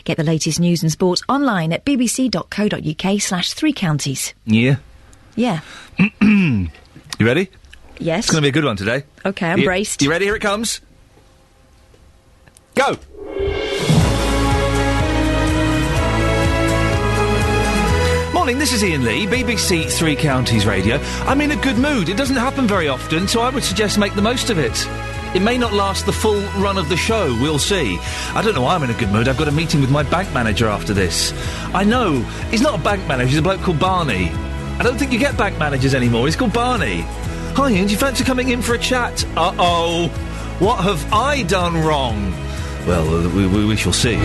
Get the latest news and sport online at bbc.co.uk/3counties. Yeah. Yeah. You ready? Yes. It's going to be a good one today. OK, I'm braced. You ready? Here it comes. Go! Morning, this is Iain Lee, BBC Three Counties Radio. I'm in a good mood. It doesn't happen very often, so I would suggest make the most of it. It may not last the full run of the show, we'll see. I don't know why I'm in a good mood. I've got a meeting with my bank manager after this. I know, he's not a bank manager, he's a bloke called Barney. I don't think you get bank managers anymore, he's called Barney. Hi Ian, do you fancy coming in for a chat? Uh-oh, what have I done wrong? Well, we shall see.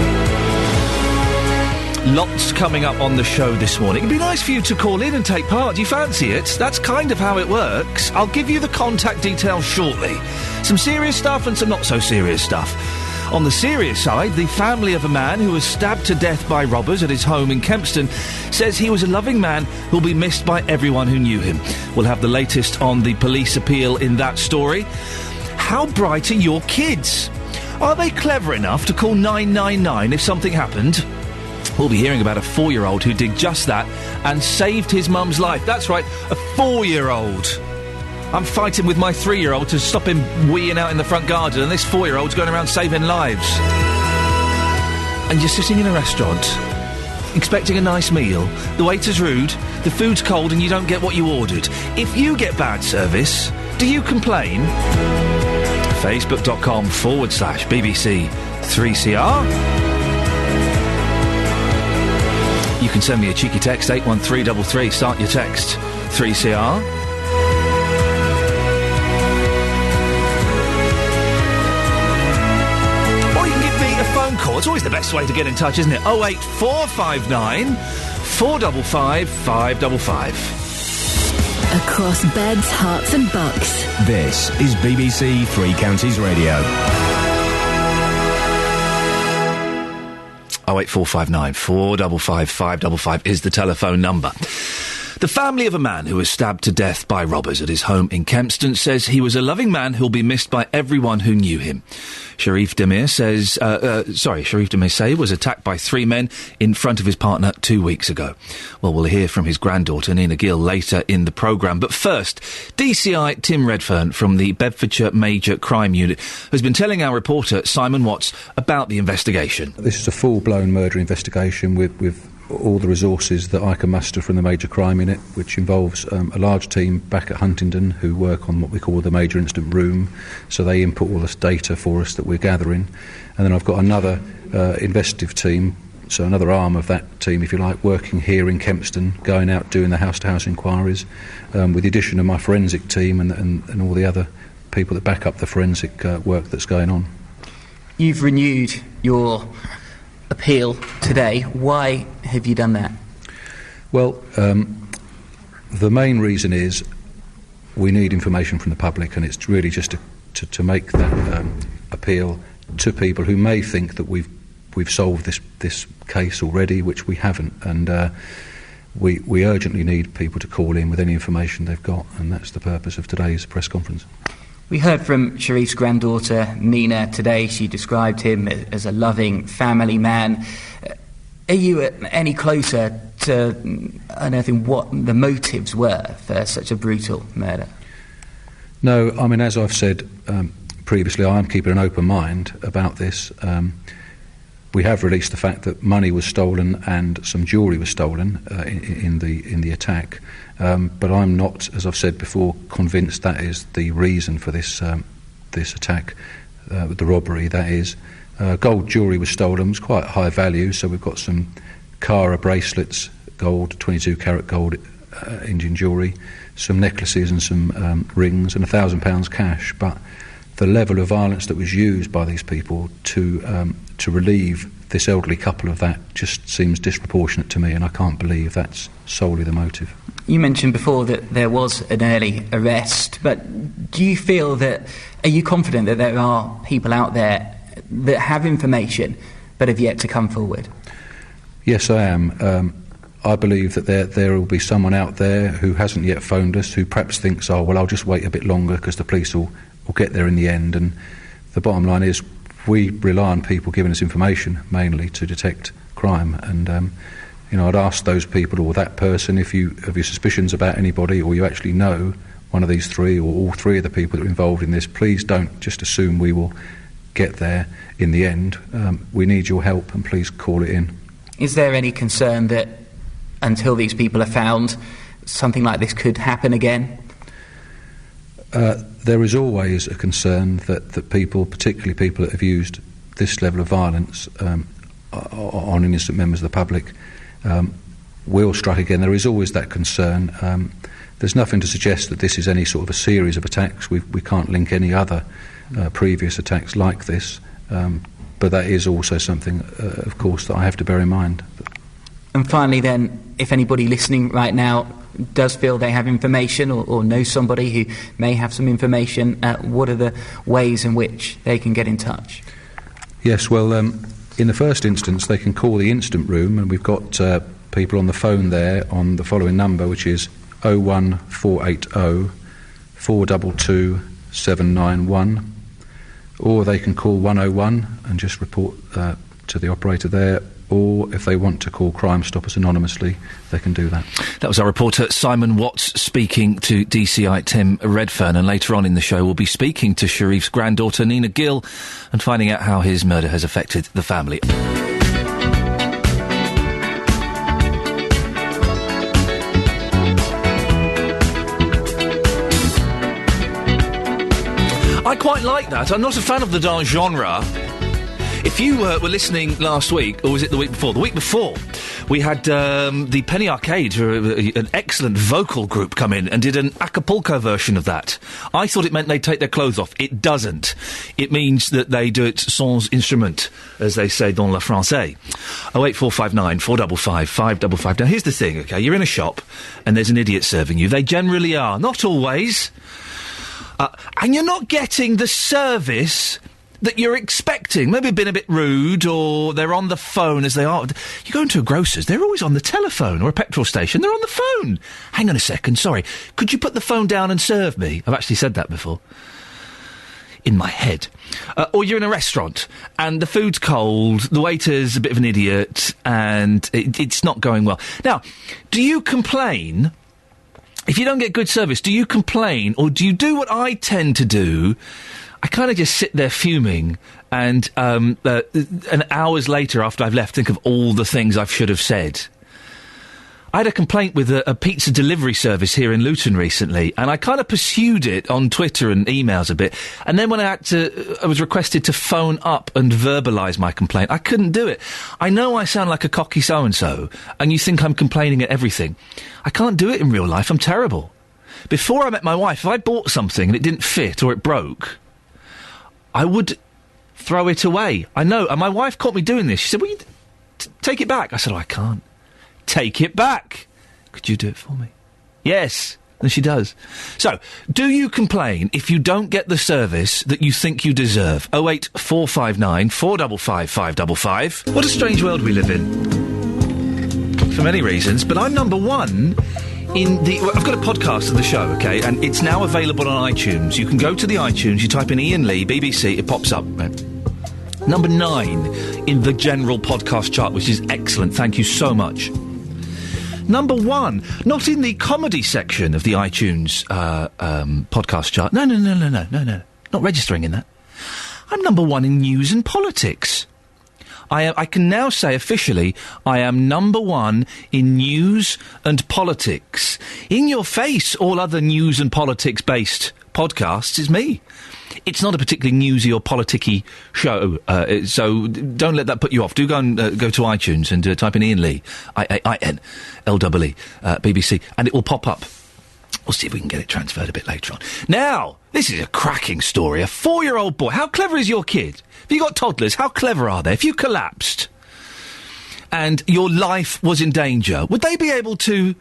Lots coming up on the show this morning. It'd be nice for you to call in and take part. Do you fancy it? That's kind of how it works. I'll give you the contact details shortly. Some serious stuff and some not so serious stuff. On the serious side, the family of a man who was stabbed to death by robbers at his home in Kempston says he was a loving man who'll be missed by everyone who knew him. We'll have the latest on the police appeal in that story. How bright are your kids? Are they clever enough to call 999 if something happened? We'll be hearing about a 4-year-old who did just that and saved his mum's life. That's right, a 4-year-old. I'm fighting with my 3-year-old to stop him weeing out in the front garden, and this 4-year-old's going around saving lives. And you're sitting in a restaurant, expecting a nice meal, the waiter's rude, the food's cold and you don't get what you ordered. If you get bad service, do you complain? Facebook.com/BBC3CR. You can send me a cheeky text, 81333. Start your text, 3CR. Or you can give me a phone call. It's always the best way to get in touch, isn't it? 08459 455 555. Across beds, hearts and bucks. This is BBC Three Counties Radio. 08459 455 555 is the telephone number. The family of a man who was stabbed to death by robbers at his home in Kempston says he was a loving man who'll be missed by everyone who knew him. Sharif Demir Say was attacked by 3 men in front of his partner 2 weeks ago. Well, we'll hear from his granddaughter, Nina Gill, later in the programme. But first, DCI Tim Redfern from the Bedfordshire Major Crime Unit has been telling our reporter, Simon Watts, about the investigation. This is a full-blown murder investigation with all the resources that I can muster from the Major Crime Unit, which involves a large team back at Huntingdon who work on what we call the Major Incident Room, so they input all this data for us that we're gathering. And then I've got another investigative team, so another arm of that team, if you like, working here in Kempston, going out doing the house-to-house inquiries, with the addition of my forensic team and all the other people that back up the forensic work that's going on. You've renewed your appeal today. Why have you done that? Well, the main reason is we need information from the public, and it's really just to make that appeal to people who may think that we've solved this case already, which we haven't, and we urgently need people to call in with any information they've got, and that's the purpose of today's press conference. We heard from Sharif's granddaughter, Nina, today. She described him as a loving family man. Are you any closer to unearthing what the motives were for such a brutal murder? No, I mean, as I've said previously, I am keeping an open mind about this. We have released the fact that money was stolen and some jewellery was stolen in the attack. But I'm not, as I've said before, convinced that is the reason for this attack, the robbery, that is. Gold jewellery was stolen. It was quite high value, so we've got some Cara bracelets, gold, 22-carat gold Indian jewellery, some necklaces and some rings, and £1,000 cash. But the level of violence that was used by these people to relieve this elderly couple of that just seems disproportionate to me, and I can't believe that's solely the motive. You mentioned before that there was an early arrest, but are you confident that there are people out there that have information but have yet to come forward? Yes, I am. I believe that there will be someone out there who hasn't yet phoned us, who perhaps thinks, oh, well, I'll just wait a bit longer because the police will get there in the end. And the bottom line is we rely on people giving us information mainly to detect crime, and I'd ask those people or that person, if you have your suspicions about anybody or you actually know one of these three or all three of the people that are involved in this, please don't just assume we will get there in the end. We need your help, and please call it in. Is there any concern that until these people are found, something like this could happen again? There is always a concern that people, particularly people that have used this level of violence on innocent members of the public, will strike again. There is always that concern. There's nothing to suggest that this is any sort of a series of attacks. We can't link any other previous attacks like this, but that is also something, of course, that I have to bear in mind. And finally then, if anybody listening right now does feel they have information or knows somebody who may have some information, what are the ways in which they can get in touch? Yes, well, in the first instance, they can call the instant room, and we've got people on the phone there on the following number, which is 01480 422 791, or they can call 101 and just report to the operator there, or if they want to call Crime Stoppers anonymously, they can do that. That was our reporter Simon Watts speaking to DCI Tim Redfern, and later on in the show we'll be speaking to Sharif's granddaughter Nina Gill and finding out how his murder has affected the family. I quite like that. I'm not a fan of the dance genre. If you were listening last week, or was it the week before? The week before, we had the Penny Arcade, an excellent vocal group, come in and did an Acapulco version of that. I thought it meant they'd take their clothes off. It doesn't. It means that they do it sans instrument, as they say dans le français. 08459 455 555. Now, here's the thing, OK? You're in a shop, and there's an idiot serving you. They generally are. Not always. And you're not getting the service that you're expecting. Maybe been a bit rude, or they're on the phone as they are. You go into a grocer's, they're always on the telephone, or a petrol station, they're on the phone. Hang on a second, sorry. Could you put the phone down and serve me? I've actually said that before. In my head. Or you're in a restaurant, and the food's cold, the waiter's a bit of an idiot, and it's not going well. Now, do you complain? If you don't get good service, do you complain, or do you do what I tend to do? I kind of just sit there fuming, and hours later, after I've left, think of all the things I should have said. I had a complaint with a pizza delivery service here in Luton recently, and I kind of pursued it on Twitter and emails a bit, and then when I was requested to phone up and verbalise my complaint, I couldn't do it. I know I sound like a cocky so-and-so, and you think I'm complaining at everything. I can't do it in real life. I'm terrible. Before I met my wife, if I bought something and it didn't fit or it broke, I would throw it away. I know. And my wife caught me doing this. She said, well, take it back. I said, I can't. Take it back. Could you do it for me? Yes. And she does. So, do you complain if you don't get the service that you think you deserve? 08459 455 555. What a strange world we live in. For many reasons. But I'm number one I've got a podcast of the show, OK, and it's now available on iTunes. You can go to the iTunes, you type in Iain Lee, BBC, it pops up. Number 9 in the general podcast chart, which is excellent. Thank you so much. Number 1, not in the comedy section of the iTunes podcast chart. No. Not registering in that. I'm number 1 in news and politics. I can now say officially I am number 1 in news and politics. In your face, all other news and politics-based podcasts is me. It's not a particularly newsy or politicky show, so don't let that put you off. Do go and go to iTunes and type in Iain Lee, I-A-I-N-L-E-E, BBC, and it will pop up. We'll see if we can get it transferred a bit later on. Now, this is a cracking story. A 4-year-old boy. How clever is your kid? Have you got toddlers? How clever are they? If you collapsed and your life was in danger, would they be able to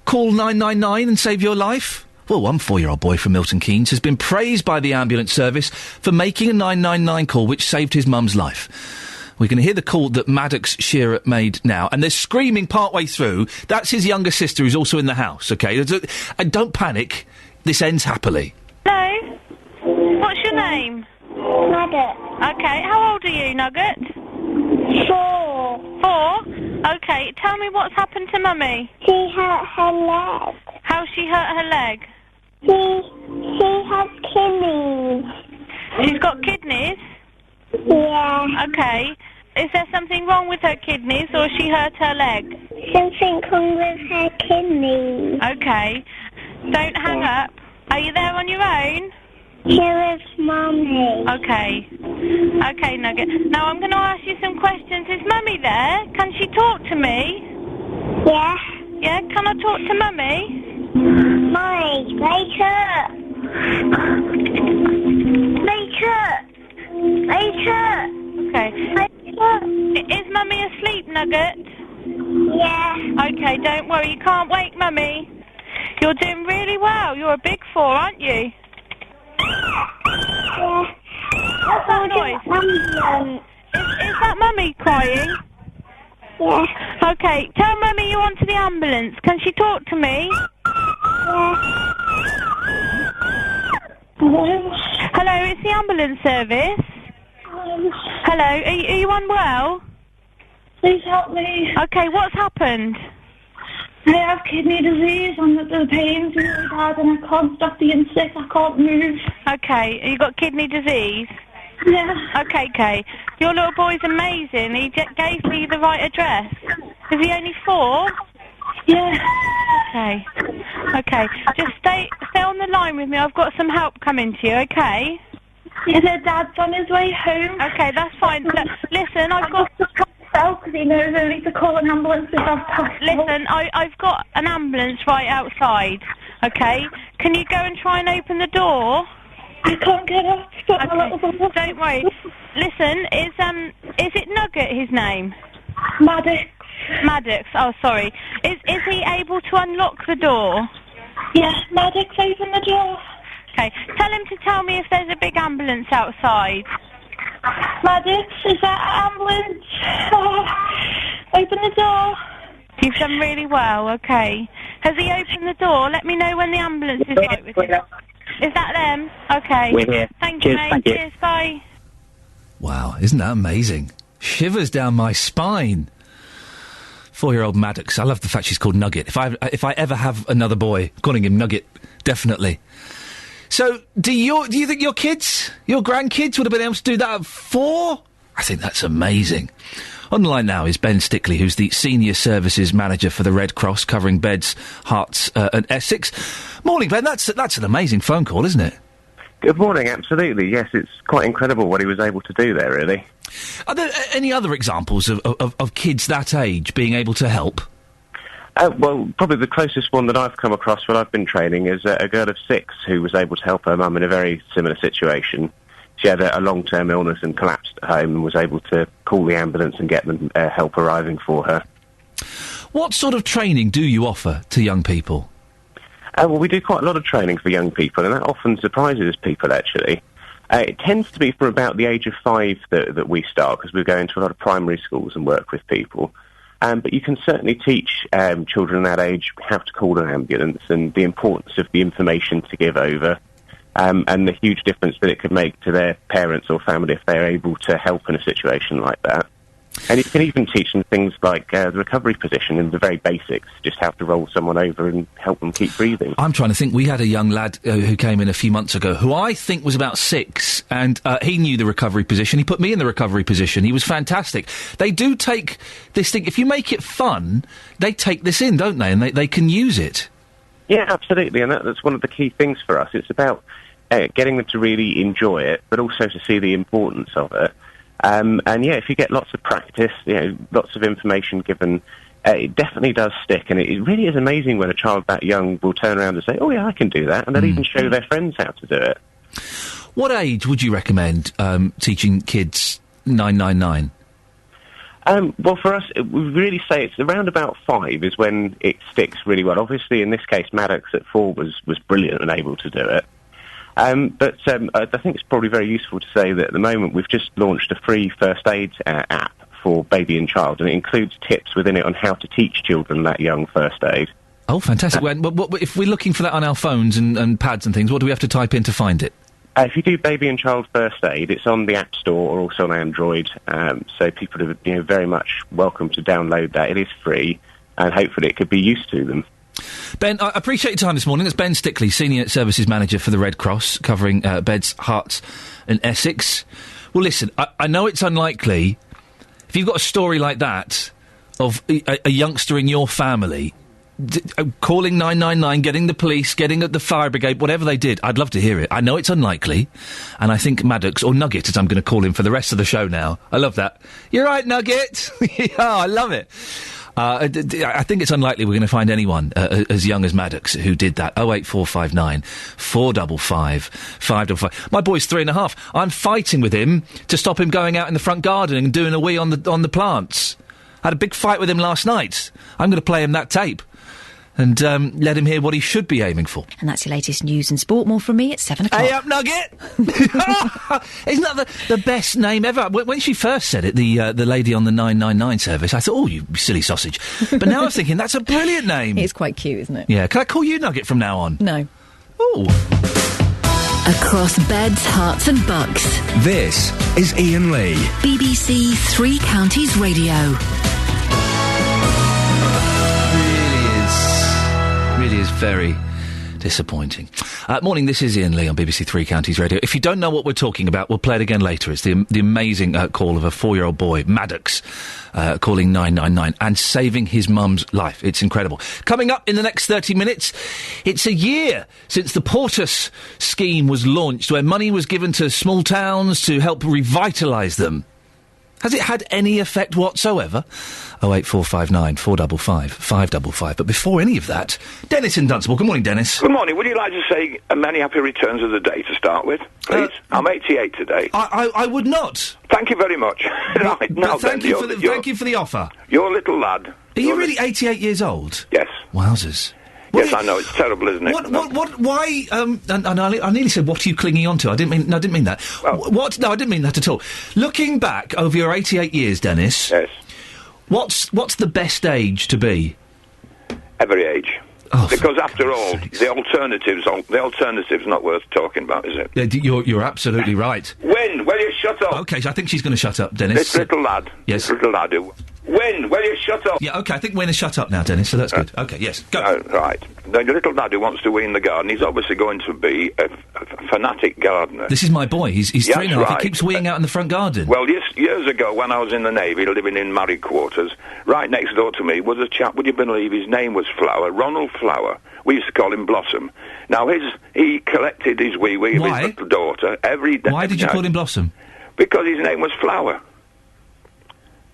call 999 and save your life? Well, one 4-year-old boy from Milton Keynes has been praised by the ambulance service for making a 999 call which saved his mum's life. We're going to hear the call that Maddox Shearer made now, and they're screaming partway through. That's his younger sister who's also in the house, OK? And don't panic. This ends happily. Hello? What's your name? Nugget. Okay, how old are you, Nugget? 4. 4? Okay, tell me what's happened to Mummy. She hurt her leg. How's she hurt her leg? She has kidneys. She's got kidneys? Yeah. Okay. Is there something wrong with her kidneys, or she hurt her leg? Something wrong with her kidneys. Okay. Don't hang up. Are you there on your own? Here is Mummy. Okay. Okay, Nugget. Now I'm going to ask you some questions. Is Mummy there? Can she talk to me? Yeah. Yeah, can I talk to Mummy? Mummy, wake up. Wake up. Wake up. Okay. Wake up. Is Mummy asleep, Nugget? Yeah. Okay, don't worry. You can't wake Mummy. You're doing really well. You're a big 4, aren't you? Yeah. What's that noise? Is that Mummy crying? Yeah. Okay, tell Mummy you want to the ambulance. Can she talk to me? Yeah. Hello? Hello, it's the ambulance service. Hello, are you unwell? Please help me. Okay, what's happened? I have kidney disease and the pain's really bad and I can't stop being sick. I can't move. Okay, you got kidney disease? Yeah. Okay. Your little boy's amazing. He gave me the right address. Is he only 4? Yeah. Okay. Just stay on the line with me. I've got some help coming to you, okay? Yeah, their dad's on his way home. Okay, that's fine. Listen, I've got... because he knows only to call an ambulance if I've passed. Listen, I've got an ambulance right outside, okay? Can you go and try and open the door? I can't get up. Okay. Don't worry. Listen, is it Nugget, his name? Maddox, oh sorry. Is he able to unlock the door? Yes, Maddox, open the door. Okay, tell him to tell me if there's a big ambulance outside. Maddox, is that ambulance? Open the door. You've done really well, okay. Has he opened the door? Let me know when the ambulance is right with you. Is that them? Okay. We're here. Thank you, mate. Thank you. Cheers, bye. Wow, isn't that amazing? Shivers down my spine. 4-year-old Maddox. I love the fact she's called Nugget. If I ever have another boy, calling him Nugget, definitely. So, do you think your kids, your grandkids, would have been able to do that at 4? I think that's amazing. On the line now is Ben Stickley, who's the Senior Services Manager for the Red Cross, covering Beds, Herts and Essex. Morning, Ben. That's an amazing phone call, isn't it? Good morning, absolutely. Yes, it's quite incredible what he was able to do there, really. Are there any other examples of kids that age being able to help? Well, probably the closest one that I've come across when I've been training is a girl of 6 who was able to help her mum in a very similar situation. She had a long-term illness and collapsed at home and was able to call the ambulance and get them help arriving for her. What sort of training do you offer to young people? Well, we do quite a lot of training for young people, and that often surprises people, actually. It tends to be for about the age of 5 that we start, because we go into a lot of primary schools and work with people. But you can certainly teach children that age how to call an ambulance and the importance of the information to give over, and the huge difference that it could make to their parents or family if they're able to help in a situation like that. And you can even teach them things like the recovery position and the very basics, just how to roll someone over and help them keep breathing. I'm trying to think. We had a young lad who came in a few months ago who I think was about 6, and he knew the recovery position. He put me in the recovery position. He was fantastic. They do take this thing. If you make it fun, they take this in, don't they? And they can use it. Yeah, absolutely. And that's one of the key things for us. It's about getting them to really enjoy it, but also to see the importance of it. And yeah, if you get lots of practice, lots of information given, it definitely does stick. And it really is amazing when a child that young will turn around and say, oh yeah, I can do that. And they'll even show their friends how to do it. What age would you recommend teaching kids 999? Well, for us, we really say it's around about 5 is when it sticks really well. Obviously, in this case, Maddox at 4 was brilliant and able to do it. But I think it's probably very useful to say that at the moment we've just launched a free first aid app for baby and child, and it includes tips within it on how to teach children that young first aid. Oh, fantastic. If we're looking for that on our phones and pads and things, what do we have to type in to find it? If you do baby and child first aid, it's on the App Store or also on Android, so people are very much welcome to download that. It is free, and hopefully it could be used to them. Ben, I appreciate your time this morning. That's Ben Stickley, Senior Services Manager for the Red Cross, covering Beds, Herts and Essex. Well, listen, I know it's unlikely, if you've got a story like that of a youngster in your family calling 999, getting the police, getting the fire brigade, whatever they did, I'd love to hear it. I know it's unlikely, and I think Maddox, or Nugget as I'm going to call him for the rest of the show now, I love that. You're right, Nugget! Oh, I love it. I think it's unlikely we're going to find anyone as young as Maddox who did that. 08459 455 555. My boy's 3.5. I'm fighting with him to stop him going out in the front garden and doing a wee on the plants. I had a big fight with him last night. I'm going to play him that tape and let him hear what he should be aiming for. And that's your latest news and sport. More from me at 7 o'clock. Hey up, Nugget! Isn't that the best name ever? When she first said it, the lady on the 999 service, I thought, oh, you silly sausage. But now I'm thinking, that's a brilliant name. It's quite cute, isn't it? Yeah. Can I call you Nugget from now on? No. Oh. Across beds, hearts and bucks. This is Iain Lee. BBC Three Counties Radio. Really is very disappointing. Morning, this is Iain Lee on BBC Three Counties Radio. If you don't know what we're talking about, we'll play it again later. It's the amazing call of a 4-year-old boy, Maddox, calling 999 and saving his mum's life. It's incredible. Coming up in the next 30 minutes, it's a year since the Portus scheme was launched, where money was given to small towns to help revitalise them. Has it had any effect whatsoever? 08459 455 555. But before any of that, Dennis in Dunstable. Good morning, Dennis. Good morning. Would you like to say many happy returns of the day to start with, please? I'm 88 today. I would not. Thank you very much. Right, now thank you for the offer. Your little lad. Are you really 88 years old? Yes. Wowzers. Yes, I know, it's terrible, isn't it? Why, and I nearly said, what are you clinging on to? I didn't mean that. Well, No, I didn't mean that at all. Looking back over your 88 years, Dennis. Yes. What's the best age to be? Every age. Oh, because after all, the alternative's not worth talking about, is it? You're absolutely right. When? Will you shut up? Okay, so I think she's going to shut up, Dennis. This little lad. Yes. This little lad. When? Will you shut up? Yeah, okay, I think we're going to shut up now, Dennis, so that's good. Okay, yes, go. Right. The little lad who wants to wee in the garden, he's obviously going to be a fanatic gardener. This is my boy. He's 3.5. Right. He keeps weeing out in the front garden. Well, years ago, when I was in the Navy, living in married quarters, right next door to me was a chap, would you believe his name was Flower, Ronald Flower. We used to call him Blossom. Now, he collected his wee-wee of his little daughter every day. Why did you call him Blossom? Because his name was Flower.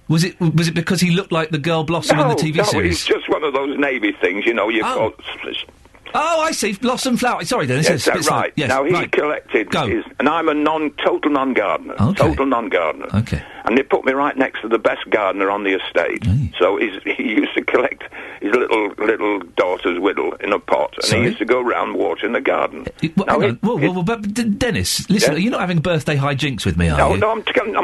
Was it because he looked like the girl Blossom in the TV series? No, he's just one of those Navy things, you know, Oh, I see. Blossom Flower. Sorry, Dennis. Yes, that's right. Yes, now, he right. collected his... And I'm a total non-gardener. Okay. Total non-gardener. Okay. And they put me right next to the best gardener on the estate. Hey. So he used to collect his little daughter's whittle in a pot, and Sorry? he used to go round watering the garden. But Dennis, listen, you're not having birthday hijinks with me, are you? No, I'm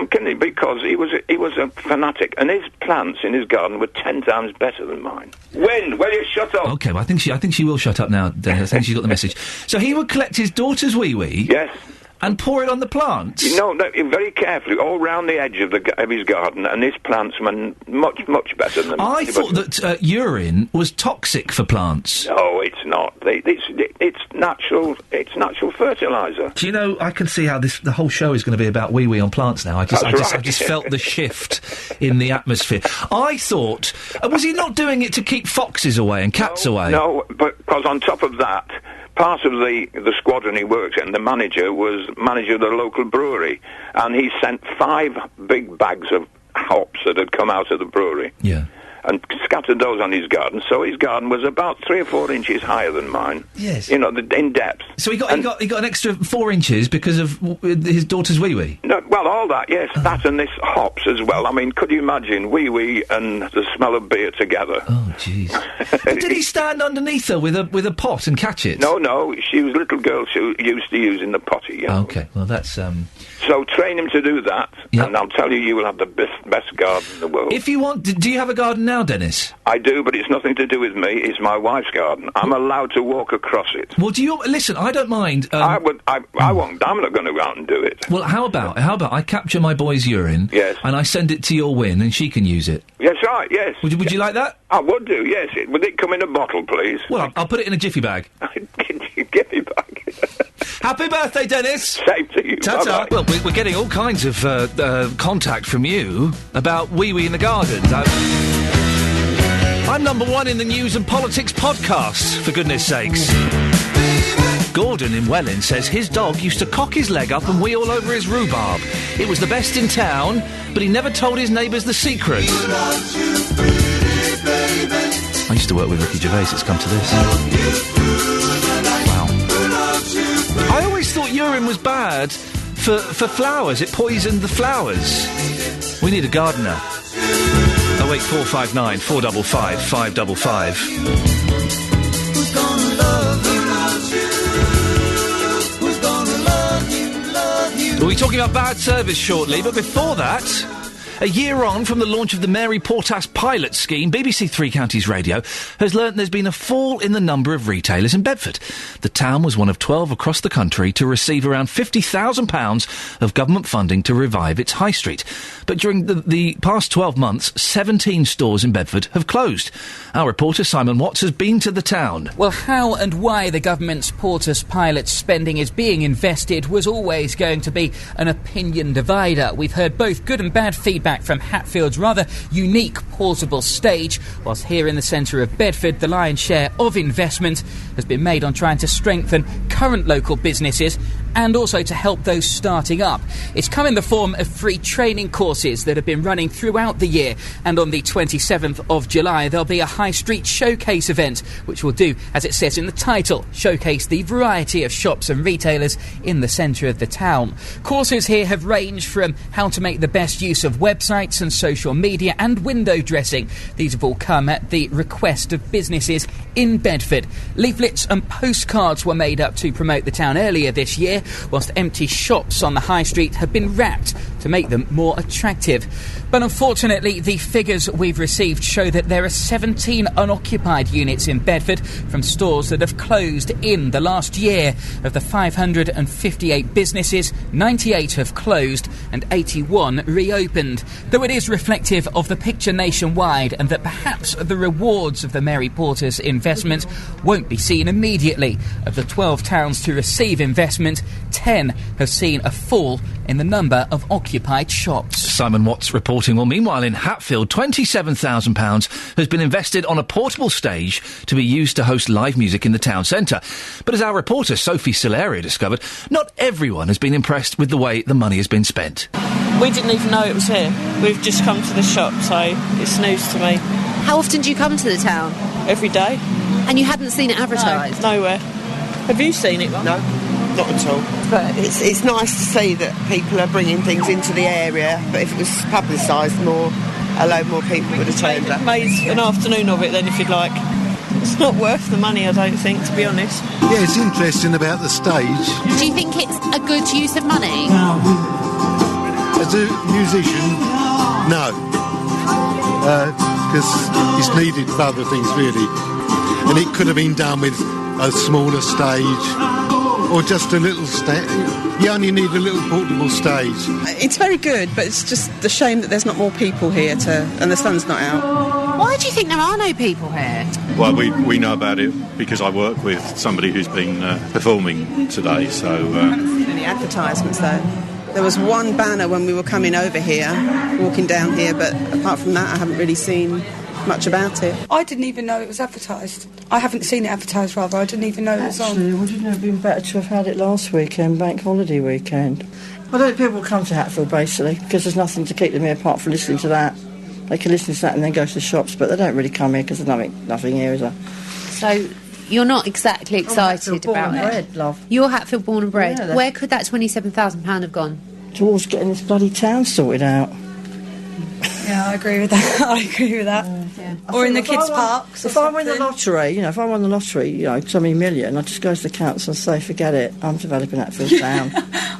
kidding, because he was a fanatic, and his plants in his garden were 10 times better than mine. When? Will you shut up? Okay, well, I think she will shut up now, Dennis. I think she's got the message. So he would collect his daughter's wee-wee? Yes. And pour it on the plants? No, very carefully, all round the edge of his garden, and his plants were much better than mine. I thought that urine was toxic for plants. No, it's not. It's natural. It's natural fertiliser. Do you know? I can see how the whole show is going to be about wee on plants now. I just felt the shift in the atmosphere. I thought, was he not doing it to keep foxes away and cats away? No, but because on top of that, part of the squadron he worked in, the manager was manager of the local brewery, and he sent 5 big bags of hops that had come out of the brewery. Yeah. And scattered those on his garden, so his garden was about 3 or 4 inches higher than mine. Yes. In depth. So he got an extra 4 inches because of his daughter's wee-wee? No, well, Well, all that, yes, that and this hops as well. I mean, could you imagine wee and the smell of beer together? Oh, jeez. Did he stand underneath her with a pot and catch it? No, she was a little girl who used to use in the potty, you know. Okay, well, that's, So train him to do that, and I'll tell you, you will have the best garden in the world. If you want... Do you have a garden now, Dennis? I do, but it's nothing to do with me. It's my wife's garden. I'm allowed to walk across it. Well, listen, I don't mind... I won't... I'm not going to go out and do it. Well, how about I capture my boy's urine... Yes. ...and I send it to your win, and she can use it? Yes, right, yes. Would you like that? I would do, yes. Would it come in a bottle, please? Well, I'll put it in a jiffy bag. Jiffy bag. Happy birthday, Dennis! Same to you. Ta-ta. Well, we're getting all kinds of contact from you about wee in the gardens. I'm number one in the news and politics podcasts, for goodness sakes. Gordon in Welling says his dog used to cock his leg up and wee all over his rhubarb. It was the best in town, but he never told his neighbours the secret. I used to work with Ricky Gervais, it's come to this. Wow. I always thought urine was bad for flowers. It poisoned the flowers. We need a gardener. 08459 455 555. We'll be talking about bad service shortly, but before that, a year on from the launch of the Mary Portas pilot scheme, BBC Three Counties Radio has learnt there's been a fall in the number of retailers in Bedford. The town was one of 12 across the country to receive around £50,000 of government funding to revive its high street. But during the past 12 months, 17 stores in Bedford have closed. Our reporter Simon Watts has been to the town. Well, how and why the government's Portas pilot spending is being invested was always going to be an opinion divider. We've heard both good and bad feedback from Hatfield's rather unique portable stage, whilst here in the centre of Bedford, the lion's share of investment has been made on trying to strengthen current local businesses and also to help those starting up. It's come in the form of free training courses that have been running throughout the year, and on the 27th of July there'll be a high street showcase event which will do, as it says in the title, showcase the variety of shops and retailers in the centre of the town. Courses here have ranged from how to make the best use of websites and social media and window dressing. These have all come at the request of businesses in Bedford. Leaflets and postcards were made up to promote the town earlier this year, whilst empty shops on the high street have been wrapped to make them more attractive. But unfortunately, the figures we've received show that there are 17 unoccupied units in Bedford from stores that have closed in the last year. Of the 558 businesses, 98 have closed and 81 reopened. Though it is reflective of the picture nationwide, and that perhaps the rewards of the Mary Portas investment won't be seen immediately. Of the 12 towns to receive investment, 10 have seen a fall in the number of occupied shops. Simon Watts reporting. Well, meanwhile in Hatfield, £27,000 has been invested on a portable stage to be used to host live music in the town centre. But as our reporter Sophie Solaria discovered, not everyone has been impressed with the way the money has been spent. We didn't even know it was here. We've just come to the shop, so it's news to me. How often do you come to the town? Every day. And you hadn't seen it advertised? No, nowhere. Have you seen it? No, not at all. But it's nice to see that people are bringing things into the area, but if it was publicised more, a load more people would have turned up. Made an afternoon of it then, if you'd like. It's not worth the money, I don't think, to be honest. Yeah, it's interesting about the stage. Do you think it's a good use of money? As a musician, no. Because it's needed for other things, really. And it could have been done with a smaller stage or just a little stage. You only need a little portable stage. It's very good, but it's just the shame that there's not more people here and the sun's not out. Why do you think there are no people here? Well, we know about it because I work with somebody who's been performing today, so... I haven't seen any advertisements, though. There was one banner when we were coming over here, walking down here, but apart from that, I haven't really seen much about it. I didn't even know it was advertised. I haven't seen it advertised, rather. I didn't even know it was on. Actually, wouldn't it have been better to have had it last weekend, bank holiday weekend? I don't think people come to Hatfield, basically, because there's nothing to keep them here apart from listening to that. They can listen to that and then go to the shops, but they don't really come here because there's nothing here, is there? So you're not exactly excited about it? Bred, love. You're Hatfield born and bred. Yeah, where could that £27,000 have gone? towards getting this bloody town sorted out. Yeah, I agree with that. I agree with that. Or in the kids' parks. If I win the lottery, if I won the lottery, so many million, I'd just go to the council and say, forget it, I'm developing Hatfield Town.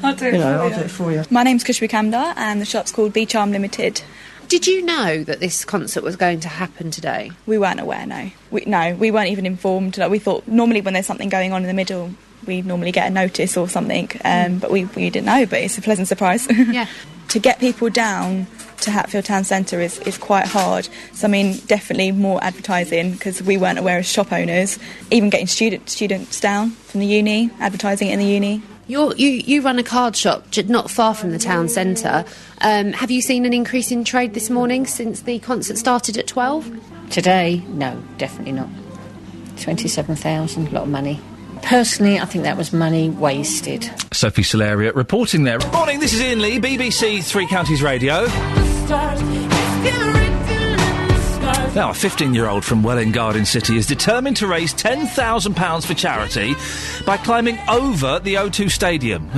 I'll do it I'll do it for you. My name's Kushbi Kamdar and the shop's called Be Charm Limited. Did you know that this concert was going to happen today? We weren't aware, no. We weren't even informed. We thought normally when there's something going on in the middle, we normally get a notice or something, but we didn't know, but it's a pleasant surprise. Yeah. To get people down to Hatfield Town Centre is quite hard. So, I mean, definitely more advertising, because we weren't aware as shop owners, even getting students down from the uni, advertising it in the uni. You run a card shop not far from the town centre. Have you seen an increase in trade this morning since the concert started at 12? Today? No, definitely not. 27,000, a lot of money. Personally, I think that was money wasted. Sophie Solaria reporting there. Morning, this is Iain Lee, BBC Three Counties Radio. Now, a 15-year-old from Welwyn Garden City is determined to raise £10,000 for charity by climbing over the O2 Stadium.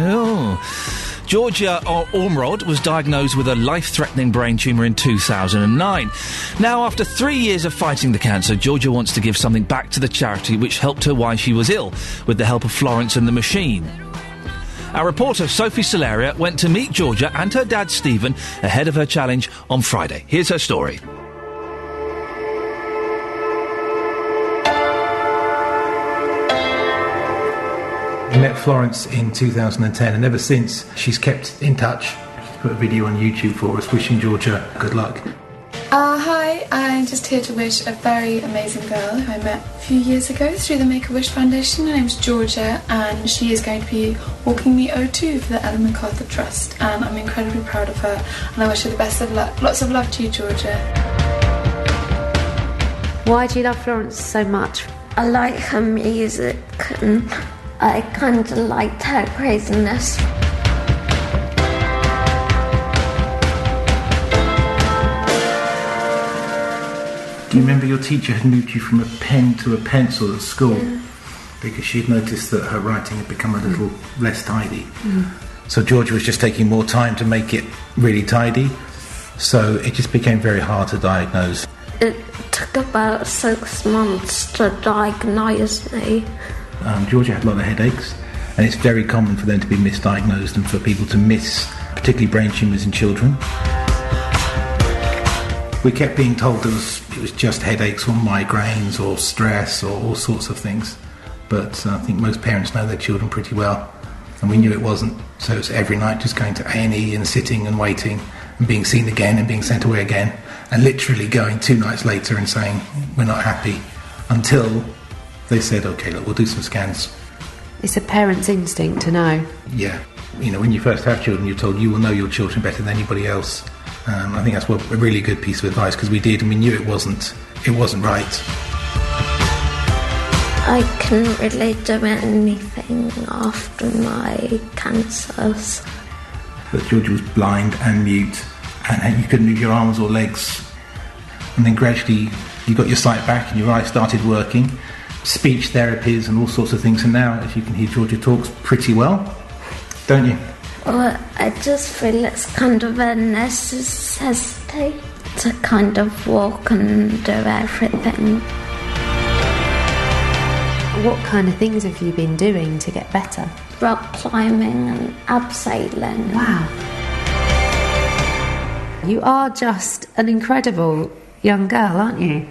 Georgia Ormrod was diagnosed with a life-threatening brain tumour in 2009. Now, after 3 years of fighting the cancer, Georgia wants to give something back to the charity which helped her while she was ill, with the help of Florence and the Machine. Our reporter, Sophie Solaria, went to meet Georgia and her dad, Stephen, ahead of her challenge on Friday. Here's her story. I met Florence in 2010, and ever since she's kept in touch. She's put a video on YouTube for us wishing Georgia good luck. Hi, I'm just here to wish a very amazing girl who I met a few years ago through the Make-A-Wish Foundation. Her name's Georgia, and she is going to be walking the O2 for the Ellen MacArthur Trust, and I'm incredibly proud of her, and I wish her the best of luck. Lots of love to you, Georgia. Why do you love Florence so much? I like her music, and I kind of liked her craziness. Do you remember your teacher had moved you from a pen to a pencil at school? Yeah. Because she'd noticed that her writing had become a little less tidy. So Georgia was just taking more time to make it really tidy. So it just became very hard to diagnose. It took about 6 months to diagnose me. Georgia had a lot of headaches, and it's very common for them to be misdiagnosed and for people to miss, particularly brain tumours in children. We kept being told it was just headaches or migraines or stress or all sorts of things, but I think most parents know their children pretty well, and we knew it wasn't. So it was every night just going to A&E and sitting and waiting and being seen again and being sent away again, and literally going 2 nights later and saying we're not happy, until they said, OK, look, we'll do some scans. It's a parent's instinct to know. Yeah. When you first have children, you're told you will know your children better than anybody else. I think that's a really good piece of advice, because we did, and we knew it wasn't right. I couldn't really do anything after my cancers. But Georgia was blind and mute, and you couldn't move your arms or legs. And then gradually you got your sight back and your eyes started working. Speech therapies and all sorts of things, and now, as you can hear, Georgia talks pretty well, don't you? Well, I just feel it's kind of a necessity to kind of walk and do everything. What kind of things have you been doing to get better? Rock climbing and abseiling. Wow. You are just an incredible young girl, aren't you?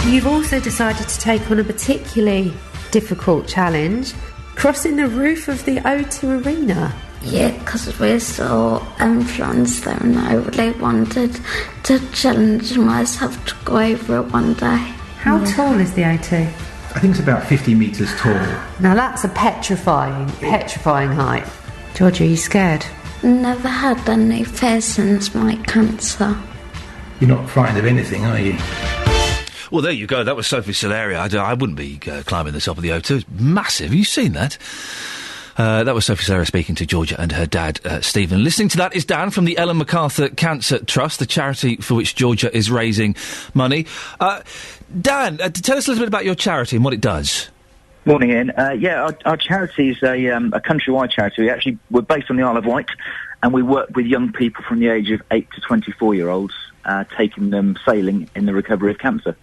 You've also decided to take on a particularly difficult challenge, crossing the roof of the O2 Arena. Yeah, because we saw Florence there, and I really wanted to challenge myself to go over it one day. How tall is the O2? I think it's about 50 metres tall. Now that's a petrifying height. Georgia, are you scared? Never had any fear since my cancer. You're not frightened of anything, are you? Well, there you go. That was Sophie Solaria. I wouldn't be climbing the top of the O2. It's massive. Have you seen that? That was Sophie Solaria speaking to Georgia and her dad, Stephen. Listening to that is Dan from the Ellen MacArthur Cancer Trust, the charity for which Georgia is raising money. Dan, tell us a little bit about your charity and what it does. Morning, Ian. Our charity is a countrywide charity. We're based on the Isle of Wight, and we work with young people from the age of 8 to 24-year-olds, taking them sailing in the recovery of cancer.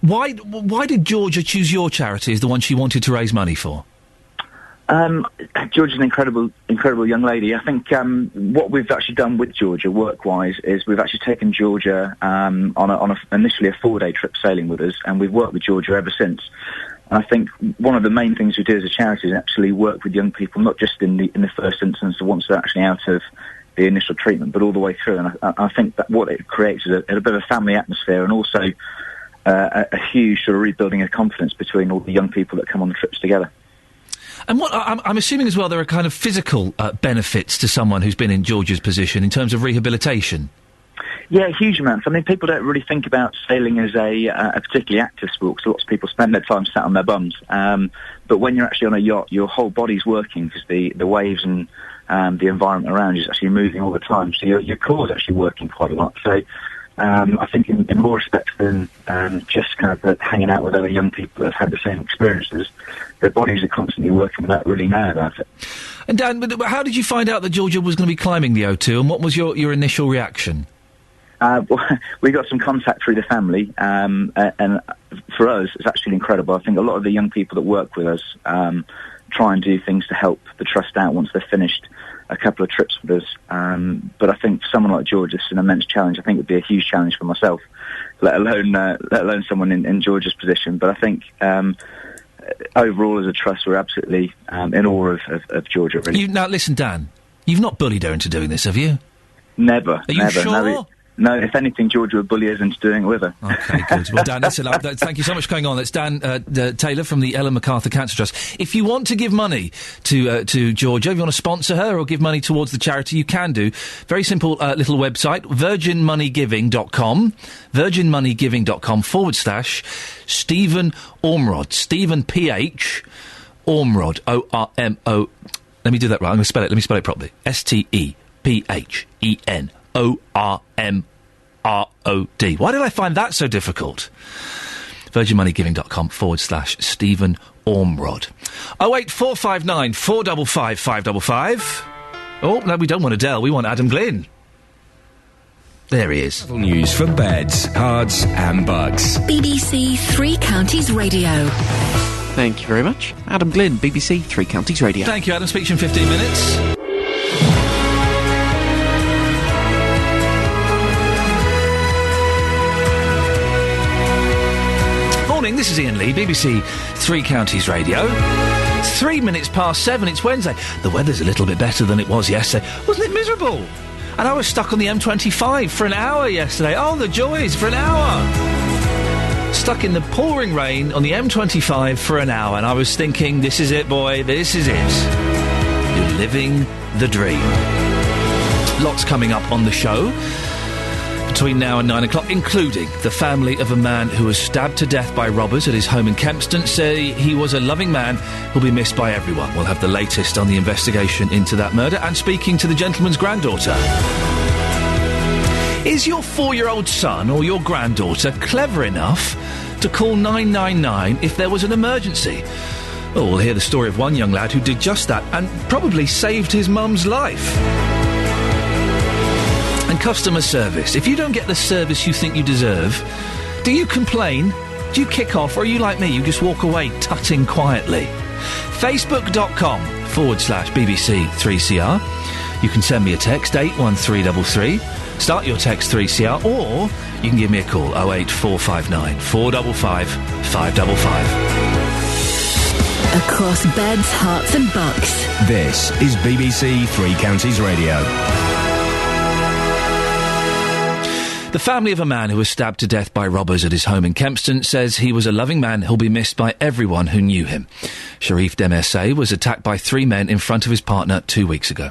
Why did Georgia choose your charity as the one she wanted to raise money for? Georgia's an incredible young lady. I think what we've actually done with Georgia, work-wise, is we've actually taken Georgia on initially a 4-day trip sailing with us, and we've worked with Georgia ever since. And I think one of the main things we do as a charity is actually work with young people, not just in the first instance, once they're actually out of the initial treatment, but all the way through. And I think that what it creates is a bit of a family atmosphere, and also a huge sort of rebuilding of confidence between all the young people that come on the trips together. And what I'm assuming as well, there are kind of physical benefits to someone who's been in Georgia's position in terms of rehabilitation. Yeah, huge amounts. I mean, people don't really think about sailing as a particularly active sport, because lots of people spend their time sat on their bums. But when you're actually on a yacht, your whole body's working, because the waves and the environment around you is actually moving all the time. So your core's actually working quite a lot. So I think in more respects than just kind of hanging out with other young people that have had the same experiences, their bodies are constantly working without really knowing about it. And Dan, but how did you find out that Georgia was going to be climbing the O2, and what was your initial reaction? We got some contact through the family, and for us, it's actually incredible. I think a lot of the young people that work with us try and do things to help the trust out once they've finished a couple of trips with us. But I think for someone like George, it's an immense challenge. I think it would be a huge challenge for myself, let alone someone in George's position. But I think overall, as a trust, we're absolutely in awe of Georgia. Really. Now, listen, Dan, you've not bullied her into doing this, have you? Never. Are you sure? No, if anything, Georgia would bully us into doing it with her. Okay, good. Well, Dan, listen, thank you so much for going on. That's Dan Taylor from the Ellen MacArthur Cancer Trust. If you want to give money to Georgia, if you want to sponsor her or give money towards the charity, you can do. Very simple little website, virginmoneygiving.com, virginmoneygiving.com/Stephen Ormrod. Stephen P.H. Ormrod, O-R-M-O... Let me do that right. I'm going to spell it. Let me spell it properly. STEPHENORMROD. Why did I find that so difficult? virginmoneygiving.com/Stephen Ormrod. 08459 455 555. Oh, no, we don't want Adele. We want Adam Glynn. There he is. News for beds, cards and bugs. BBC Three Counties Radio. Thank you very much. Adam Glynn, BBC Three Counties Radio. Thank you, Adam. Speak to you in 15 minutes. This is Iain Lee, BBC Three Counties Radio. 3 minutes past 7, it's Wednesday. The weather's a little bit better than it was yesterday. Wasn't it miserable? And I was stuck on the M25 for an hour yesterday. Oh, the joys, for an hour. Stuck in the pouring rain on the M25 for an hour, and I was thinking, this is it, boy, this is it. You're living the dream. Lots coming up on the show between now and 9 o'clock, including the family of a man who was stabbed to death by robbers at his home in Kempston say he was a loving man who'll be missed by everyone. We'll have the latest on the investigation into that murder, and speaking to the gentleman's granddaughter. Is your 4-year-old son or your granddaughter clever enough to call 999 if there was an emergency? Oh, we'll hear the story of one young lad who did just that and probably saved his mum's life. And customer service. If you don't get the service you think you deserve, do you complain? Do you kick off? Or are you like me? You just walk away tutting quietly. Facebook.com/BBC3CR. You can send me a text, 81333. Start your text 3CR, or you can give me a call, 08459 455 555. Across beds, hearts and bucks. This is BBC Three Counties Radio. The family of a man who was stabbed to death by robbers at his home in Kempston says he was a loving man who'll be missed by everyone who knew him. Sharif Demessé was attacked by 3 men in front of his partner 2 weeks ago.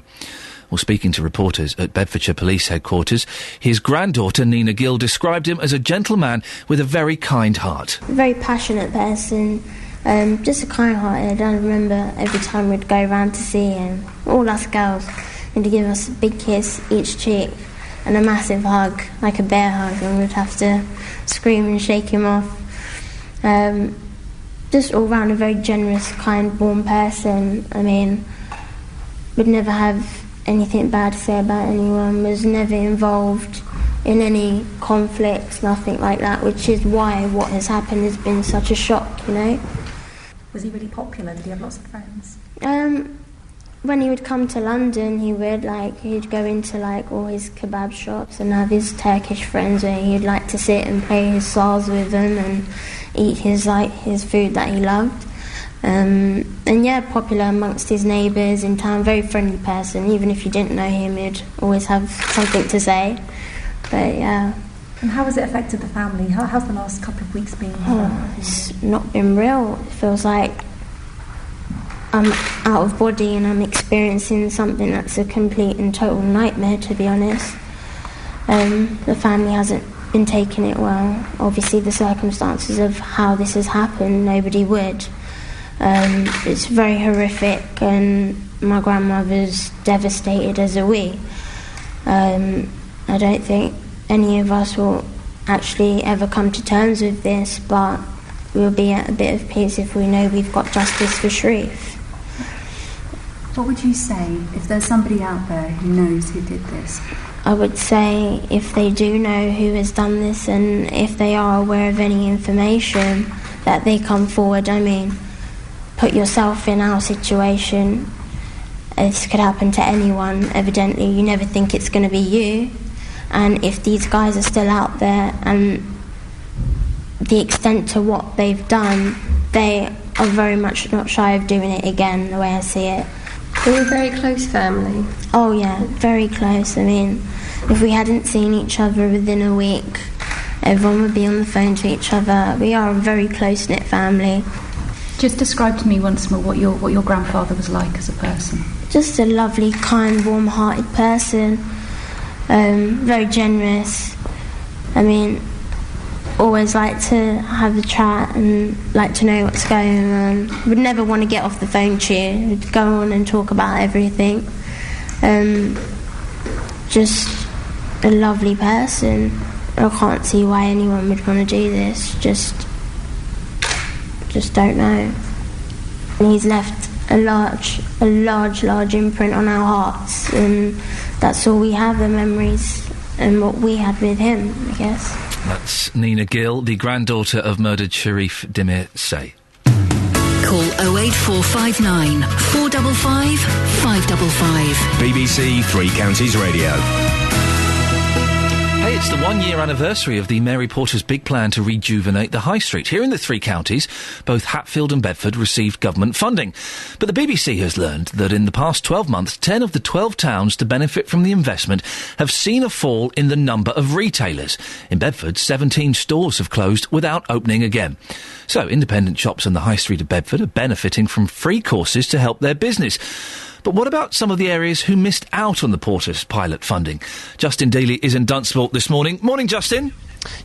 Well, speaking to reporters at Bedfordshire Police Headquarters, his granddaughter Nina Gill described him as a gentleman with a very kind heart. A very passionate person, just a kind-hearted. I remember every time we'd go round to see him, all us girls, and he'd give us a big kiss each cheek and a massive hug, like a bear hug, and we'd have to scream and shake him off. just all round a very generous, kind, warm person. I mean, would never have anything bad to say about anyone, was never involved in any conflicts, nothing like that, which is why what has happened has been such a shock, you know. Was he really popular? Did he have lots of friends? When he would come to London, he'd go into all his kebab shops and have his Turkish friends where he'd like to sit and play his saz with them and eat his food that he loved. And yeah, popular amongst his neighbours in town, very friendly person. Even if you didn't know him, he'd always have something to say. But yeah. And how has it affected the family? How's the last couple of weeks been? It's not been real. It feels like I'm out of body and I'm experiencing something that's a complete and total nightmare, to be honest. The family hasn't been taking it well. Obviously the circumstances of how this has happened, nobody would. It's very horrific, and my grandmother's devastated, as are we. I don't think any of us will actually ever come to terms with this, but we'll be at a bit of peace if we know we've got justice for Sharif. What would you say if there's somebody out there who knows who did this? I would say if they do know who has done this, and if they are aware of any information, that they come forward. I mean, put yourself in our situation. This could happen to anyone. Evidently, you never think it's going to be you. And if these guys are still out there, and the extent to what they've done, they are very much not shy of doing it again, the way I see it. We're a very close family. Oh yeah, very close. I mean, if we hadn't seen each other within a week, everyone would be on the phone to each other. We are a very close-knit family. Just describe to me once more what your grandfather was like as a person. Just a lovely, kind, warm-hearted person. Very generous. I mean, always like to have a chat and like to know what's going on. Would never want to get off the phone to you. Would go on and talk about everything. Just a lovely person. I can't see why anyone would want to do this. Just don't know. And he's left a large imprint on our hearts, and that's all we have, the memories and what we had with him, I guess. That's Nina Gill, the granddaughter of murdered Sharif Dimir Say. Call 08459 455 555. BBC Three Counties Radio. Hey, it's the 1-year anniversary of the Mary Porter's big plan to rejuvenate the High Street. Here in the three counties, both Hatfield and Bedford received government funding. But the BBC has learned that in the past 12 months, 10 of the 12 towns to benefit from the investment have seen a fall in the number of retailers. In Bedford, 17 stores have closed without opening again. So, independent shops on the High Street of Bedford are benefiting from free courses to help their business. But what about some of the areas who missed out on the Porter's pilot funding? Justin Daly is in Dunstable this morning. Morning, Justin.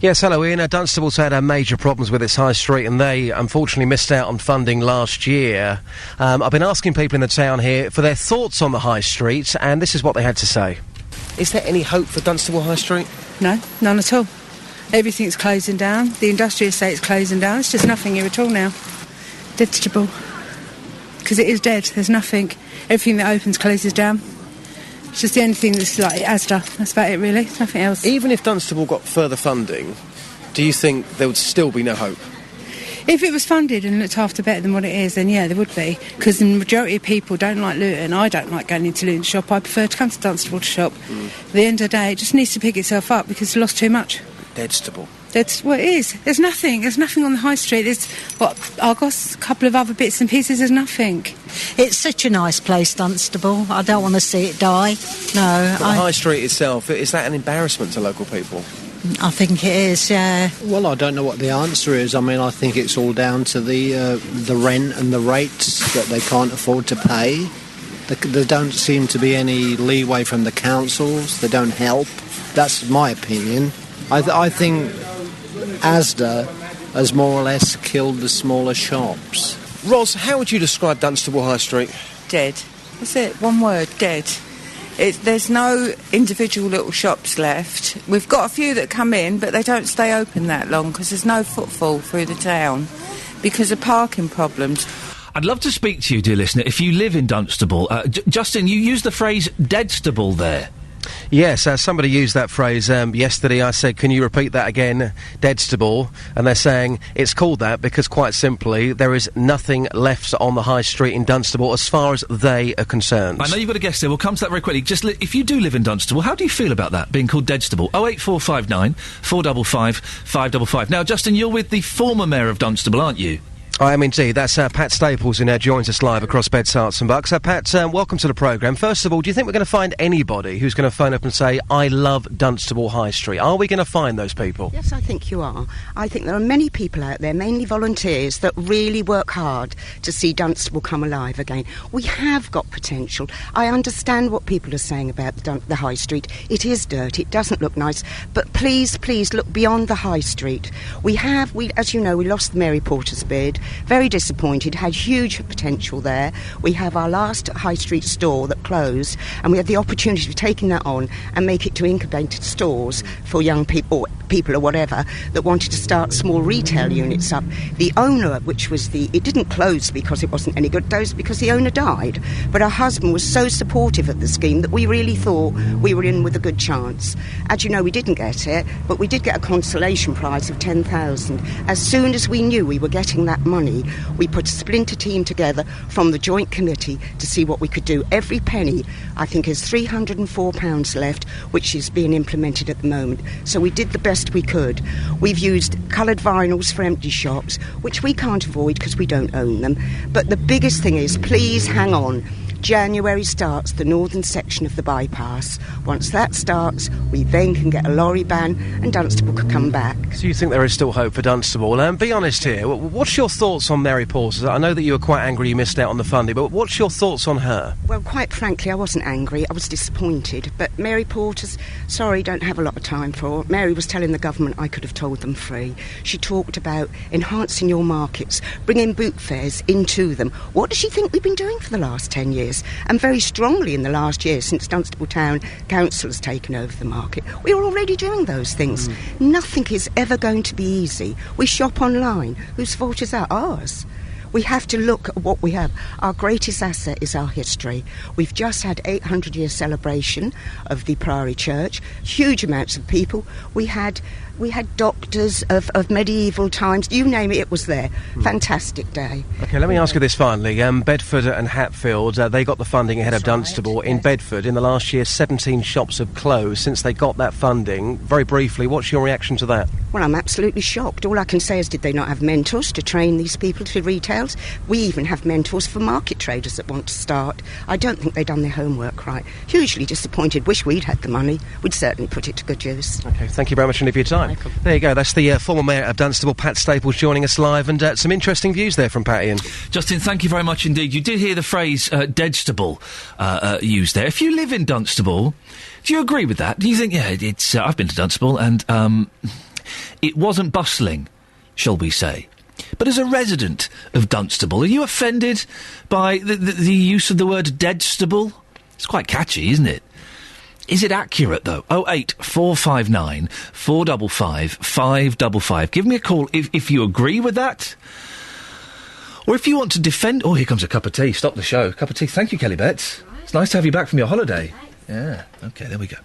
Yes, hello, Ian. Dunstable's had major problems with its high street, and they unfortunately missed out on funding last year. I've been asking people in the town here for their thoughts on the high street, and this is what they had to say. Is there any hope for Dunstable High Street? No, none at all. Everything's closing down. The industrial estate's closing down. It's just nothing here at all now. Ditchable. Because it is dead. There's nothing. Everything that opens closes down. It's just the only thing that's like Asda. That's about it, really. Nothing else. Even if Dunstable got further funding, do you think there would still be no hope? If it was funded and looked after better than what it is, then yeah, there would be. Because the majority of people don't like Luton. I don't like going into Luton to shop. I prefer to come to Dunstable to shop. At the end of the day, it just needs to pick itself up because it's lost too much. Deadstable. That's what it is. There's nothing. There's nothing on the high street. There's, Argos, a couple of other bits and pieces. There's nothing. It's such a nice place, Dunstable. I don't want to see it die. No. But the high street itself, is that an embarrassment to local people? I think it is, yeah. Well, I don't know what the answer is. I mean, I think it's all down to the rent and the rates that they can't afford to pay. There don't seem to be any leeway from the councils. They don't help. That's my opinion. I think Asda has more or less killed the smaller shops. Ros, how would you describe Dunstable High Street? Dead. That's it, one word, dead. There's no individual little shops left. We've got a few that come in, but they don't stay open that long because there's no footfall through the town. because of parking problems. I'd love to speak to you, dear listener, if you live in Dunstable. Justin, you used the phrase deadstable there. Yes, somebody used that phrase yesterday. I said, can you repeat that again? Deadstable. And they're saying it's called that because, quite simply, there is nothing left on the high street in Dunstable as far as they are concerned. I know you've got a guess there. We'll come to that very quickly. Just if you do live in Dunstable, how do you feel about that, being called Deadstable? 08459 455 555. Now, Justin, you're with the former mayor of Dunstable, aren't you? I am indeed. That's Pat Staples, who now joins us live across Beds, Herts and Bucks. Pat, welcome to the programme. First of all, do you think we're going to find anybody who's going to phone up and say, I love Dunstable High Street? Are we going to find those people? Yes, I think you are. I think there are many people out there, mainly volunteers, that really work hard to see Dunstable come alive again. We have got potential. I understand what people are saying about the High Street. It is dirty, it doesn't look nice, but please, please look beyond the High Street. As you know, we lost the Mary Porter's bid. Very disappointed, had huge potential there. We have our last high street store that closed, and we had the opportunity of taking that on and make it to incubated stores for young people or whatever that wanted to start small retail units up. The owner, it didn't close because it wasn't any good, closed because the owner died. But her husband was so supportive of the scheme that we really thought we were in with a good chance. As you know, we didn't get it, but we did get a consolation prize of $10,000. As soon as we knew we were getting that money, we put a splinter team together from the joint committee to see what we could do. Every penny, I think, is £304 left, which is being implemented at the moment. So we did the best we could. We've used coloured vinyls for empty shops, which we can't avoid because we don't own them. But the biggest thing is, please hang on. January starts the northern section of the bypass. Once that starts, we then can get a lorry ban and Dunstable could come back. So you think there is still hope for Dunstable? Be honest here, what's your thoughts on Mary Porter? I know that you were quite angry you missed out on the funding, but what's your thoughts on her? Well, quite frankly, I wasn't angry, I was disappointed. But Mary Porter's, sorry, don't have a lot of time for. Mary was telling the government I could have told them free. She talked about enhancing your markets, bringing boot fairs into them. What does she think we've been doing for the last 10 years? And very strongly in the last year, since Dunstable Town Council has taken over the market, we're already doing those things. Nothing is ever going to be easy. We shop online. Whose fault is that? Ours. We have to look at what we have. Our greatest asset is our history. We've just had 800-year celebration of the Priory Church. Huge amounts of people. We had doctors of medieval times. You name it, it was there. Fantastic day. OK, let me ask you this finally. Bedford and Hatfield, they got the funding ahead of Dunstable. In Bedford, in the last year, 17 shops have closed since they got that funding. Very briefly, what's your reaction to that? Well, I'm absolutely shocked. All I can say is, did they not have mentors to train these people to retails? We even have mentors for market traders that want to start. I don't think they've done their homework right. Hugely disappointed. Wish we'd had the money. We'd certainly put it to good use. OK, thank you very much indeed for your time. There you go, that's the former mayor of Dunstable, Pat Staples, joining us live, and some interesting views there from Pat, Iain. Justin, thank you very much indeed. You did hear the phrase Deadstable used there. If you live in Dunstable, do you agree with that? Do you think, it's I've been to Dunstable and it wasn't bustling, shall we say. But as a resident of Dunstable, are you offended by the use of the word Deadstable? It's quite catchy, isn't it? Is it accurate, though? 08459 455 555. Give me a call if you agree with that. Or if you want to defend... Oh, here comes a cup of tea. Stop the show. Cup of tea. Thank you, Kelly Betts. It's nice to have you back from your holiday. Yeah. OK, there we go.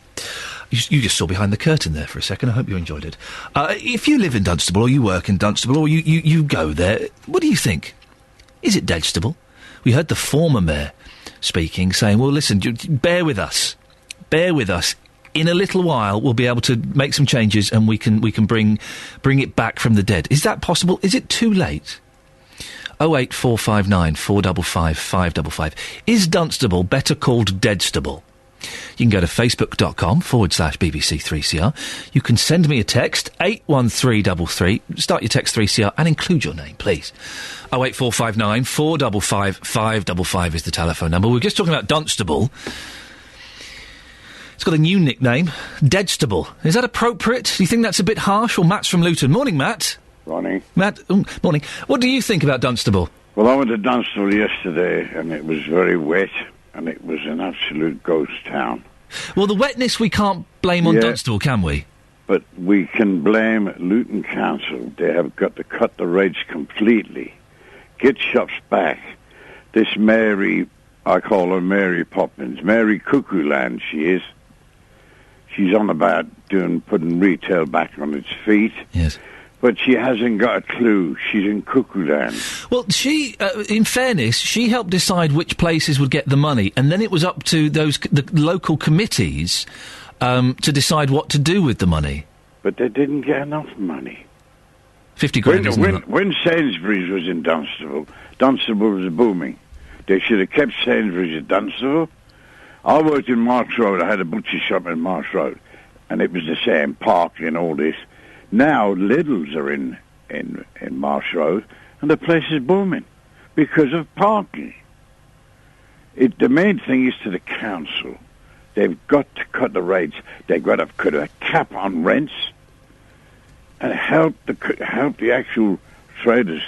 You just saw behind the curtain there for a second. I hope you enjoyed it. If you live in Dunstable or you work in Dunstable or you go there, what do you think? Is it Deadstable? We heard the former mayor speaking, saying, well, listen, bear with us. Bear with us. In a little while, we'll be able to make some changes and we can bring it back from the dead. Is that possible? Is it too late? 08459 455 555. Is Dunstable better called Deadstable? You can go to facebook.com/BBC3CR. You can send me a text, 81333. Start your text 3CR and include your name, please. 08459 455 555 is the telephone number. We were just talking about Dunstable. It's got a new nickname, Deadstable. Is that appropriate? Do you think that's a bit harsh? Well, Matt's from Luton. Morning, Matt. Morning. Matt, morning. What do you think about Dunstable? Well, I went to Dunstable yesterday, and it was very wet, and it was an absolute ghost town. Well, the wetness we can't blame on Dunstable, can we? But we can blame Luton Council. They have got to cut the rates completely. Get shops back. This Mary, I call her Mary Poppins, Mary Cuckoo Land she is. She's on about putting retail back on its feet. Yes. But she hasn't got a clue. She's in Cuckoo Land. Well, she, in fairness, she helped decide which places would get the money, and then it was up to the local committees to decide what to do with the money. But they didn't get enough money. 50 grand isn't enough. When Sainsbury's was in Dunstable, Dunstable was booming. They should have kept Sainsbury's at Dunstable. I worked in Marks Road. I had a butcher shop in Marks Road, and it was the same, parking and all this. Now Lidl's are in Marsh Road, and the place is booming because of parking. The main thing is to the council. They've got to cut the rates. They've got to put a cap on rents and help the actual traders.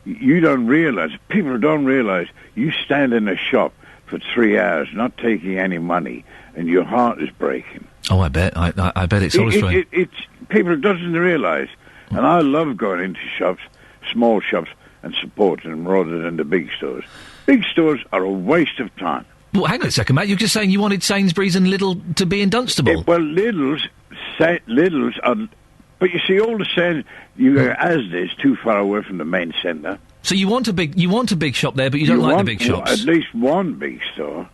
You don't realise, people don't realise, you stand in a shop for 3 hours not taking any money, and your heart is breaking. Oh, I bet. I bet it's always right. People doesn't realise, and I love going into shops, small shops, and supporting them rather than the big stores. Big stores are a waste of time. Well, hang on a second, Matt. You're just saying you wanted Sainsbury's and Lidl to be in Dunstable. Well, Lidl's are... But you see, all the same, Asda is too far away from the main centre. So you want a big shop there, but you don't like the big shops? At least one big store.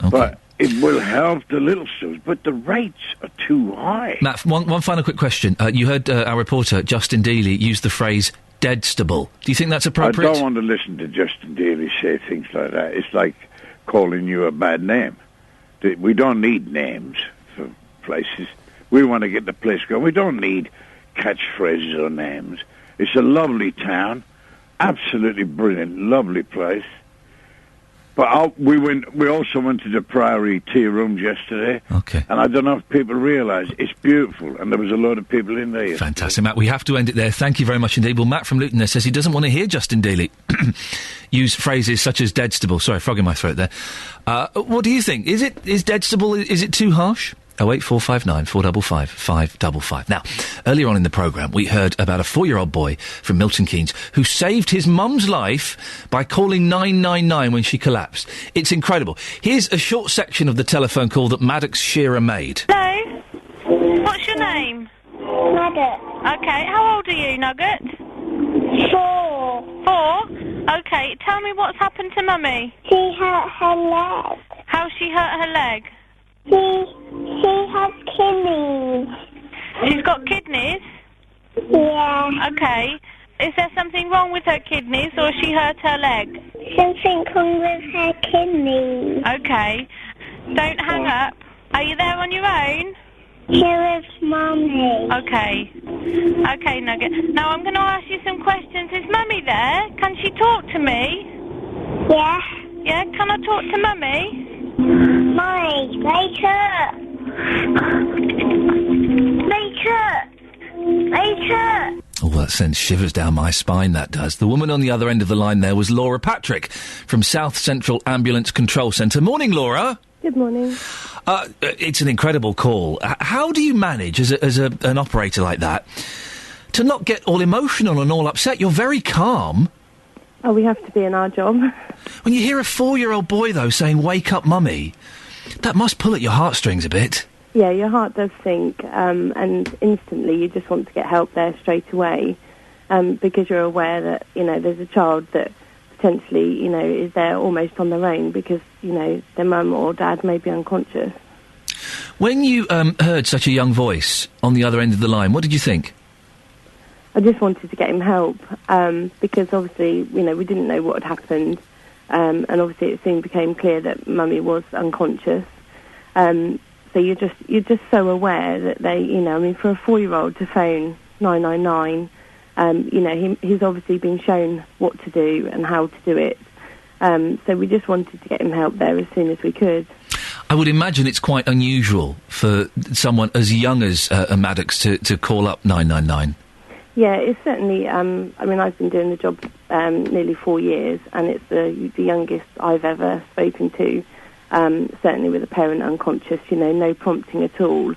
Okay. But it will help the little stores, but the rates are too high. Matt, one final quick question. You heard our reporter, Justin Dealey, use the phrase deadstable. Do you think that's appropriate? I don't want to listen to Justin Dealey say things like that. It's like calling you a bad name. We don't need names for places. We want to get the place going. We don't need catchphrases or names. It's a lovely town, absolutely brilliant, lovely place. But we also went to the Priory Tea Rooms yesterday. Okay. And I don't know if people realise it's beautiful, and there was a lot of people in there yesterday. Fantastic, Matt. We have to end it there. Thank you very much indeed. Well, Matt from Luton there says he doesn't want to hear Justin Dealey use phrases such as deadstable. Sorry, frog in my throat there. What do you think? Is deadstable, is it too harsh? 08459 455 555. Now, earlier on in the programme, we heard about a 4-year-old boy from Milton Keynes who saved his mum's life by calling 999 when she collapsed. It's incredible. Here's a short section of the telephone call that Maddox Shearer made. Hello? What's your name? Nugget. Okay, how old are you, Nugget? 4. 4? Okay, tell me what's happened to Mummy. She hurt her leg. How's she hurt her leg? She has kidneys. She's got kidneys? Yeah. Okay. Is there something wrong with her kidneys, or she hurt her leg? Something wrong with her kidneys. Okay. Don't hang up. Are you there on your own? Here is Mummy. Okay. Okay, Nugget. Now I'm going to ask you some questions. Is Mummy there? Can she talk to me? Yeah. Yeah, can I talk to Mummy? Mummy, wake up. Wake up. Wake up. Oh, that sends shivers down my spine, that does. The woman on the other end of the line there was Laura Patrick from South Central Ambulance Control Centre. Morning, Laura. Good morning. It's an incredible call. How do you manage, as an operator like that, to not get all emotional and all upset? You're very calm. Oh, we have to be in our job. When you hear a 4-year-old boy, though, saying, "Wake up, Mummy," that must pull at your heartstrings a bit. Yeah, your heart does sink, and instantly you just want to get help there straight away, because you're aware that, there's a child that potentially, is there almost on their own because, their mum or dad may be unconscious. When you heard such a young voice on the other end of the line, what did you think? I just wanted to get him help, because obviously, we didn't know what had happened, and obviously it soon became clear that Mummy was unconscious. So you're just so aware that they, for a 4-year-old to phone 999, he's obviously been shown what to do and how to do it. So we just wanted to get him help there as soon as we could. I would imagine it's quite unusual for someone as young as Maddox to call up 999. Yeah, it's certainly, I've been doing the job nearly 4 years, and it's the youngest I've ever spoken to, certainly with a parent unconscious, no prompting at all.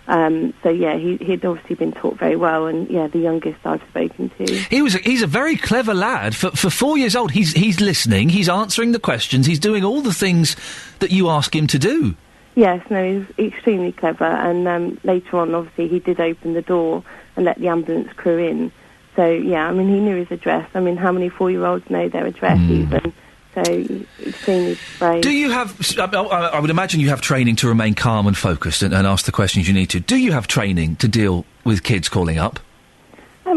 So yeah, he'd obviously been taught very well, and yeah, the youngest I've spoken to. He's a very clever lad. For 4 years old, he's listening, he's answering the questions, he's doing all the things that you ask him to do. Yes, no, he's extremely clever, and later on, obviously, he did open the door and let the ambulance crew in. So yeah, I mean, he knew his address. I mean, how many 4-year-olds know their address even? So extremely brave. Do you have? I would imagine you have training to remain calm and focused and ask the questions you need to. Do you have training to deal with kids calling up?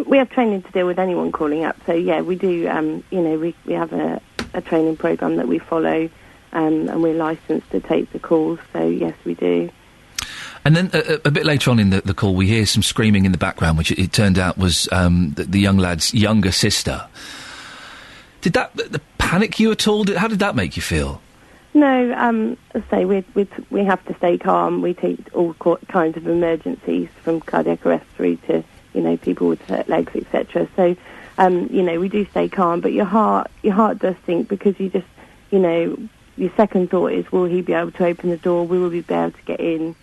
We have training to deal with anyone calling up. So yeah, we do. We have a training program that we follow, and we're licensed to take the calls. So yes, we do. And then a bit later on in the call, we hear some screaming in the background, which it turned out was the young lad's younger sister. Did that panic you at all? How did that make you feel? No, as I say, we have to stay calm. We take all kinds of emergencies, from cardiac arrest through to, people with hurt legs, etc. So, we do stay calm, but your heart does sink, because you just, your second thought is, will he be able to open the door? Will we be able to get in?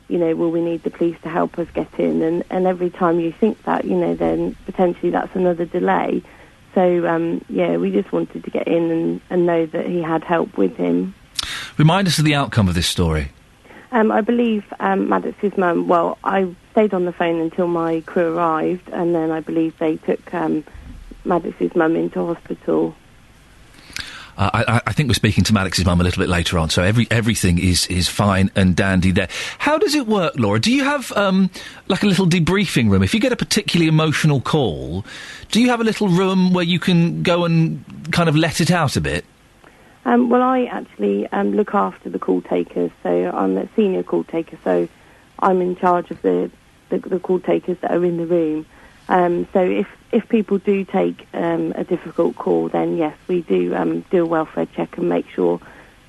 Will we need the police to help us get in? And every time you think that, then potentially that's another delay. So, we just wanted to get in and know that he had help with him. Remind us of the outcome of this story. I believe Maddox's mum, I stayed on the phone until my crew arrived, and then I believe they took Maddox's mum into hospital. I think we're speaking to Maddox's mum a little bit later on, so everything is fine and dandy there. How does it work, Laura? Do you have, like a little debriefing room? If you get a particularly emotional call, do you have a little room where you can go and kind of let it out a bit? I actually look after the call takers, so I'm a senior call taker, so I'm in charge of the call takers that are in the room. So if people do take a difficult call, then yes, we do a welfare check and make sure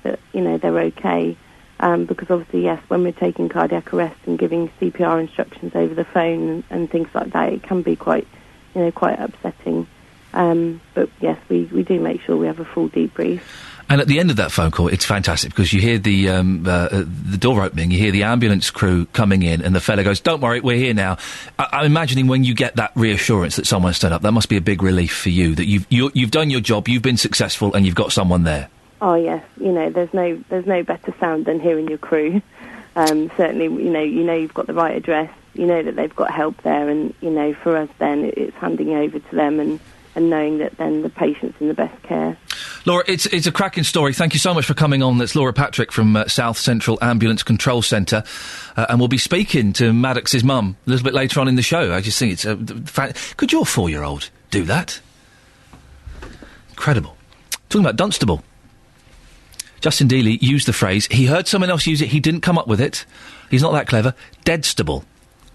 that they're okay. Because obviously, yes, when we're taking cardiac arrest and giving CPR instructions over the phone and things like that, it can be quite upsetting. But yes, we do make sure we have a full debrief. And at the end of that phone call, it's fantastic, because you hear the door opening, you hear the ambulance crew coming in, and the fella goes, "Don't worry, we're here now." I'm imagining when you get that reassurance that someone's turned up, that must be a big relief for you, that you've done your job, you've been successful, and you've got someone there. Oh yes, there's no better sound than hearing your crew. Certainly, you've got the right address, that they've got help there, and for us then it's handing over to them and knowing that then the patient's in the best care. Laura, it's a cracking story. Thank you so much for coming on. That's Laura Patrick from South Central Ambulance Control Centre. And we'll be speaking to Maddox's mum a little bit later on in the show. I just think it's could your 4-year-old do that? Incredible. Talking about Dunstable. Justin Dealey used the phrase, he heard someone else use it, he didn't come up with it. He's not that clever. Deadstable.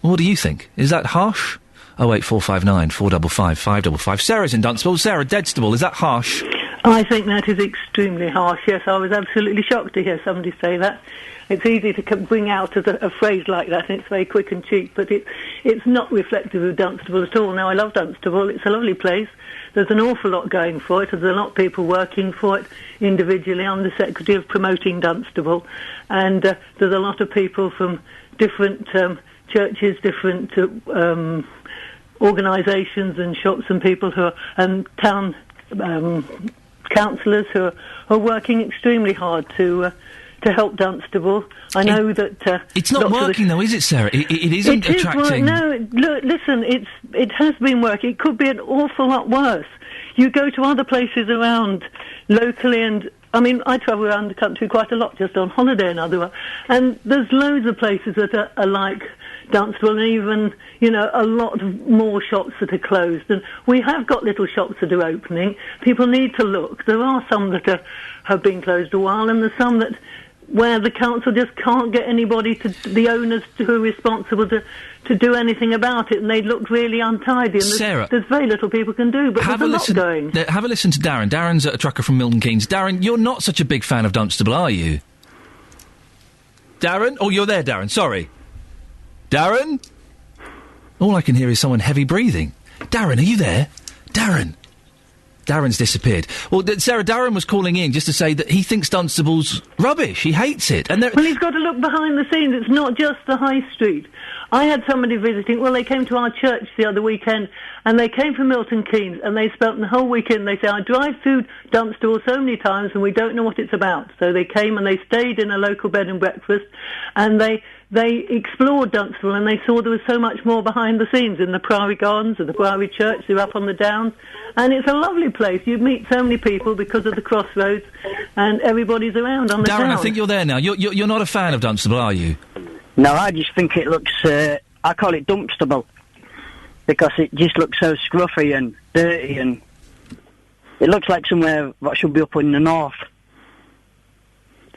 What do you think? Is that harsh? 08459 455 555. Sarah's in Dunstable. Sarah, Deadstable, is that harsh? I think that is extremely harsh, yes. I was absolutely shocked to hear somebody say that. It's easy to bring out as a phrase like that, and it's very quick and cheap, but it's not reflective of Dunstable at all. Now, I love Dunstable. It's a lovely place. There's an awful lot going for it. There's a lot of people working for it individually. I'm the Secretary of Promoting Dunstable, and there's a lot of people from different churches, different organisations and shops and people and town councillors who are working extremely hard to help Dunstable. I know that it's not working though, is it, Sarah? It isn't attracting. No, listen, it has been working. It could be an awful lot worse. You go to other places around locally, and I mean, I travel around the country quite a lot, just on holiday and other, and there's loads of places that are like Dunstable, and even, a lot more shops that are closed. And we have got little shops that are opening. People need to look. There are some that have been closed a while, and there's some where the council just can't get anybody, the owners who are responsible to do anything about it, and they look really untidy. And Sarah, there's very little people can do, but there's a lot going. Have a listen to Darren. Darren's a trucker from Milton Keynes. Darren, you're not such a big fan of Dunstable, are you? Darren? Oh, you're there, Darren. Sorry. Darren? All I can hear is someone heavy breathing. Darren, are you there? Darren? Darren's disappeared. Well, Sarah, Darren was calling in just to say that he thinks Dunstable's rubbish. He hates it. And well, he's got to look behind the scenes. It's not just the high street. I had somebody visiting. Well, they came to our church the other weekend, and they came from Milton Keynes, and they spent the whole weekend. They say, I drive through Dunstable so many times, and we don't know what it's about. So they came and they stayed in a local bed and breakfast, and they explored Dunstable, and they saw there was so much more behind the scenes in the Priory Gardens and the Priory Church. They're up on the Downs, and it's a lovely place. You meet so many people because of the crossroads, and everybody's around on the Darren, Downs. I think you're there now. You're not a fan of Dunstable, are you? No, I just think it looks, I call it dumpstable, because it just looks so scruffy and dirty, and it looks like somewhere that should be up in the north.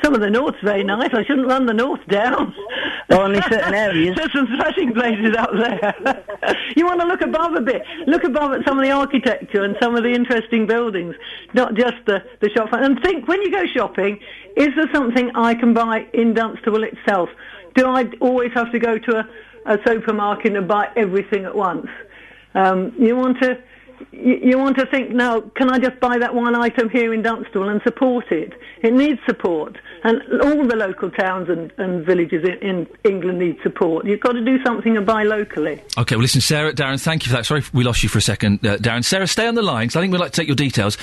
Some of the north's very nice. I shouldn't run the north down. Only certain areas. There's some thrashing places out there. You want to look above a bit. Look above at some of the architecture and some of the interesting buildings, not just the shop front. And think, when you go shopping, is there something I can buy in Dunstable itself? Do I always have to go to a supermarket and buy everything at once? You want to think, now, can I just buy that one item here in Dunstable and support it? It needs support. And all the local towns and villages in England need support. You've got to do something and buy locally. OK, well, listen, Sarah, Darren, thank you for that. Sorry we lost you for a second, Darren. Sarah, stay on the line, because I think we'd like to take your details.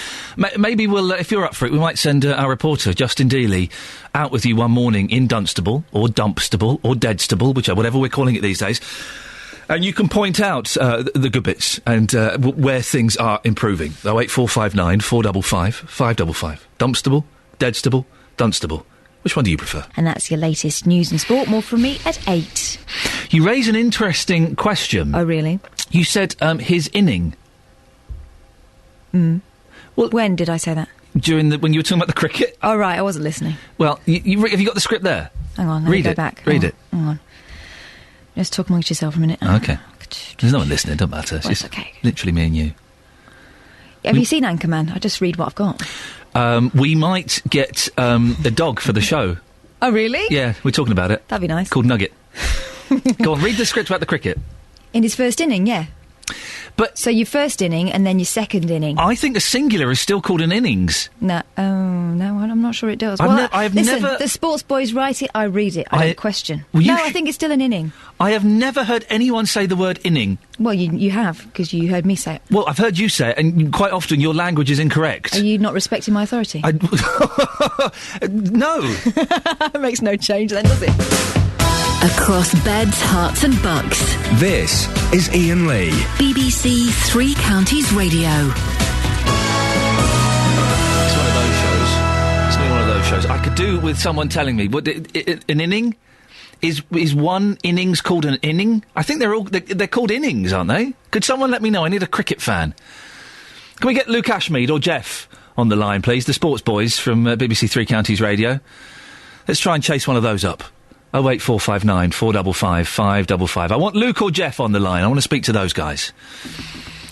Maybe we'll, if you're up for it, we might send our reporter, Justin Dealey, out with you one morning in Dunstable, or Dumpstable, or Deadstable, whatever we're calling it these days. And you can point out the good bits and where things are improving. 08459 455 555. Dumpstable, Deadstable, Dunstable. Which one do you prefer? And that's your latest news and sport. More from me at 8. You raise an interesting question. Oh, really? You said his inning. Well, when did I say that? When you were talking about the cricket. Oh, right, I wasn't listening. Well, have you got the script there? Hang on, let me go back. Read it. Hang on. Just talk amongst yourself for a minute. OK. There's no one listening, don't matter. Well, it's okay. Literally me and you. Have you seen Anchorman? I just read what I've got. We might get a dog for the show. Oh, really? Yeah, we're talking about it. That'd be nice. Called Nugget. Go on, read the script about the cricket. In his first inning, yeah. But so your first inning and then your second inning. I think a singular is still called an innings. No, no, I'm not sure it does. I've listen, never. The sports boys write it, I read it. I don't question. Well, I think it's still an inning. I have never heard anyone say the word inning. Well, you have, because you heard me say it. Well, I've heard you say it, and quite often your language is incorrect. Are you not respecting my authority? No. It makes no change then, does it? Across beds, hearts and bucks. This is Iain Lee. BBC Three Counties Radio. It's one of those shows. It's been one of those shows. I could do with someone telling me, what, an inning? Is one innings called an inning? I think they're called innings, aren't they? Could someone let me know? I need a cricket fan. Can we get Luke Ashmead or Jeff on the line, please? The sports boys from BBC Three Counties Radio. Let's try and chase one of those up. 08459 455 555. I want Luke or Jeff on the line. I want to speak to those guys.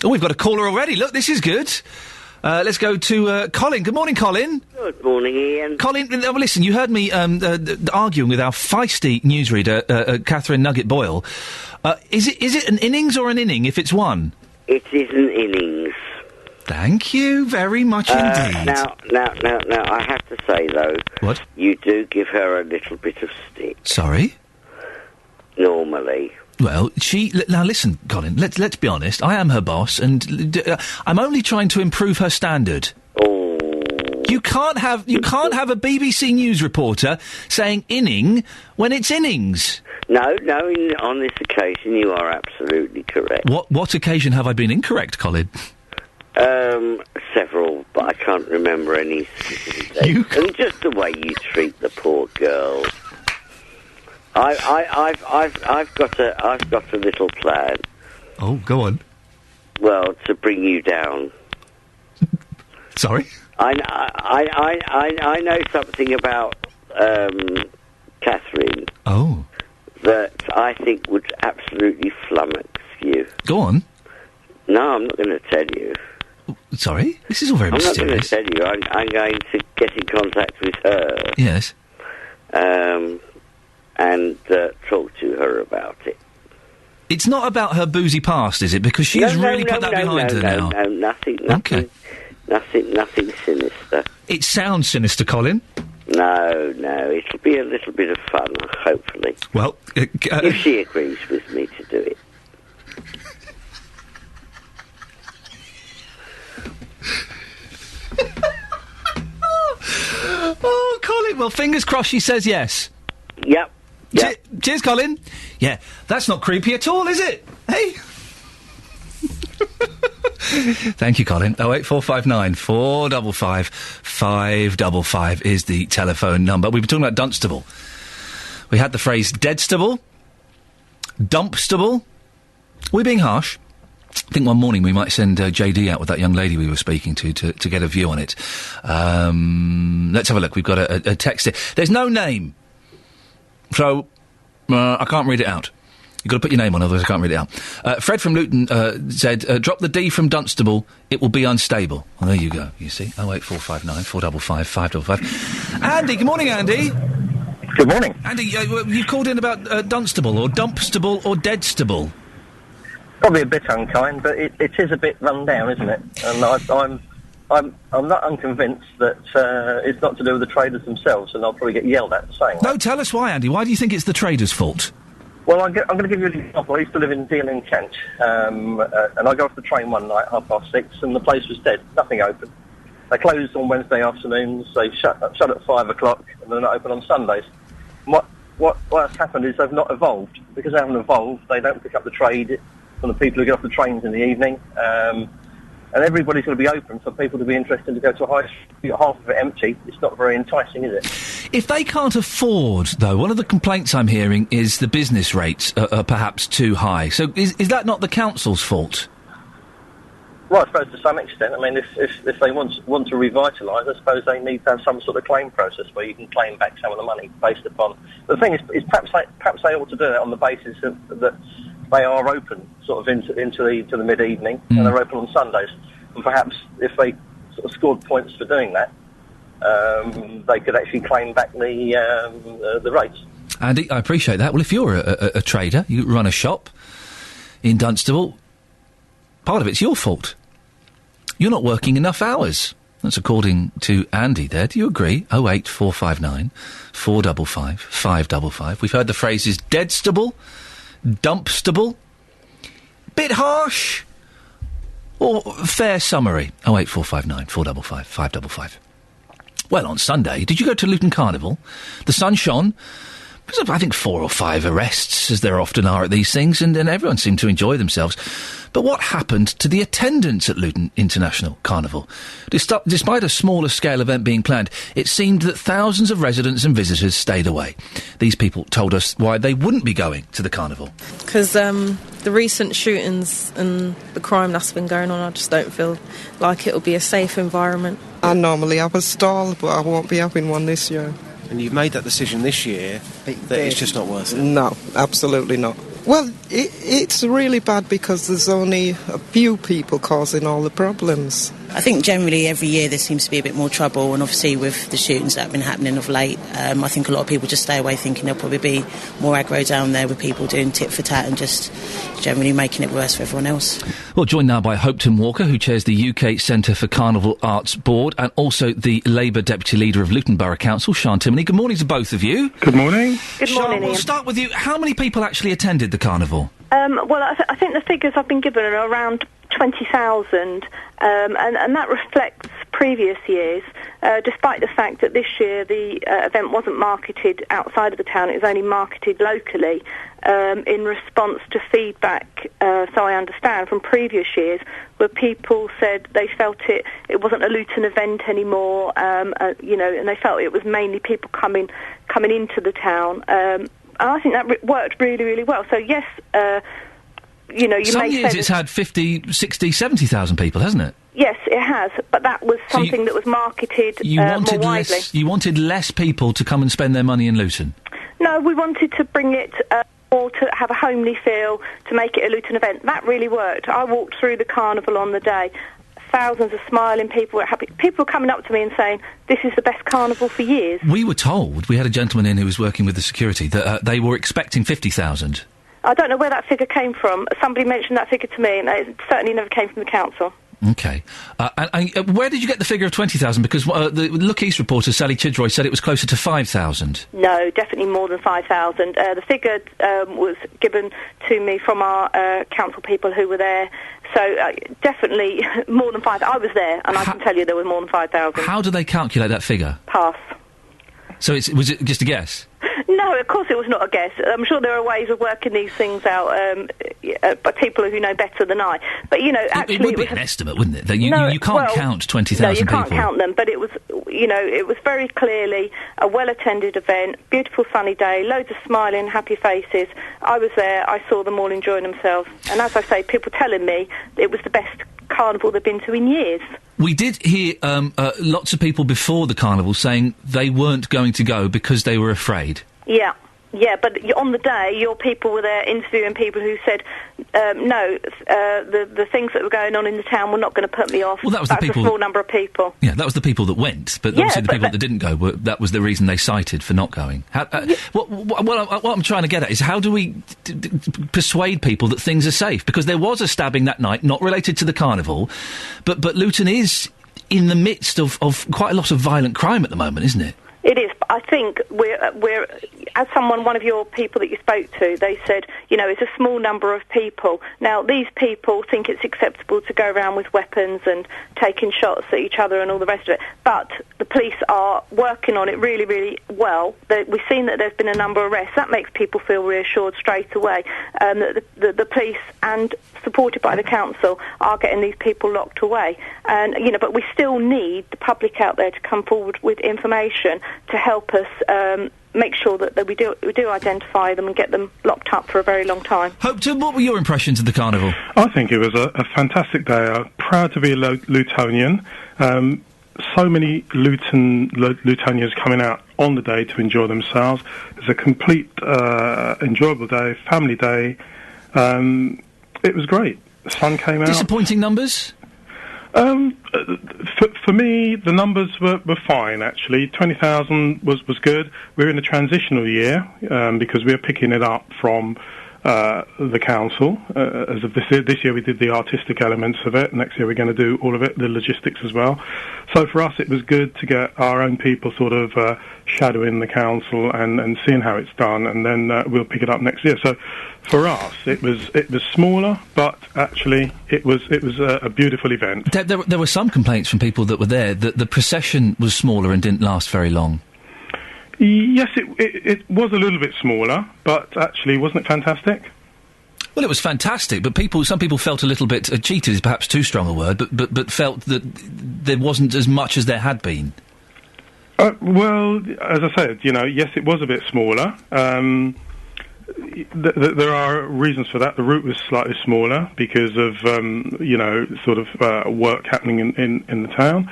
Oh, we've got a caller already. Look, this is good. Let's go to Colin. Good morning, Colin. Good morning, Ian. Colin, listen, you heard me arguing with our feisty newsreader, Catherine Nugget Boyle. Is it an innings or an inning if it's one? It is an innings. Thank you very much indeed. Now, I have to say, though... What? You do give her a little bit of stick. Sorry? Normally. Well, now listen, Colin, let's be honest. I am her boss, and I'm only trying to improve her standard. Oh. You can't have a BBC News reporter saying inning when it's innings. No, on this occasion you are absolutely correct. What occasion have I been incorrect, Colin? Several, but I can't remember any specific. And just the way you treat the poor girl. I've got a little plan. Oh, go on. Well, to bring you down. Sorry? I know something about Catherine. Oh. That I think would absolutely flummox you. Go on. No, I'm not going to tell you. Sorry? This is all very mysterious. I'm not going to tell you. I'm going to get in contact with her. Yes. And talk to her about it. It's not about her boozy past, is it? Because she's really put that behind her now. No, nothing. Okay. Nothing sinister. It sounds sinister, Colin. No, it'll be a little bit of fun, hopefully. Well, if she agrees with me to do it. Oh, Colin. Well, fingers crossed she says yes. Yep. Cheers, Colin. Yeah, that's not creepy at all, is it? Hey. Thank you, Colin. 08459 455 555 is the telephone number. We've been talking about Dunstable. We had the phrase deadstable, dumpstable. We're being harsh. I think one morning we might send JD out with that young lady we were speaking to get a view on it. Let's have a look. We've got a text here. There's no name, so I can't read it out. You've got to put your name on, otherwise I can't read it out. Fred from Luton said, drop the D from Dunstable, it will be unstable. Well, there you go, you see. 08459 455 555. Andy, good morning, Andy. Good morning. Andy, you called in about Dunstable, or Dumpstable, or Deadstable. Probably a bit unkind, but it is a bit run down, isn't it? And I'm not unconvinced that it's not to do with the traders themselves, and I'll probably get yelled at for saying that. No, tell us why, Andy. Why do you think it's the traders' fault? Well, I'm going to give you an example. I used to live in Deal in Kent, and I got off the train one night, 6:30, and the place was dead. Nothing open. They closed on Wednesday afternoons. They shut at 5 o'clock, and they're not open on Sundays. And what's happened is they've not evolved. Because they haven't evolved, they don't pick up the trade from the people who get off the trains in the evening. And everybody's going to be open for people to be interested to go to a high street. Half of it empty. It's not very enticing, is it? If they can't afford, though, one of the complaints I'm hearing is the business rates are perhaps too high. So is that not the council's fault? Well, I suppose to some extent. I mean, if they want to revitalise, I suppose they need to have some sort of claim process where you can claim back some of the money based upon. But the thing is perhaps they ought to do it on the basis that they are open sort of into the mid-evening, and they're open on Sundays. And perhaps if they sort of scored points for doing that, they could actually claim back the rates. Andy, I appreciate that. Well, if you're a trader, you run a shop in Dunstable, part of it's your fault. You're not working enough hours. That's according to Andy there. Do you agree? 08459 455 555. We've heard the phrases deadstable, dumpstable, bit harsh, or fair summary. 08459 455 555. Well, on Sunday, did you go to Luton Carnival? The sun shone. There was, I think, 4 or 5 arrests, as there often are at these things, and everyone seemed to enjoy themselves. But what happened to the attendance at Luton International Carnival? Despite a smaller scale event being planned, it seemed that thousands of residents and visitors stayed away. These people told us why they wouldn't be going to the carnival. Because the recent shootings and the crime that's been going on, I just don't feel like it'll be a safe environment. I normally have a stall, but I won't be having one this year. And you've made that decision this year that it's just not worth it? No, absolutely not. Well, it's really bad because there's only a few people causing all the problems. I think generally every year there seems to be a bit more trouble, and obviously with the shootings that have been happening of late, I think a lot of people just stay away thinking there'll probably be more aggro down there with people doing tit for tat and just generally making it worse for everyone else. Well, joined now by Hopetoun Walker, who chairs the UK Centre for Carnival Arts Board, and also the Labour Deputy Leader of Luton Borough Council, Sian Timoney. Good morning to both of you. Good morning. Good Sian, morning, we'll Ian. start with you. How many people actually attended the carnival? Well, I think the figures I've been given are around 20,000, and that reflects previous years, despite the fact that this year the event wasn't marketed outside of the town. It was only marketed locally in response to feedback, so I understand, from previous years, where people said they felt it wasn't a Luton event anymore, and they felt it was mainly people coming into the town. And I think that worked really, really well. So, yes, Some years it's had 50, 60, 70,000 people, hasn't it? Yes, it has, but that was something that was marketed more widely. You wanted less people to come and spend their money in Luton? No, we wanted to bring it more to have a homely feel, to make it a Luton event. That really worked. I walked through the carnival on the day. Thousands of smiling people were happy. People were coming up to me and saying, this is the best carnival for years. We were told, we had a gentleman in who was working with the security, that they were expecting 50,000. I don't know where that figure came from. Somebody mentioned that figure to me, and it certainly never came from the council. OK. And where did you get the figure of 20,000? Because the Look East reporter, Sally Chidroy, said it was closer to 5,000. No, definitely more than 5,000. The figure was given to me from our council people who were there. So definitely more than 5,000. I was there, and I can tell you there was more than 5,000. How do they calculate that figure? Pass. So was it just a guess? No, of course it was not a guess. I'm sure there are ways of working these things out by people who know better than I. But, actually... It would be an estimate, wouldn't it? You can't count 20,000 people. No, you can't count them, but it was, it was very clearly a well-attended event, beautiful sunny day, loads of smiling, happy faces. I was there, I saw them all enjoying themselves. And as I say, people telling me it was the best carnival they've been to in years. We did hear lots of people before the carnival saying they weren't going to go because they were afraid. Yeah, but on the day, your people were there interviewing people who said, no, the things that were going on in the town were not going to put me off. Well, that was That's the people... a small number of people. Yeah, that was the people that went, but obviously the people that didn't go, that was the reason they cited for not going. What I'm trying to get at is how do we persuade people that things are safe? Because there was a stabbing that night, not related to the carnival, but Luton is in the midst of quite a lot of violent crime at the moment, isn't it? It is. I think we're as one of your people that you spoke to, they said, it's a small number of people. Now, these people think it's acceptable to go around with weapons and taking shots at each other and all the rest of it. But the police are working on it really, really well. We've seen that there's been a number of arrests. That makes people feel reassured straight away. That the police, and supported by the council, are getting these people locked away. And, but we still need the public out there to come forward with information to help us make sure that we do identify them and get them locked up for a very long time. Hopetoun, what were your impressions of the carnival? I think it was a fantastic day. I'm proud to be a Lutonian. So many Lutonians coming out on the day to enjoy themselves. It's a complete enjoyable day, family day. It was great. The sun came out. Disappointing numbers? For me, the numbers were fine, actually. 20,000 was good. We're in a transitional year because we're picking it up from the council. As of this year, we did the artistic elements of it. Next year, we're going to do all of it, the logistics as well. So for us, it was good to get our own people sort of shadowing the council and seeing how it's done, and then we'll pick it up next year. So for us, it was smaller, but actually it was a beautiful event. There were some complaints from people that were there that the procession was smaller and didn't last very long. Yes, it was a little bit smaller, but actually, wasn't it fantastic? Well, it was fantastic, but some people felt a little bit cheated is perhaps too strong a word, but felt that there wasn't as much as there had been. Well, as I said, yes, it was a bit smaller. There are reasons for that. The route was slightly smaller because of work happening in the town.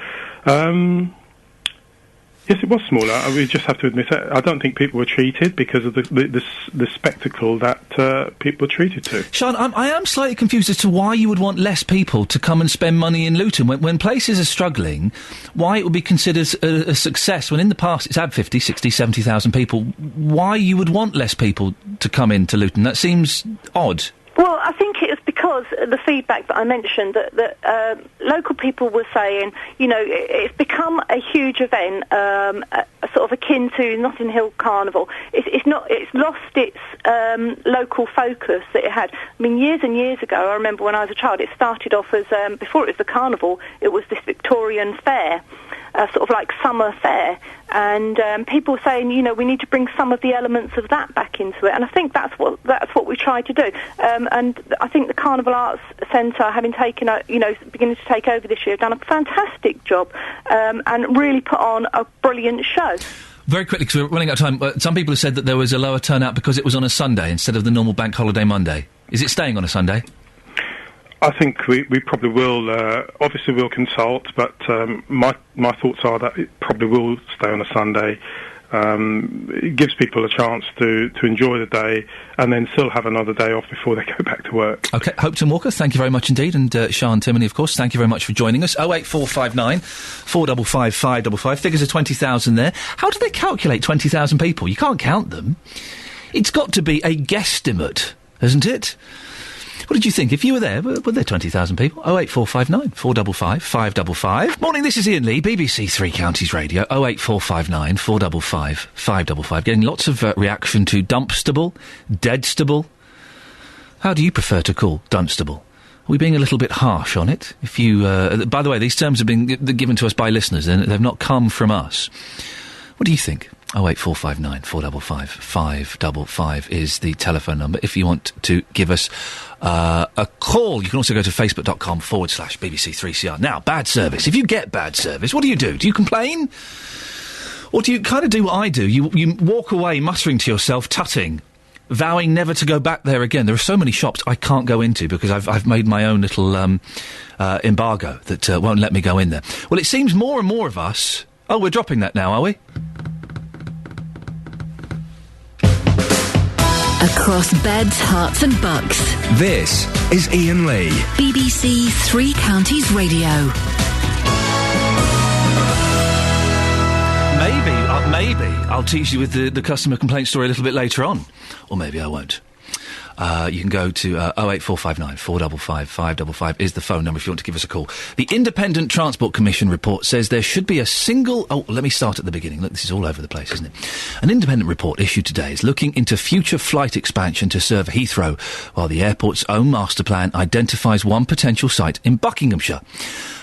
Yes, it was smaller. We just have to admit it. I don't think people were treated because of the spectacle that people were treated to. Sean, I am slightly confused as to why you would want less people to come and spend money in Luton. When places are struggling, why it would be considered a success when in the past it's had 50, 60, 70,000 people. Why you would want less people to come into Luton? That seems odd. Well, I think it was because the feedback that I mentioned that local people were saying, it's become a huge event, sort of akin to Notting Hill Carnival. It's lost its local focus that it had. I mean, years and years ago, I remember when I was a child, it started off as before it was the carnival, it was this Victorian fair. Sort of like summer fair, and people saying, we need to bring some of the elements of that back into it, and I think that's what we try to do. And I think the Carnival Arts Centre, having taken, beginning to take over this year, have done a fantastic job and really put on a brilliant show. Very quickly, because we're running out of time, some people have said that there was a lower turnout because it was on a Sunday instead of the normal bank holiday Monday. Is it staying on a Sunday? I think we probably will. Obviously, we'll consult, but my thoughts are that it probably will stay on a Sunday. It gives people a chance to enjoy the day and then still have another day off before they go back to work. OK, Hopetoun Walker, thank you very much indeed. And Sian Timoney, of course, thank you very much for joining us. 08459 455 555. Figures of 20,000 there. How do they calculate 20,000 people? You can't count them. It's got to be a guesstimate, hasn't it? What did you think? If you were there, were there 20,000 people? 08459 455 555. Morning, this is Iain Lee, BBC Three Counties Radio. 08459 455 555. Getting lots of reaction to Dumpstable, Deadstable. How do you prefer to call Dunstable? Are we being a little bit harsh on it? If you, by the way, these terms have been given to us by listeners, and they've not come from us. What do you think? 08459 455 555 is the telephone number. If you want to give us a call, you can also go to facebook.com/BBC3CR. Now, bad service. If you get bad service, what do you do? Do you complain? Or do you kind of do what I do? You walk away muttering to yourself, tutting, vowing never to go back there again. There are so many shops I can't go into because I've made my own little embargo that won't let me go in there. Well, it seems more and more of us... Oh, we're dropping that now, are we? Across beds, hearts and bucks. This is Iain Lee. BBC Three Counties Radio. Maybe I'll tease you with the customer complaint story a little bit later on. Or maybe I won't. You can go to 08459 455 555 is the phone number if you want to give us a call. The Independent Transport Commission report says there should be a single... Oh, let me start at the beginning. Look, this is all over the place, isn't it? An independent report issued today is looking into future flight expansion to serve Heathrow, while the airport's own master plan identifies one potential site in Buckinghamshire.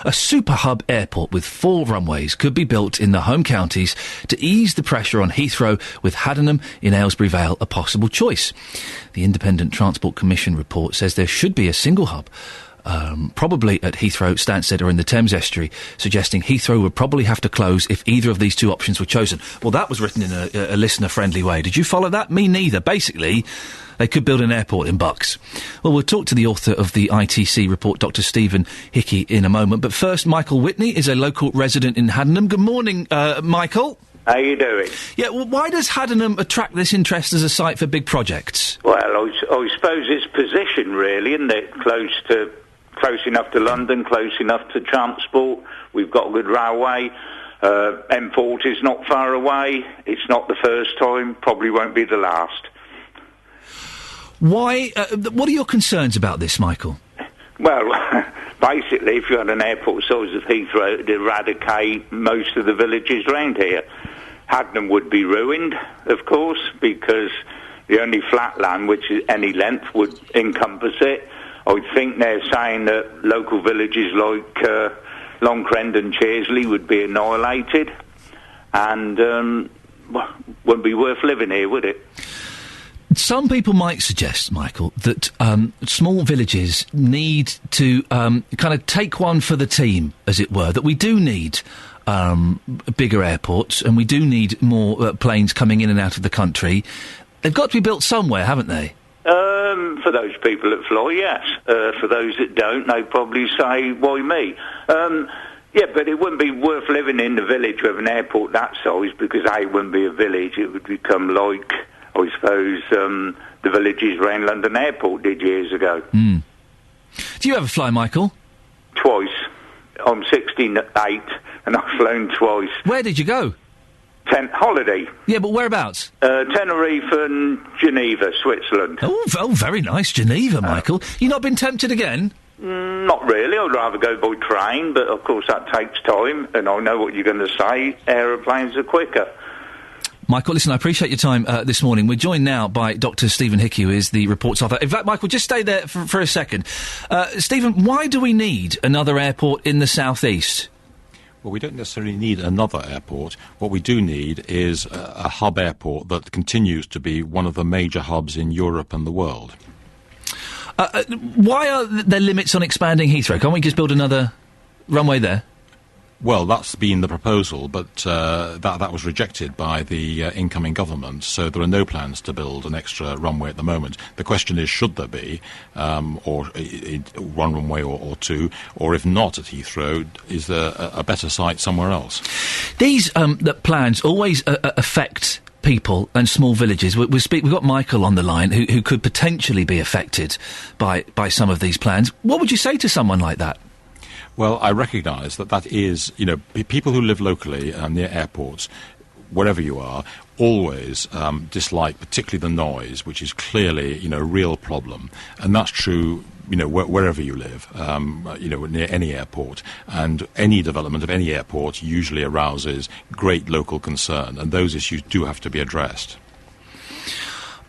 A super hub airport with 4 runways could be built in the home counties to ease the pressure on Heathrow, with Haddenham in Aylesbury Vale a possible choice. The Independent Transport Commission report says there should be a single hub, probably at Heathrow, Stansted or in the Thames estuary, suggesting Heathrow would probably have to close if either of these two options were chosen. Well, that was written in a listener-friendly way. Did you follow that? Me neither. Basically, they could build an airport in Bucks. Well, we'll talk to the author of the ITC report, Dr. Stephen Hickey, in a moment. But first, Michael Whitney is a local resident in Haddenham. Good morning, Michael. How you doing? Yeah, well, why does Haddenham attract this interest as a site for big projects? Well, I suppose it's position, really, isn't it? Close enough to London, close enough to transport. We've got a good railway. M40 is not far away. It's not the first time. Probably won't be the last. Why? What are your concerns about this, Michael? Well, basically, if you had an airport size of Heathrow, it would eradicate most of the villages around here. Haddenham would be ruined, of course, because the only flat land, which is any length, would encompass it. I think they're saying that local villages like Longcrend and Chearsley would be annihilated, and wouldn't be worth living here, would it? Some people might suggest, Michael, that small villages need to kind of take one for the team, as it were, that we do need bigger airports and we do need more planes coming in and out of the country. They've got to be built somewhere, haven't they? For those people that fly, yes. For those that don't, they probably say, why me? Yeah, but it wouldn't be worth living in the village with an airport that size, because it wouldn't be a village. It would become like, I suppose, the villages around London Airport did years ago. Mm. Do you ever fly, Michael? Twice. I'm 68 and I've flown twice. Where did you go? Holiday. Yeah, but whereabouts? Tenerife and Geneva, Switzerland. Oh, very nice, Geneva, Michael. You not been tempted again? Not really. I'd rather go by train, but of course that takes time, and I know what you're going to say. Aeroplanes are quicker. Michael, listen, I appreciate your time this morning. We're joined now by Dr. Stephen Hickey, who is the report's author. In fact, Michael, just stay there for a second. Stephen, why do we need another airport in the south-east? Well, we don't necessarily need another airport. What we do need is a hub airport that continues to be one of the major hubs in Europe and the world. Why are there limits on expanding Heathrow? Can't we just build another runway there? Well, that's been the proposal, but that was rejected by the incoming government, so there are no plans to build an extra runway at the moment. The question is, should there be, or one runway or two, or if not at Heathrow, is there a better site somewhere else? These plans always affect people and small villages. We've got Michael on the line who could potentially be affected by some of these plans. What would you say to someone like that? Well, I recognise that is, people who live locally near airports wherever you are, always dislike particularly the noise, which is clearly, a real problem. And that's true, wherever you live, near any airport. And any development of any airport usually arouses great local concern, and those issues do have to be addressed.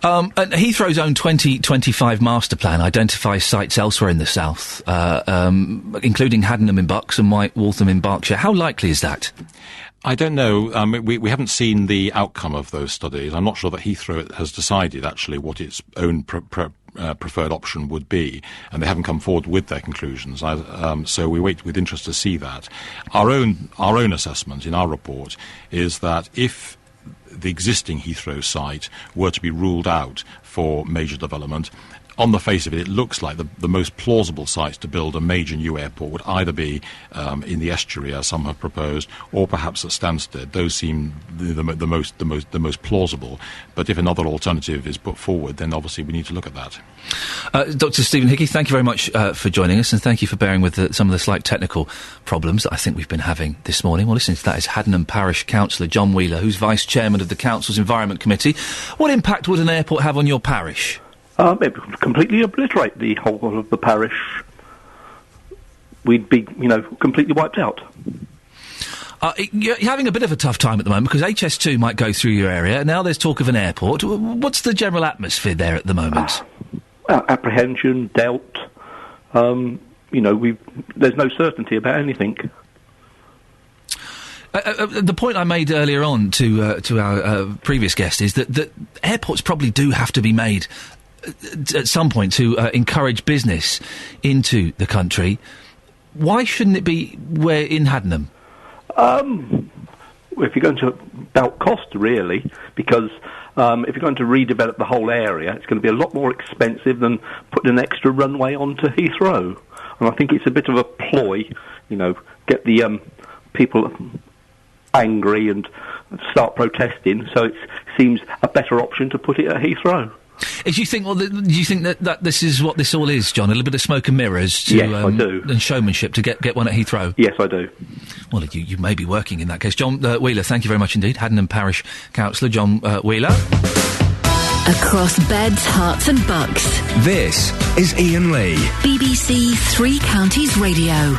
And Heathrow's own 2025 master plan identifies sites elsewhere in the south, including Haddenham in Bucks and White Waltham in Berkshire. How likely is that? I don't know. We haven't seen the outcome of those studies. I'm not sure that Heathrow has decided, actually, what its own preferred option would be, and they haven't come forward with their conclusions. So we wait with interest to see that. Our own assessment in our report is that if the existing Heathrow site were to be ruled out for major development, on the face of it, it looks like the most plausible sites to build a major new airport would either be in the estuary, as some have proposed, or perhaps at Stansted. Those seem the most plausible. But if another alternative is put forward, then obviously we need to look at that. Dr. Stephen Hickey, thank you very much for joining us, and thank you for bearing with some of the slight technical problems that I think we've been having this morning. Well, listening to that is Haddenham Parish Councillor John Wheeler, who's Vice Chairman of the Council's Environment Committee. What impact would an airport have on your parish? It would completely obliterate the whole of the parish. We'd be, completely wiped out. You're having a bit of a tough time at the moment because HS2 might go through your area. Now there's talk of an airport. What's the general atmosphere there at the moment? Apprehension, doubt. There's no certainty about anything. The point I made earlier on to our previous guest is that airports probably do have to be made at some point to encourage business into the country. Why shouldn't it be where in Haddenham? If you're going to about cost, really, because if you're going to redevelop the whole area, it's going to be a lot more expensive than putting an extra runway onto Heathrow. And I think it's a bit of a ploy, get the people angry and start protesting. So it seems a better option to put it at Heathrow. Do you think that this is what this all is, John? A little bit of smoke and mirrors to, yes, I do. And showmanship to get one at Heathrow? Yes, I do. Well, you may be working in that case. John Wheeler, thank you very much indeed. Haddenham Parish Councillor John Wheeler. Across beds, hearts and bucks. This is Iain Lee. BBC Three Counties Radio.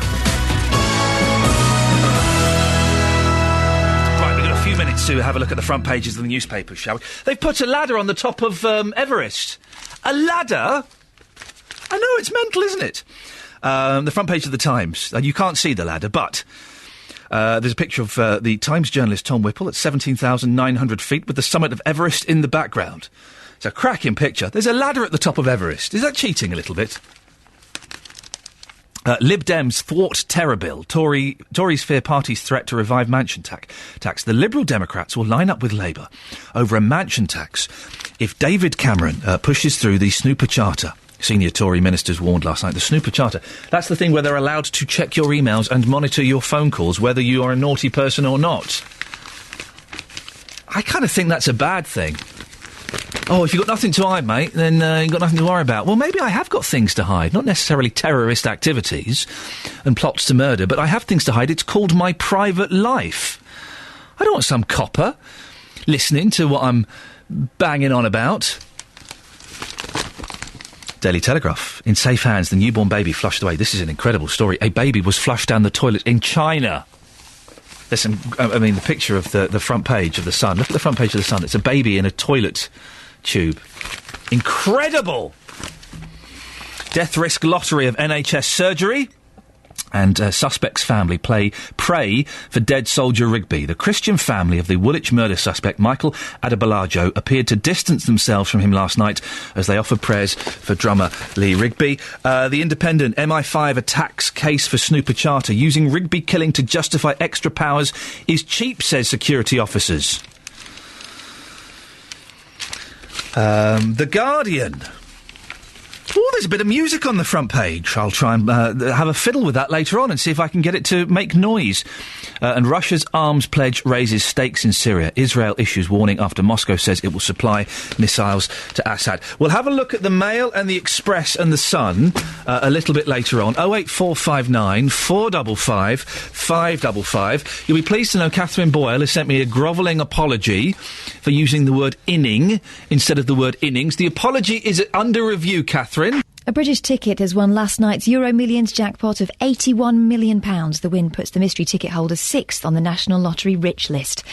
Minutes to have a look at the front pages of the newspapers, shall we? They've put a ladder on the top of Everest. A ladder? I know, it's mental, isn't it? The front page of the Times. You can't see the ladder, but there's a picture of the Times journalist Tom Whipple at 17,900 feet with the summit of Everest in the background. It's a cracking picture. There's a ladder at the top of Everest. Is that cheating a little bit? Lib Dems thwart terror bill. Tories fear party's threat to revive mansion tax. The Liberal Democrats will line up with Labour over a mansion tax if David Cameron pushes through the Snooper Charter. Senior Tory ministers warned last night. The Snooper Charter. That's the thing where they're allowed to check your emails and monitor your phone calls, whether you are a naughty person or not. I kind of think that's a bad thing. Oh, if you've got nothing to hide, mate, then you've got nothing to worry about. Well, maybe I have got things to hide. Not necessarily terrorist activities and plots to murder, but I have things to hide. It's called my private life. I don't want some copper listening to what I'm banging on about. Daily Telegraph. In safe hands, the newborn baby flushed away. This is an incredible story. A baby was flushed down the toilet in China. There's some... the picture of the front page of The Sun. Look at the front page of The Sun. It's a baby in a toilet tube. Incredible! Death risk lottery of NHS surgery. And suspect's family pray for dead soldier Rigby. The Christian family of the Woolwich murder suspect, Michael Adebolajo, appeared to distance themselves from him last night as they offered prayers for drummer Lee Rigby. The Independent, MI5 attacks case for Snooper Charter. Using Rigby killing to justify extra powers is cheap, says security officers. The Guardian. Oh, there's a bit of music on the front page. I'll try and have a fiddle with that later on and see if I can get it to make noise. And Russia's arms pledge raises stakes in Syria. Israel issues warning after Moscow says it will supply missiles to Assad. We'll have a look at the Mail and the Express and the Sun a little bit later on. 08459 455 555. You'll be pleased to know Catherine Boyle has sent me a grovelling apology for using the word inning instead of the word innings. The apology is under review, Catherine. A British ticket has won last night's Euro Millions jackpot of £81 million. The win puts the mystery ticket holder 6th on the National Lottery rich list.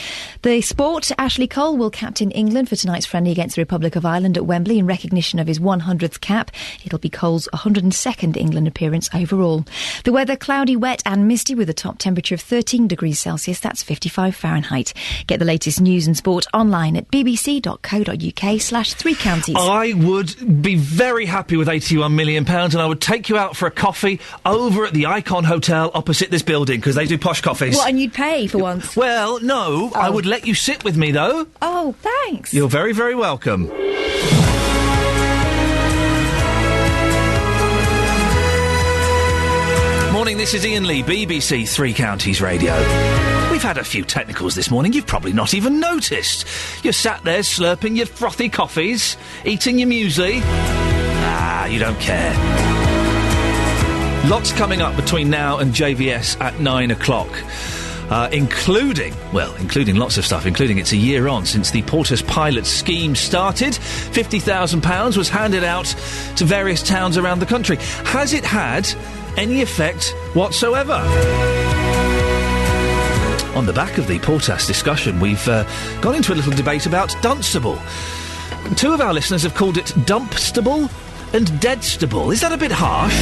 The sport, Ashley Cole will captain England for tonight's friendly against the Republic of Ireland at Wembley in recognition of his 100th cap. It'll be Cole's 102nd England appearance overall. The weather, cloudy, wet and misty with a top temperature of 13 degrees Celsius. That's 55 Fahrenheit. Get the latest news and sport online at bbc.co.uk/3 counties. I would be very happy with £81 million and I would take you out for a coffee over at the Icon Hotel opposite this building because they do posh coffees. What, and you'd pay for once? Well, no. I would let you sit with me, though. Oh, thanks. You're very, very welcome. Morning, this is Iain Lee, BBC Three Counties Radio. We've had a few technicals this morning you've probably not even noticed. You're sat there slurping your frothy coffees, eating your muesli. You don't care. Lots coming up between now and JVS at 9 o'clock. Including lots of stuff, including it's a year on since the Porter's Pilot scheme started. £50,000 was handed out to various towns around the country. Has it had any effect whatsoever? On the back of the Portas discussion, we've gone into a little debate about Dunstable. Two of our listeners have called it Dumpstable and Deadstable. Is that a bit harsh?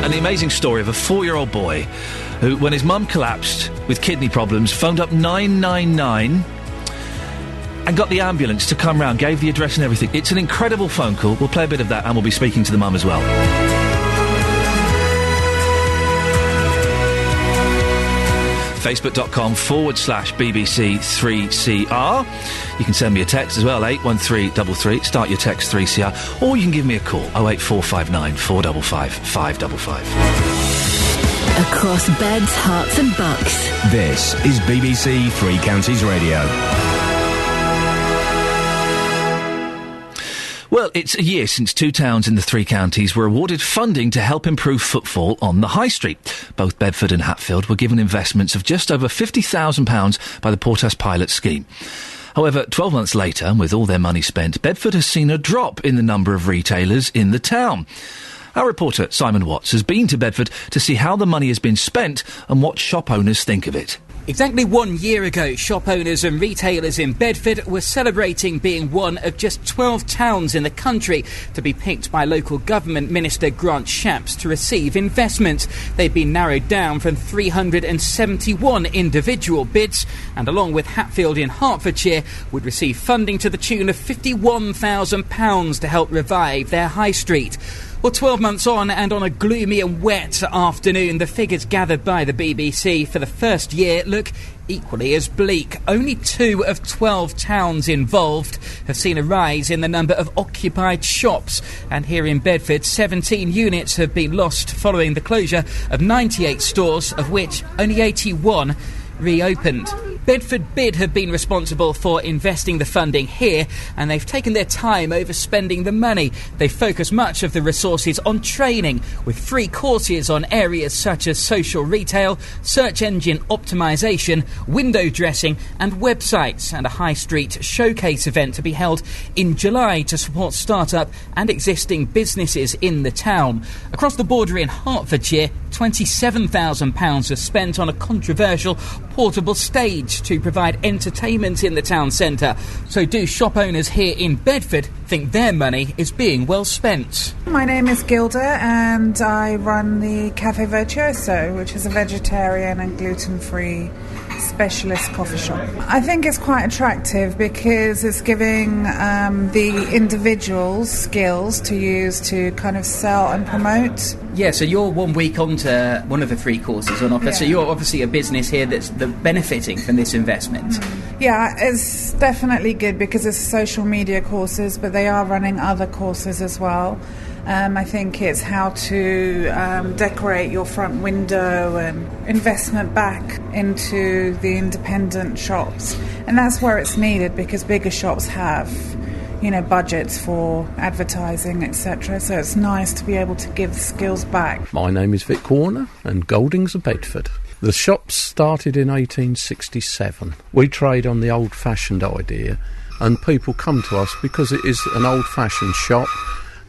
And the amazing story of a 4-year-old boy who, when his mum collapsed with kidney problems, phoned up 999 and got the ambulance to come round, gave the address and everything. It's an incredible phone call. We'll play a bit of that and we'll be speaking to the mum as well. Facebook.com/BBC3CR. You can send me a text as well, 81333. Start your text 3CR. Or you can give me a call, 08459 455 555. Across beds, hearts and bucks. This is BBC Three Counties Radio. Well, it's a year since two towns in the three counties were awarded funding to help improve footfall on the High Street. Both Bedford and Hatfield were given investments of just over £50,000 by the Portas Pilot scheme. However, 12 months later, with all their money spent, Bedford has seen a drop in the number of retailers in the town. Our reporter, Simon Watts, has been to Bedford to see how the money has been spent and what shop owners think of it. Exactly 1 year ago, shop owners and retailers in Bedford were celebrating being one of just 12 towns in the country to be picked by local government minister Grant Shapps to receive investment. They've been narrowed down from 371 individual bids, and along with Hatfield in Hertfordshire, would receive funding to the tune of £51,000 to help revive their high street. Well, 12 months on, and on a gloomy and wet afternoon, the figures gathered by the BBC for the first year look equally as bleak. Only 2 of 12 towns involved have seen a rise in the number of occupied shops. And here in Bedford, 17 units have been lost following the closure of 98 stores, of which only 81 reopened. Bedford Bid have been responsible for investing the funding here, and they've taken their time overspending the money. They focus much of the resources on training, with free courses on areas such as social retail, search engine optimisation, window dressing and websites, and a high street showcase event to be held in July to support start-up and existing businesses in the town. Across the border in Hertfordshire, £27,000 was spent on a controversial portable stage to provide entertainment in the town centre. So do shop owners here in Bedford think their money is being well spent? My name is Gilda and I run the Cafe Virtuoso, which is a vegetarian and gluten-free specialist coffee shop. I think it's quite attractive because it's giving the individuals skills to use to kind of sell and promote. Yeah, so you're 1 week onto one of the 3 courses on offer, so you're obviously a business here that's benefiting from this investment. Yeah, it's definitely good because it's social media courses, but they are running other courses as well. I think it's how to decorate your front window and investment back into the independent shops. And that's where it's needed because bigger shops have, budgets for advertising, etc. So it's nice to be able to give skills back. My name is Vic Warner and Goldings of Bedford. The shops started in 1867. We trade on the old-fashioned idea, and people come to us because it is an old-fashioned shop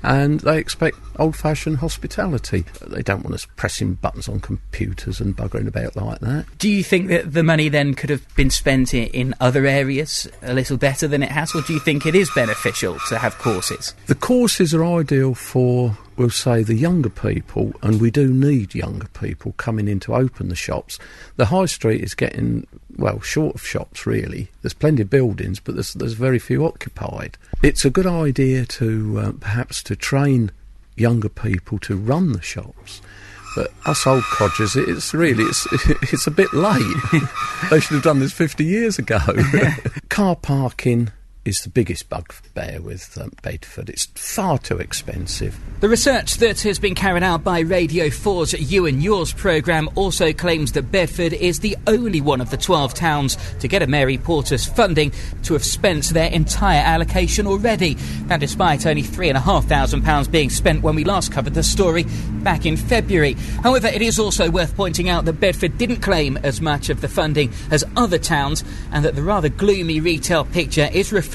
and they expect old-fashioned hospitality. They don't want us pressing buttons on computers and buggering about like that. Do you think that the money then could have been spent in other areas a little better than it has, or do you think it is beneficial to have courses? The courses are ideal for, we'll say, the younger people, and we do need younger people coming in to open the shops. The high street is getting, short of shops, really. There's plenty of buildings, but there's very few occupied. It's a good idea to perhaps to train younger people to run the shops. But us old codgers, it's a bit late. They should have done this 50 years ago. Car parking is the biggest bugbear with Bedford. It's far too expensive. The research that has been carried out by Radio 4's You and Yours programme also claims that Bedford is the only one of the 12 towns to get a Mary Portas funding to have spent their entire allocation already. That despite only £3,500 being spent when we last covered the story back in February. However, it is also worth pointing out that Bedford didn't claim as much of the funding as other towns, and that the rather gloomy retail picture is reflective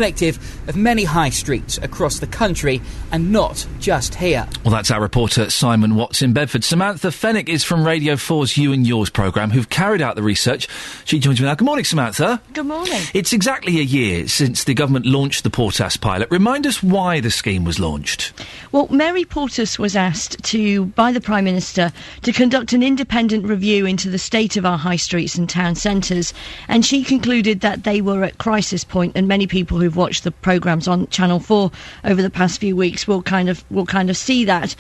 of many high streets across the country and not just here. Well, that's our reporter Simon Watts in Bedford. Samantha Fennick is from Radio 4's You and Yours programme, who've carried out the research. She joins me now. Good morning, Samantha. Good morning. It's exactly a year since the government launched the Portas pilot. Remind us why the scheme was launched. Well, Mary Portas was asked by the Prime Minister to conduct an independent review into the state of our high streets and town centres, and she concluded that they were at crisis point, and many people who've watched the programmes on Channel 4 over the past few weeks will kind of see that.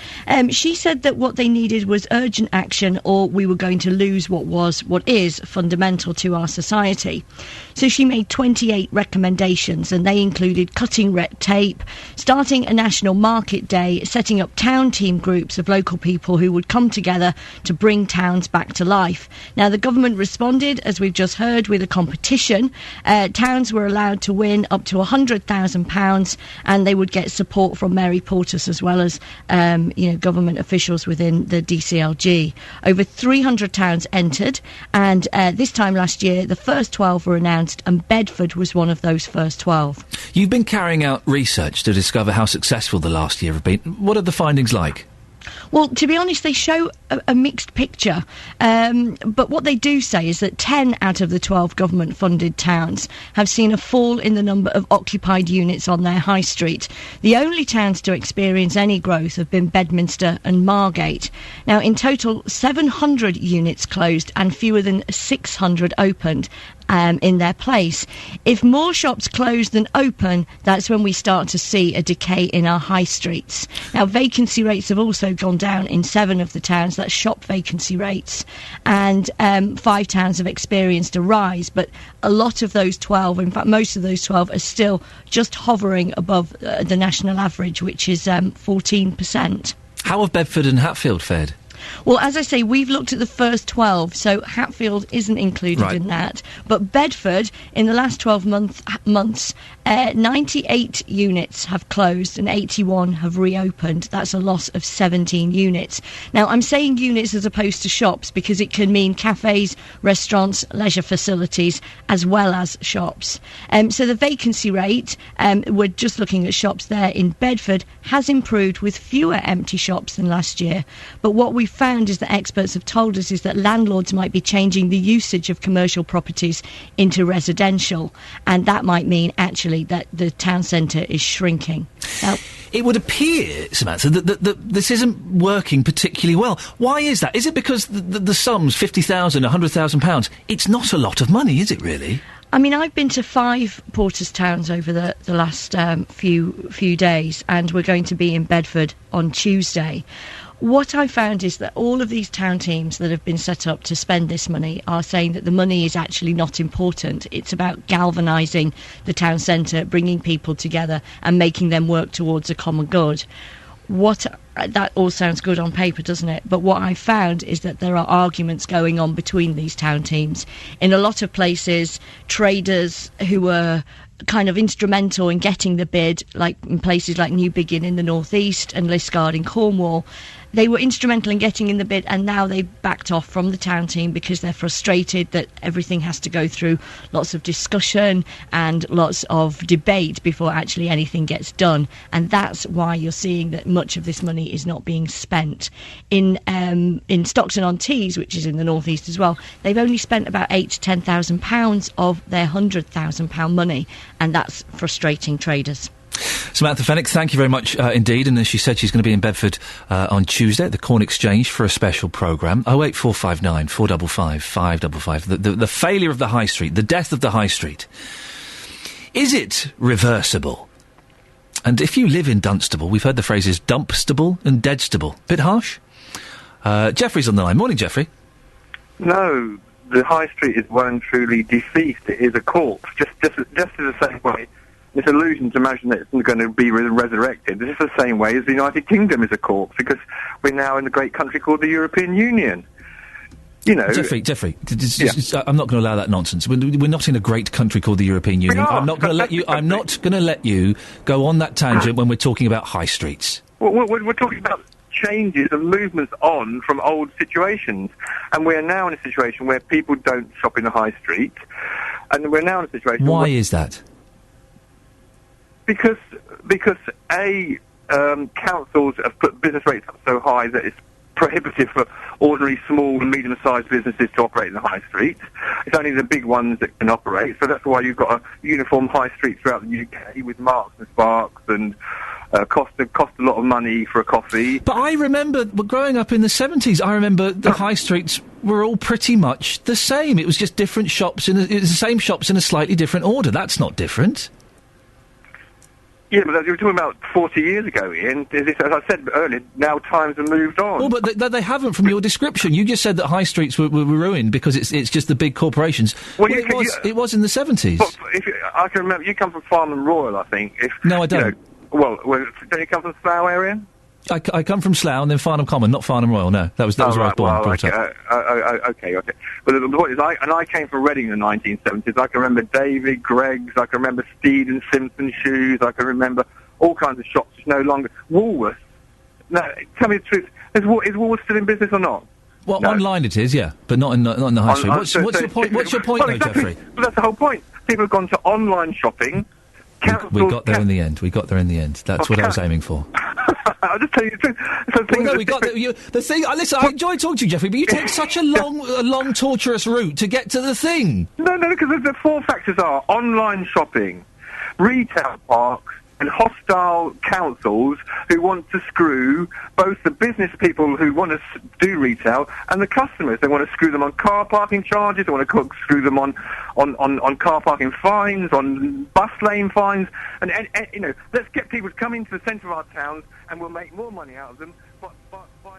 She said that what they needed was urgent action, or we were going to lose what is fundamental to our society. So she made 28 recommendations, and they included cutting red tape, starting a national market day, setting up town team groups of local people who would come together to bring towns back to life. Now, the government responded, as we've just heard, with a competition. Towns were allowed to win up to £100,000, and they would get support from Mary Portas as well as government officials within the DCLG. Over 300 towns entered, and this time last year the first 12 were announced, and Bedford was one of those first 12. You've been carrying out research to discover how successful the last year have been. What are the findings like? Well, to be honest, they show a mixed picture. But what they do say is that 10 out of the 12 government-funded towns have seen a fall in the number of occupied units on their high street. The only towns to experience any growth have been Bedminster and Margate. Now, in total, 700 units closed and fewer than 600 opened. In their place. If more shops close than open, that's when we start to see a decay in our high streets. Now, vacancy rates have also gone down in 7 of the towns, that's shop vacancy rates, and 5 towns have experienced a rise, but a lot of those 12, in fact most of those 12, are still just hovering above the national average, which is 14%. How have Bedford and Hatfield fared? Well, as I say, we've looked at the first 12, so Hatfield isn't included in that. But Bedford, in the last 12 months, 98 units have closed and 81 have reopened. That's a loss of 17 units. Now, I'm saying units as opposed to shops because it can mean cafes, restaurants, leisure facilities, as well as shops. So the vacancy rate, we're just looking at shops there in Bedford, has improved with fewer empty shops than last year. But what we found is that experts have told us is that landlords might be changing the usage of commercial properties into residential, and that might mean actually that the town centre is shrinking. Now, it would appear, Samantha, that this isn't working particularly well. Why is that? Is it because the sums, £50,000, £100,000, it's not a lot of money, is it really? I mean, I've been to 5 Portas towns over the last few days, and we're going to be in Bedford on Tuesday. What I found is that all of these town teams that have been set up to spend this money are saying that the money is actually not important. It's about galvanising the town centre, bringing people together and making them work towards a common good. That all sounds good on paper, doesn't it? But what I found is that there are arguments going on between these town teams. In a lot of places, traders who were kind of instrumental in getting the bid, like in places like Newbiggin in the northeast and Liskeard in Cornwall, they were instrumental in getting in the bid, and now they backed off from the town team because they're frustrated that everything has to go through lots of discussion and lots of debate before actually anything gets done. And that's why you're seeing that much of this money is not being spent. In Stockton-on-Tees, which is in the northeast as well, they've only spent about £8,000 to £10,000 of their £100,000 money, and that's frustrating traders. Samantha Fenwick, thank you very much indeed. And as she said, she's going to be in Bedford on Tuesday at the Corn Exchange for a special programme. 08459 455 555. The failure of the High Street, the death of the High Street. Is it reversible? And if you live in Dunstable, we've heard the phrases dumpstable and deadstable. Bit harsh? Jeffrey's on the line. Morning, Jeffrey. No, the High Street is well and truly deceased. It is a corpse. Just in the same way. It's an illusion to imagine that it's going to be resurrected. This is the same way as the United Kingdom is a corpse, because we're now in the great country called the European Union. You know, Jeffrey, I'm not going to allow that nonsense. We're not in a great country called the European Union. I'm not going to let you. I'm not going to let you go on that tangent when we're talking about high streets. Well, we're talking about changes and movements on from old situations, and we're now in a situation where people don't shop in the high street, and we're now in a situation. Why is that? Because councils have put business rates up so high that it's prohibitive for ordinary small and medium-sized businesses to operate in the high street. It's only the big ones that can operate, so that's why you've got a uniform high street throughout the UK with Marks and Sparks and cost a lot of money for a coffee. But I remember growing up in the 70s, I remember the high streets were all pretty much the same. It was just different shops, it was the same shops in a slightly different order. That's not different. Yeah, but you were talking about 40 years ago, Ian. As I said earlier, now times have moved on. Well, but they haven't from your description. You just said that high streets were ruined because it's just the big corporations. Well, it was in the 70s. But I can remember, you come from Farm and Royal, I think. No, I don't. You know, well, don't you come from the Slough area? I come from Slough and then Farnham Common, not Farnham Royal, no. That was where I was brought up. Okay. But the point is, I came from Reading in the 1970s. I can remember David, Greggs, I can remember Steed and Simpson shoes, I can remember all kinds of shops which no longer... Woolworths. No, tell me the truth, is Woolworths still in business or not? Well, no. Online it is, yeah, but not in the high street. What's your point, though, exactly. Jeffrey? But that's the whole point. People have gone to online shopping. We got there in the end. That's what I was aiming for. I'll just tell you the truth. The thing. Listen, I enjoy talking to you, Jeffrey, but you take such a long, torturous route to get to the thing. No, because the four factors are online shopping, retail parks, and hostile councils who want to screw both the business people who want to do retail and the customers. They want to screw them on car parking charges, they want to screw them on car parking fines, on bus lane fines, and you know, let's get people to come into the centre of our towns and we'll make more money out of them by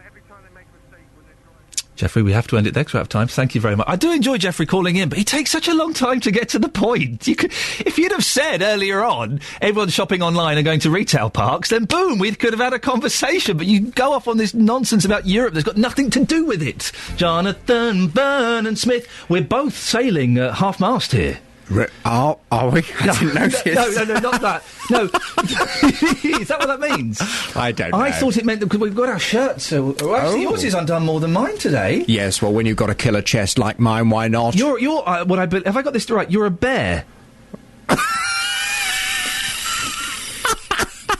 every time they make a mistake when they're driving. Jeffrey, we have to end it there because we're out of time. Thank you very much. I do enjoy Jeffrey calling in, but he takes such a long time to get to the point. If you'd have said earlier on, everyone's shopping online and going to retail parks, then boom, we could have had a conversation. But you go off on this nonsense about Europe that's got nothing to do with it. Jonathan, Byrne and Smith, we're both sailing half-mast here. Are we? I didn't notice. No, not that. No. Is that what that means? I don't know. I thought it meant that because we've got our shirts. So actually, yours is undone more than mine today. Yes, well, when you've got a killer chest like mine, why not? You're. Have I got this right? You're a bear.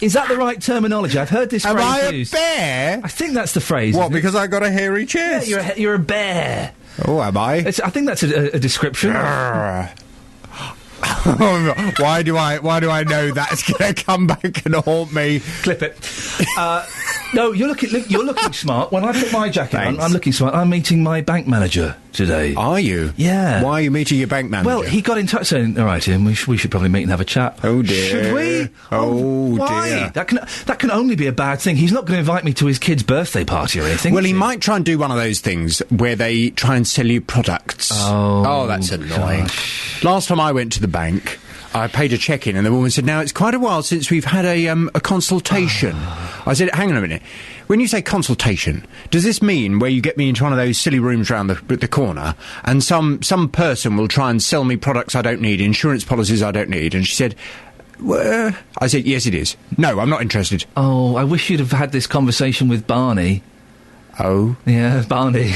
Is that the right terminology? I've heard this phrase used. Am I a bear? I think that's the phrase. What, because I got a hairy chest? Yeah, you're a bear. Oh, am I? I think that's a description. Why do I know that's going to come back and haunt me? Clip it. No, you're looking smart. When I put my jacket on, I'm looking smart. I'm meeting my bank manager today. Are you? Yeah. Why are you meeting your bank manager? Well, he got in touch saying, all right, Ian, we should probably meet and have a chat. Oh, dear. Should we? Oh, why? dear. That can only be a bad thing. He's not going to invite me to his kid's birthday party or anything. Well, he might try and do one of those things where they try and sell you products. Oh, that's annoying. Last time I went to the bank, I paid a check-in and the woman said, now, it's quite a while since we've had a consultation. I said, hang on a minute. When you say consultation, does this mean where you get me into one of those silly rooms round the corner and some person will try and sell me products I don't need, insurance policies I don't need? And she said, I said, yes, it is. No, I'm not interested. Oh, I wish you'd have had this conversation with Barney. Oh? Yeah, Barney.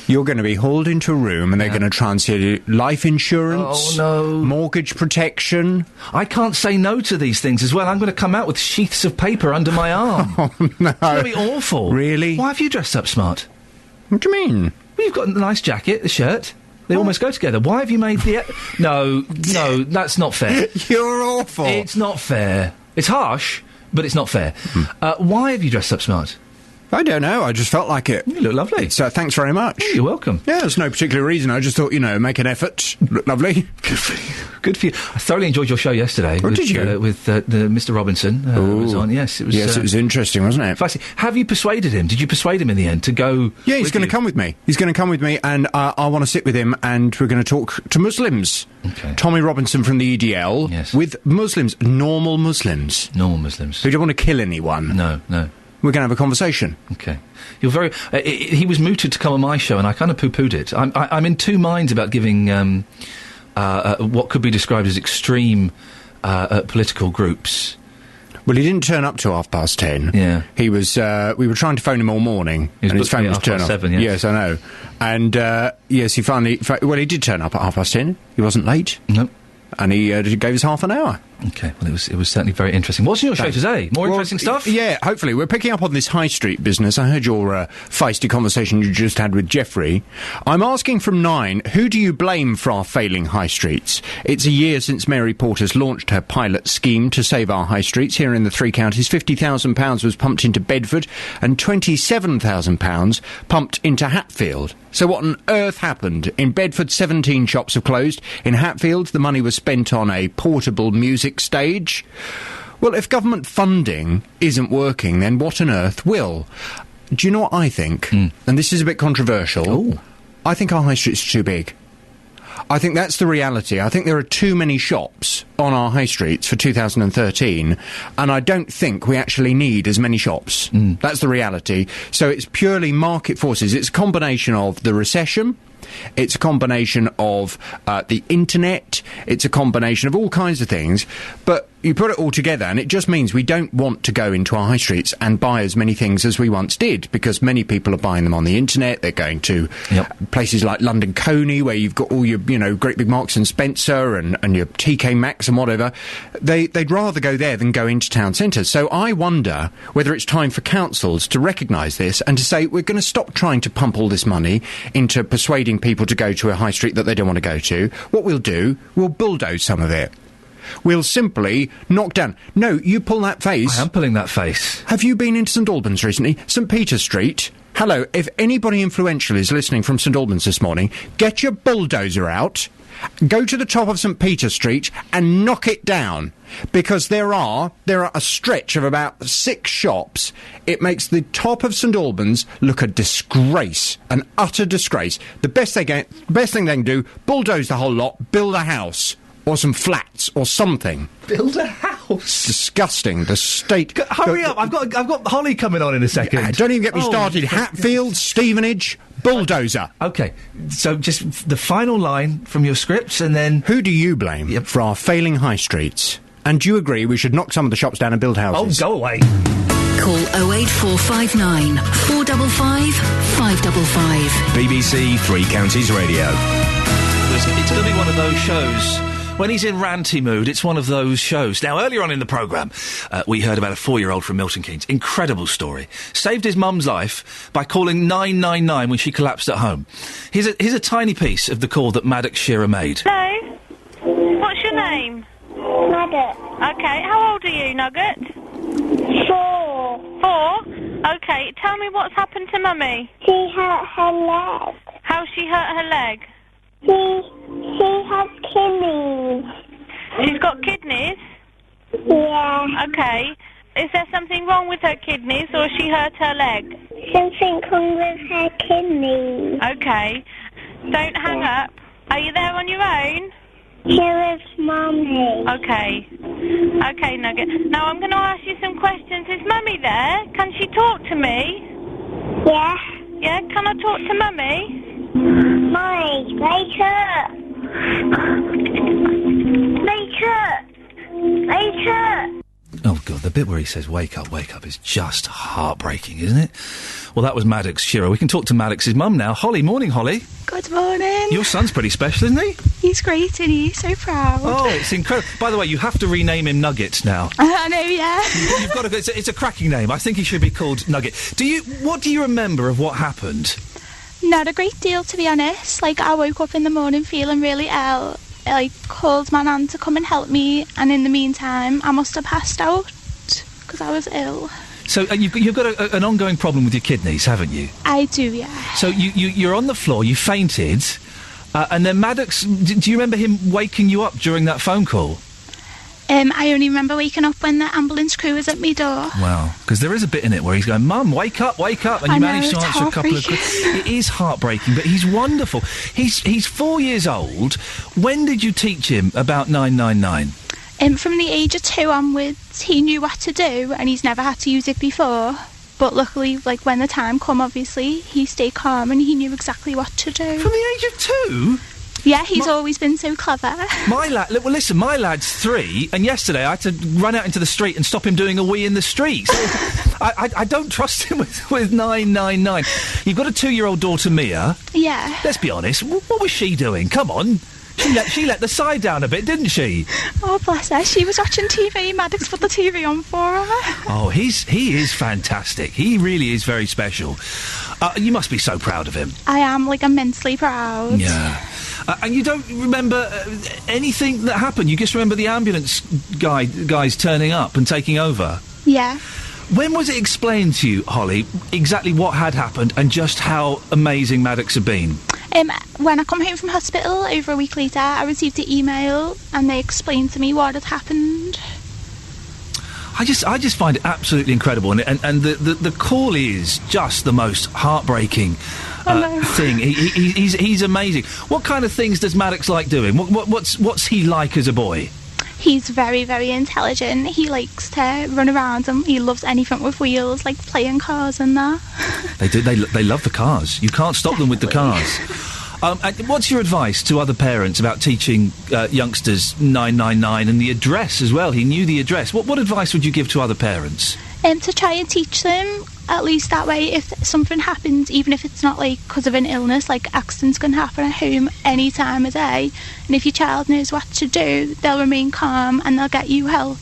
You're going to be hauled into a room and they're going to try and sell you life insurance, mortgage protection. I can't say no to these things as well. I'm going to come out with sheaths of paper under my arm. Oh, no. It's going to be awful. Really? Why have you dressed up smart? What do you mean? Well, you've got a nice jacket, the shirt. They almost go together. Why have you made the... No, that's not fair. You're awful. It's not fair. It's harsh, but it's not fair. Why have you dressed up smart? I don't know. I just felt like it. You look lovely. So thanks very much. Oh, you're welcome. Yeah, there's no particular reason. I just thought, make an effort. Look lovely. Good for you. Good for you. I thoroughly enjoyed your show yesterday. Oh, did you? With Mr. Robinson. Who was on. Yes, it was. Yes, it was interesting, wasn't it? Fascinating. Have you persuaded him? Did you persuade him in the end to go? Yeah, he's going to come with me. He's going to come with me, and I want to sit with him, and we're going to talk to Muslims. Okay. Tommy Robinson from the EDL. Yes. With Muslims, normal Muslims. Normal Muslims. Who don't want to kill anyone. No. We're going to have a conversation. Okay. You're very... he was mooted to come on my show, and I kind of poo-pooed it. I'm in two minds about giving what could be described as extreme political groups. Well, he didn't turn up till 10:30. Yeah. He was... we were trying to phone him all morning, and his phone was turned off. 7, yes. Yes, I know. And, yes, he finally... Well, he did turn up at 10:30. He wasn't late. Nope. And he gave us half an hour. Okay, well, it was certainly very interesting. What's in your show today? More interesting stuff? Yeah, hopefully. We're picking up on this high street business. I heard your feisty conversation you just had with Jeffrey. I'm asking from 9, who do you blame for our failing high streets? It's a year since Mary Porter's launched her pilot scheme to save our high streets. Here in the 3 counties, £50,000 was pumped into Bedford and £27,000 pumped into Hatfield. So what on earth happened? In Bedford, 17 shops have closed. In Hatfield, the money was spent on a portable music stage. Well, if government funding isn't working, then what on earth will? Do you know what I think? And this is a bit controversial. Ooh. I think our high streets are too big. I think that's the reality. I think there are too many shops on our high streets for 2013, and I don't think we actually need as many shops. That's the reality. So it's purely market forces. It's a combination of the recession. It's a combination of the internet. It's a combination of all kinds of things. But you put it all together, and it just means we don't want to go into our high streets and buy as many things as we once did, because many people are buying them on the internet. They're going to places like London Coney, where you've got all your, great big Marks and Spencer and your TK Maxx and whatever. They'd rather go there than go into town centres. So I wonder whether it's time for councils to recognise this and to say, we're going to stop trying to pump all this money into persuading people to go to a high street that they don't want to go to. What we'll do, we'll bulldoze some of it. We'll simply knock down... No, you pull that face. I am pulling that face. Have you been into St Albans recently? St Peter Street? Hello, if anybody influential is listening from St Albans this morning, get your bulldozer out, go to the top of St Peter Street and knock it down. Because there are a stretch of about 6 shops. It makes the top of St Albans look a disgrace, an utter disgrace. The best thing they can do, bulldoze the whole lot, build a house. Or some flats, or something. Build a house. Disgusting. The state. Hurry up! I've got Holly coming on in a second. Yeah, don't even get me started. Hatfield, Stevenage, bulldozer. Okay, so just the final line from your scripts, and then who do you blame for our failing high streets? And do you agree we should knock some of the shops down and build houses? Oh, go away. Call 08459 455 555. BBC 3 Counties Radio. It's going to be one of those shows. When he's in ranty mood, it's one of those shows. Now, earlier on in the programme, we heard about a 4-year-old from Milton Keynes. Incredible story. Saved his mum's life by calling 999 when she collapsed at home. Here's a tiny piece of the call that Maddox Shearer made. Hello? What's your name? Nugget. Okay, how old are you, Nugget? 4. 4? Okay, tell me what's happened to Mummy. She hurt her leg. How's she hurt her leg? She has kidneys. She's got kidneys? Yeah. Okay. Is there something wrong with her kidneys, or she hurt her leg? Something wrong with her kidneys. Okay. Don't hang up. Are you there on your own? Here is Mummy. Okay. Okay, Nugget. Now I'm going to ask you some questions. Is Mummy there? Can she talk to me? Yeah. Yeah, can I talk to Mummy? Mummy, wake up. Wake up. Wake up. Oh, God, the bit where he says, wake up, is just heartbreaking, isn't it? Well, that was Maddox Shearer. We can talk to Maddox's mum now. Holly, morning, Holly. Good morning. Your son's pretty special, isn't he? He's great, and he's so proud. Oh, it's incredible. By the way, you have to rename him Nuggets now. I know, yeah. You've got to. It's a cracking name. I think he should be called Nugget. What do you remember of what happened? Not a great deal, to be honest. Like, I woke up in the morning feeling really ill. I called my nan to come and help me, and in the meantime, I must have passed out because I was ill. So you've got an ongoing problem with your kidneys, haven't you? I do, yeah. So you're on the floor, you fainted, and then Maddox, do you remember him waking you up during that phone call? I only remember waking up when the ambulance crew was at my door. Wow, because there is a bit in it where he's going, Mum, wake up, and you managed to answer a couple of questions. It is heartbreaking, but he's wonderful. He's 4 years old. When did you teach him about 999? From the age of 2 onwards, he knew what to do, and he's never had to use it before. But luckily, like, when the time come, obviously, he stayed calm and he knew exactly what to do. From the age of 2? Yeah, he's always been so clever. My lad's 3, and yesterday I had to run out into the street and stop him doing a wee in the streets. I don't trust him with 999. You've got a 2-year-old daughter, Mia. Yeah. Let's be honest, what was she doing? Come on. She let the side down a bit, didn't she? Oh, bless her. She was watching TV. Maddox put the TV on for her. Oh, he is fantastic. He really is very special. You must be so proud of him. I am, like, immensely proud. Yeah. And you don't remember anything that happened? You just remember the ambulance guys turning up and taking over? Yeah. When was it explained to you, Holly, exactly what had happened and just how amazing Maddox had been? When I come home from hospital over a week later, I received an email and they explained to me what had happened. I just find it absolutely incredible, and the call is just the most heartbreaking thing. He's amazing. What kind of things does Maddox like doing? What's he like as a boy? He's very, very intelligent. He likes to run around and he loves anything with wheels, like playing cars and that. They do. They love the cars. You can't stop them with the cars. And what's your advice to other parents about teaching youngsters 999 and the address as well? He knew the address. What advice would you give to other parents? To try and teach them, at least that way, if something happens, even if it's not like because of an illness, like accidents can happen at home any time of day, and if your child knows what to do, they'll remain calm and they'll get you help.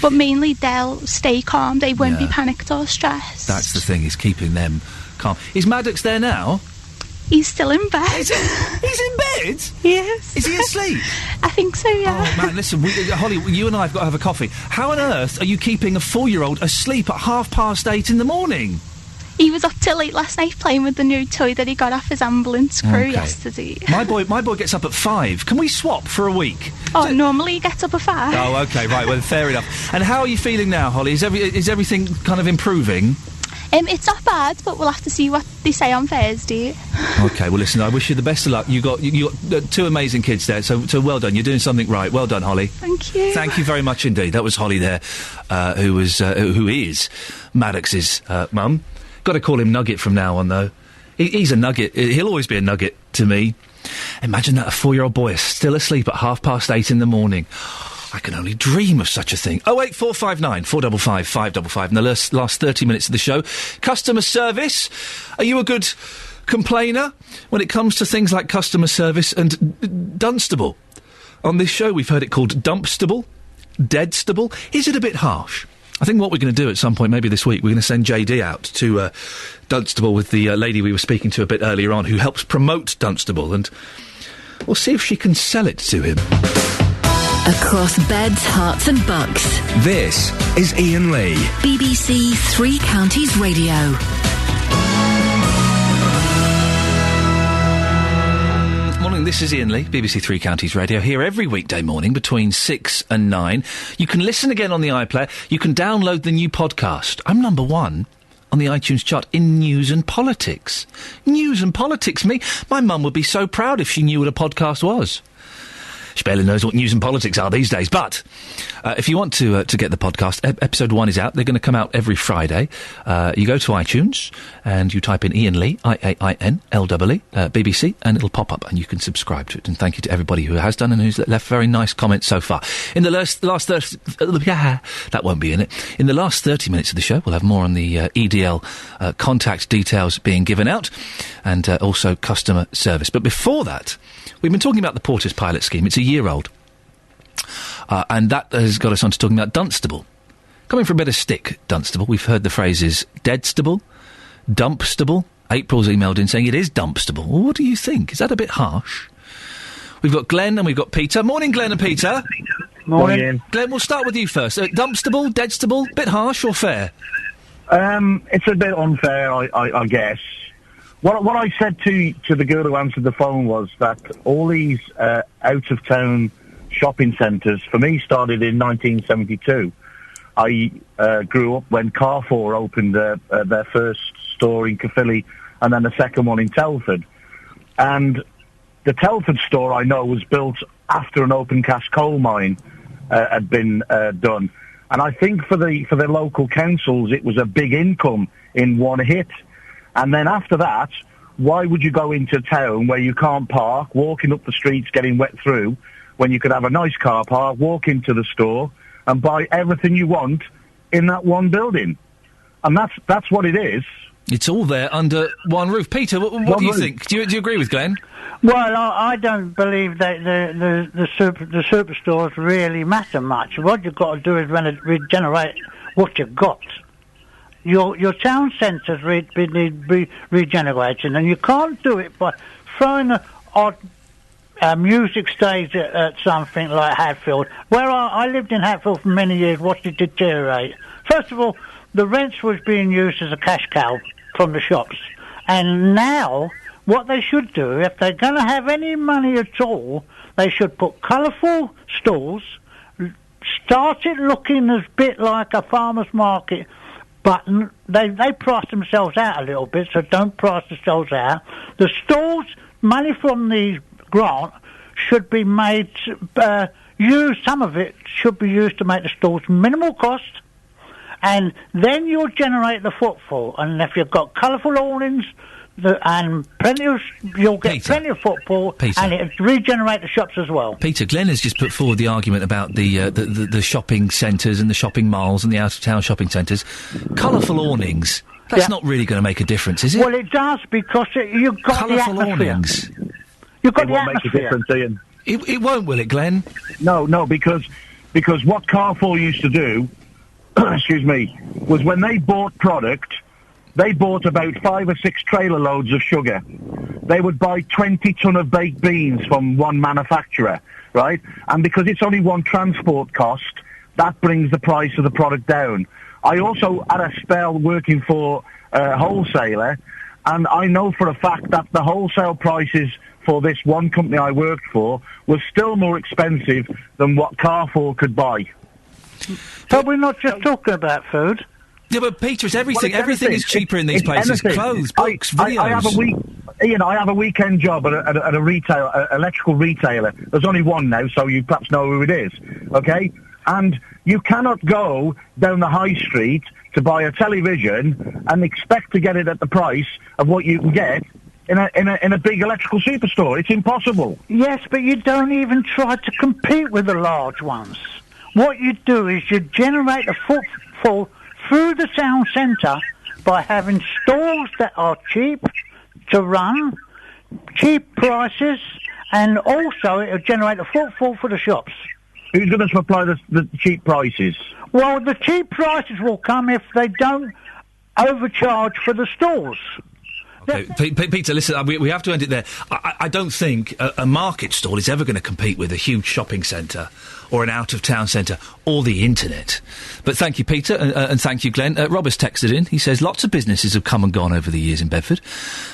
But mainly they'll stay calm, they won't be panicked or stressed. That's the thing, is keeping them calm. Is Maddox there now? He's still in bed. He's in bed? Yes. Is he asleep? I think so, yeah. Oh, man, listen, Holly, you and I have got to have a coffee. How on earth are you keeping a 4-year-old asleep at 8:30 in the morning? He was up till late last night playing with the new toy that he got off his ambulance crew yesterday. My boy gets up at 5. Can we swap for a week? Oh, normally he gets up at 5. Oh, OK, right, well, fair enough. And how are you feeling now, Holly? Is everything kind of improving? It's not bad, but we'll have to see what they say on Thursday. OK, well, listen, I wish you the best of luck. You got 2 amazing kids there, so well done. You're doing something right. Well done, Holly. Thank you. Thank you very much indeed. That was Holly there, who is Maddox's mum. Got to call him Nugget from now on, though. He's a nugget. He'll always be a nugget to me. Imagine that a 4-year-old boy is still asleep at 8:30 in the morning. I can only dream of such a thing. 08459 455 555 in the last 30 minutes of the show. Customer service. Are you a good complainer when it comes to things like customer service and Dunstable? On this show, we've heard it called Dumpstable, Deadstable. Is it a bit harsh? I think what we're going to do at some point, maybe this week, we're going to send JD out to Dunstable with the lady we were speaking to a bit earlier on who helps promote Dunstable, and we'll see if she can sell it to him. Across beds, hearts and bucks. This is Iain Lee. BBC Three Counties Radio. Morning, this is Iain Lee, BBC Three Counties Radio, here every weekday morning between 6 and 9. You can listen again on the iPlayer. You can download the new podcast. I'm number 1 on the iTunes chart in news and politics. News and politics, me? My mum would be so proud if she knew what a podcast was. She barely knows what news and politics are these days. But if you want to get the podcast, episode 1 is out. They're going to come out every Friday. You go to iTunes and you type in Iain Lee, IAINLEE, BBC, and it'll pop up and you can subscribe to it. And thank you to everybody who has done and who's left very nice comments so far. In the last 30... that won't be in it. In the last 30 minutes of the show, we'll have more on the EDL contact details being given out and also customer service. But before that... We've been talking about the Porter's pilot scheme. It's a year old. And that has got us on to talking about Dunstable. Coming for a bit of stick, Dunstable. We've heard the phrases deadstable, dumpstable. April's emailed in saying it is dumpstable. Well, what do you think? Is that a bit harsh? We've got Glenn and we've got Peter. Morning, Glenn and Peter. Morning. Glenn, we'll start with you first. Dumpstable, deadstable, bit harsh or fair? It's a bit unfair, I guess. What I said to the girl who answered the phone was that all these out-of-town shopping centres, for me, started in 1972. I grew up when Carrefour opened their first store in Caerphilly and then the second one in Telford. And the Telford store, I know, was built after an open-cast coal mine had been done. And I think for the local councils, it was a big income in one hit. And then after that, why would you go into town where you can't park, walking up the streets getting wet through, when you could have a nice car park, walk into the store and buy everything you want in that one building? And that's what it is. It's all there under one roof. Peter, what do you think? Do you agree with Glenn? Well, I don't believe that the superstores really matter much. What you've got to do is regenerate what you've got. Your town centres need regenerating, and you can't do it by throwing an odd music stage at something like Hatfield. Where I lived in Hatfield for many years, watched it deteriorate. First of all, the rents was being used as a cash cow from the shops, and now what they should do, if they're going to have any money at all, they should put colourful stalls, start it looking a bit like a farmer's market. But they price themselves out a little bit, so don't price themselves out. The stalls, money from the grant should be made, some of it should be used to make the stalls minimal cost, and then you'll generate the footfall. And if you've got colourful awnings, you'll get plenty of footfall, and it regenerate the shops as well. Peter, Glenn has just put forward the argument about the shopping centres and the shopping malls and the out-of-town shopping centres. Colourful awnings. That's not really going to make a difference, is it? Well, it does, because you've got colourful the atmosphere. Awnings. You've got it the won't atmosphere. make a difference, Ian. It won't, will it, Glenn? No, because what Carrefour used to do, excuse me, was when they bought product, they bought about 5 or 6 trailer loads of sugar. They would buy 20 ton of baked beans from one manufacturer, right? And because it's only one transport cost, that brings the price of the product down. I also had a spell working for a wholesaler, and I know for a fact that the wholesale prices for this one company I worked for was still more expensive than what Carrefour could buy. But we're not just talking about food. Yeah, but Peter, it's everything. Everything is cheaper in these places. Clothes, books, videos. I have a weekend job at a electrical retailer. There's only one now, so you perhaps know who it is. Okay, and you cannot go down the high street to buy a television and expect to get it at the price of what you can get in a big electrical superstore. It's impossible. Yes, but you don't even try to compete with the large ones. What you do is you generate a footfall through the town centre by having stores that are cheap to run, cheap prices, and also it'll generate a footfall for the shops. Who's going to supply the cheap prices? Well, the cheap prices will come if they don't overcharge for the stores. Okay. Peter, listen, we have to end it there. I don't think a market stall is ever going to compete with a huge shopping centre or an out-of-town centre, or the internet. But thank you, Peter, and thank you, Glenn. Robert's texted in. He says, lots of businesses have come and gone over the years in Bedford.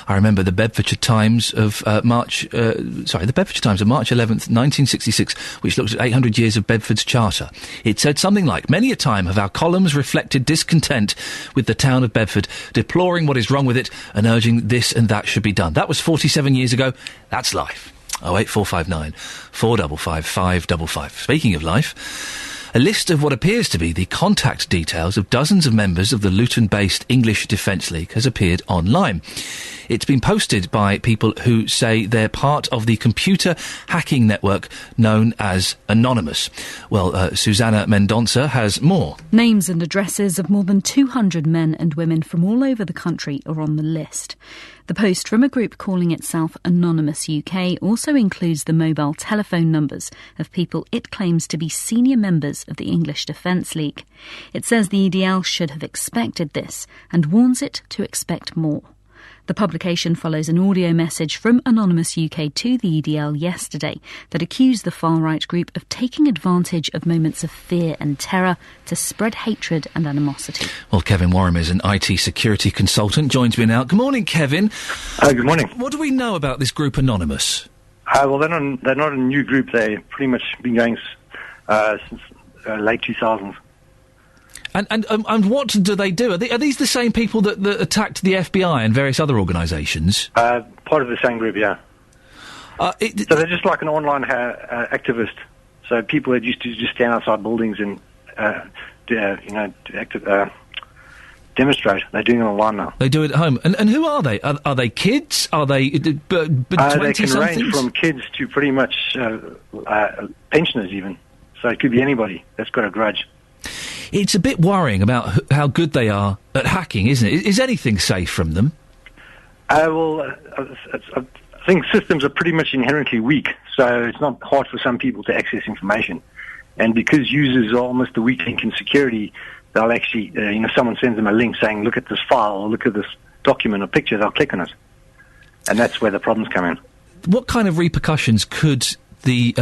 I remember the Bedfordshire Times of March 11th, 1966, which looked at 800 years of Bedford's charter. It said something like, many a time have our columns reflected discontent with the town of Bedford, deploring what is wrong with it and urging this and that should be done. That was 47 years ago. That's life. 08459 455 555. Speaking of life, a list of what appears to be the contact details of dozens of members of the Luton-based English Defence League has appeared online. It's been posted by people who say they're part of the computer hacking network known as Anonymous. Well, Susanna Mendonça has more. Names and addresses of more than 200 men and women from all over the country are on the list. The post from a group calling itself Anonymous UK also includes the mobile telephone numbers of people it claims to be senior members of the English Defence League. It says the EDL should have expected this and warns it to expect more. The publication follows an audio message from Anonymous UK to the EDL yesterday that accused the far-right group of taking advantage of moments of fear and terror to spread hatred and animosity. Well, Kevin Warham is an IT security consultant, joins me now. Good morning, Kevin. Good morning. What do we know about this group Anonymous? Well, they're not a new group. They've pretty much been going since late 2000s. And what do they do? Are these the same people that attacked the FBI and various other organisations? Part of the same group, yeah. So they're just like an online activist. So people that used to just stand outside buildings and demonstrate. They're doing it online now. They do it at home. And who are they? Are they kids? Are they 20-somethings? They can range from kids to pretty much pensioners even. So it could be anybody that's got a grudge. It's a bit worrying about how good they are at hacking, isn't it? Is anything safe from them? I think systems are pretty much inherently weak, so it's not hard for some people to access information. And because users are almost the weak link in security, they'll actually, someone sends them a link saying, look at this file, or look at this document or picture, they'll click on it. And that's where the problems come in. What kind of repercussions could the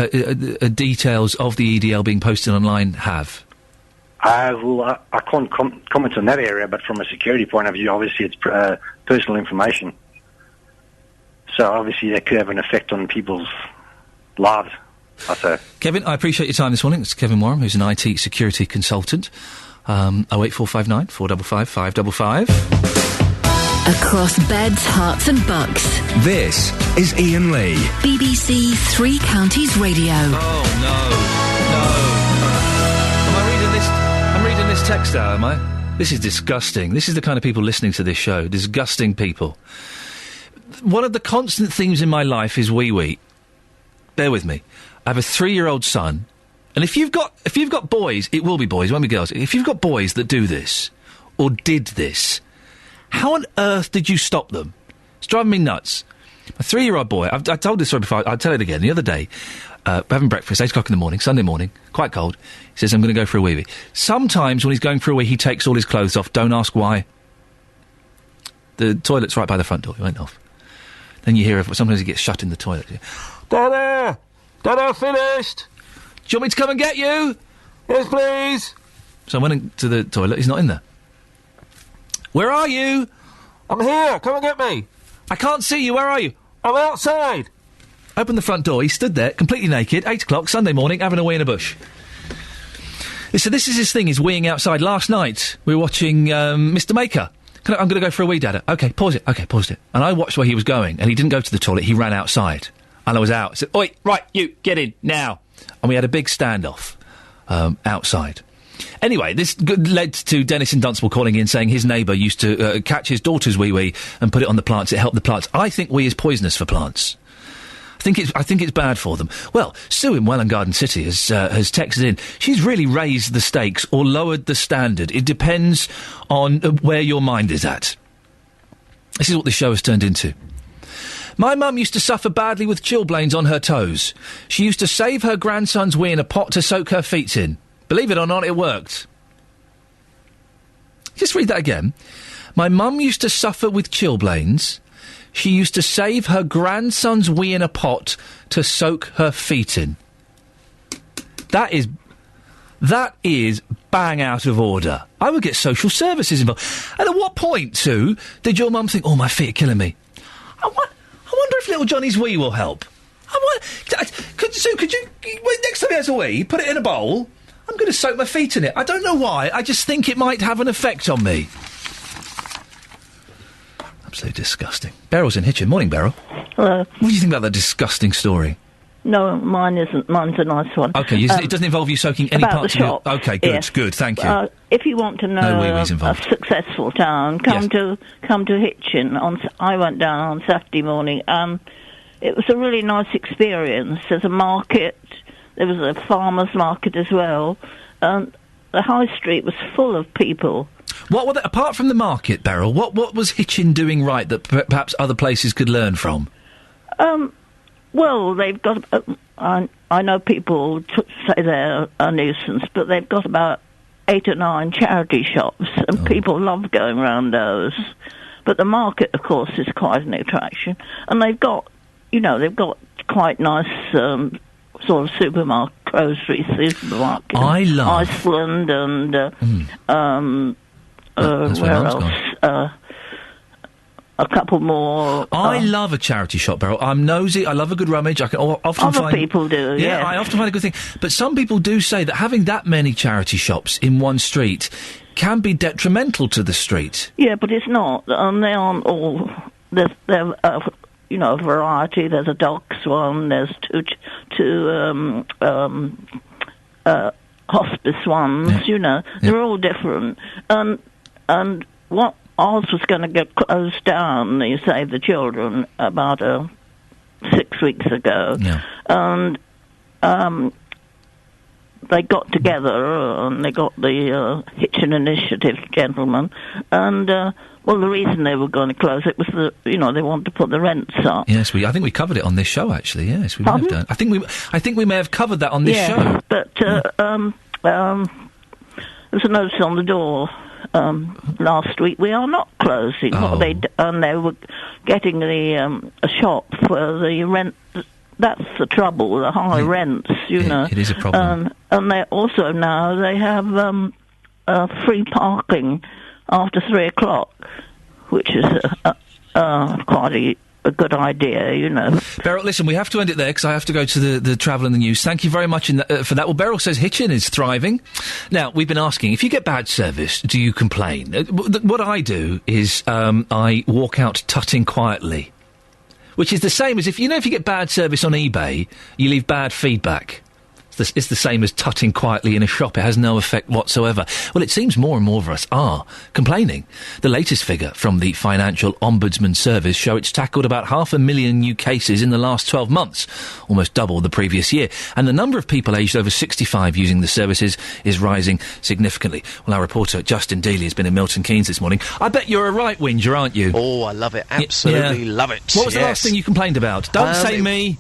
details of the EDL being posted online have? I can't comment on that area, but from a security point of view, obviously it's personal information. So obviously that could have an effect on people's lives, I'd say. Kevin, I appreciate your time this morning. It's Kevin Warham, who's an IT security consultant. 08459 455 555. Across beds, hearts and bucks. This is Iain Lee. BBC Three Counties Radio. Oh, no. I'm reading this text out, am I? This is disgusting. This is the kind of people listening to this show. Disgusting people. One of the constant themes in my life is wee-wee. Bear with me. I have a 3-year-old son, and if you've got boys, it will be boys, it won't be girls. If you've got boys that do this, or did this, how on earth did you stop them? It's driving me nuts. A 3-year-old boy, I told this story before, I'll tell it again. The other day, having breakfast, 8 o'clock in the morning, Sunday morning, quite cold. He says, I'm going to go for a wee-wee. Sometimes when he's going for a wee, he takes all his clothes off. Don't ask why. The toilet's right by the front door. He went off. Then you hear, sometimes he gets shut in the toilet. Dada! Dada, finished! Do you want me to come and get you? Yes, please! So I went into the toilet. He's not in there. Where are you? I'm here. Come and get me. I can't see you. Where are you? I'm outside. Open the front door. He stood there, completely naked, 8 o'clock, Sunday morning, having a wee in a bush. So this is his thing, he's weeing outside. Last night, we were watching Mr. Maker. I'm going to go for a wee, Dada. OK, pause it. OK, paused it. And I watched where he was going, and he didn't go to the toilet, he ran outside. And I was out. I said, oi, right, you, get in, now. And we had a big standoff outside. Anyway, this led to Dennis in Dunstable calling in saying his neighbour used to catch his daughter's wee-wee and put it on the plants. It helped the plants. I think wee is poisonous for plants. I think it's bad for them. Well, Sue in Welland Garden City has texted in. She's really raised the stakes or lowered the standard. It depends on where your mind is at. This is what the show has turned into. My mum used to suffer badly with chilblains on her toes. She used to save her grandson's wee in a pot to soak her feet in. Believe it or not, it worked. Just read that again. My mum used to suffer with chilblains. She used to save her grandson's wee in a pot to soak her feet in. That is bang out of order. I would get social services involved. And at what point, too, did your mum think, oh, my feet are killing me? I wonder if little Johnny's wee will help. Could you, next time he has a wee, put it in a bowl. I'm going to soak my feet in it. I don't know why. I just think it might have an effect on me. Absolutely disgusting. Beryl's in Hitchin. Morning, Beryl. Hello. What do you think about that disgusting story? No, mine isn't. Mine's a nice one. Okay, it doesn't involve you soaking any about parts the of your... shop. Okay, good, Yes. good, thank you. If you want to know No wee-wees a involved. successful town, come to Hitchin. I went down on Saturday morning. It was a really nice experience. There's a market. There was a farmer's market as well. The high street was full of people. What were they, apart from the market, Beryl, what was Hitchin doing right that perhaps other places could learn from? Well, they've got... I know people say they're a nuisance, but they've got about 8 or 9 charity shops, and people love going around those. But the market, of course, is quite an attraction. And they've got quite nice sort of supermarket, grocery supermarket. I love... Iceland and... that's where where Mum's else? A couple more. I love a charity shop, Beryl. I'm nosy. I love a good rummage. I can often Other find... people do, Yeah, yes. I often find a good thing. But some people do say that having that many charity shops in one street can be detrimental to the street. Yeah, but it's not. They aren't all... There's a variety. There's a docks one. There's two hospice ones, They're all different. And what... Ours was going to get closed down, they Save the Children, about 6 weeks ago. Yeah. And they got together and they got the Hitchin Initiative gentlemen. And, the reason they were going to close it was that, they wanted to put the rents up. Yes, I think we covered it on this show, actually. Yes, we may have done. I think we may have covered that on this show. But there's a notice on the door. Last week we are not closing. Oh. And they were getting a shop for the rent. That's the trouble, the high rents, It is a problem. And they also now they have free parking after 3 o'clock, which is quite a good idea, Beryl, listen, we have to end it there because I have to go to the travel and the news. Thank you very much for that. Well, Beryl says Hitchin is thriving. Now, we've been asking, if you get bad service, do you complain? What I do is I walk out tutting quietly, which is the same as if you get bad service on eBay, you leave bad feedback. It's the same as tutting quietly in a shop. It has no effect whatsoever. Well, it seems more and more of us are complaining. The latest figure from the Financial Ombudsman Service show it's tackled about 500,000 new cases in the last 12 months, almost double the previous year. And the number of people aged over 65 using the services is rising significantly. Well, our reporter Justin Dealey has been in Milton Keynes this morning. I bet you're a right whinger, aren't you? Oh, I love it. Absolutely love it. What was the last thing you complained about? Don't say me.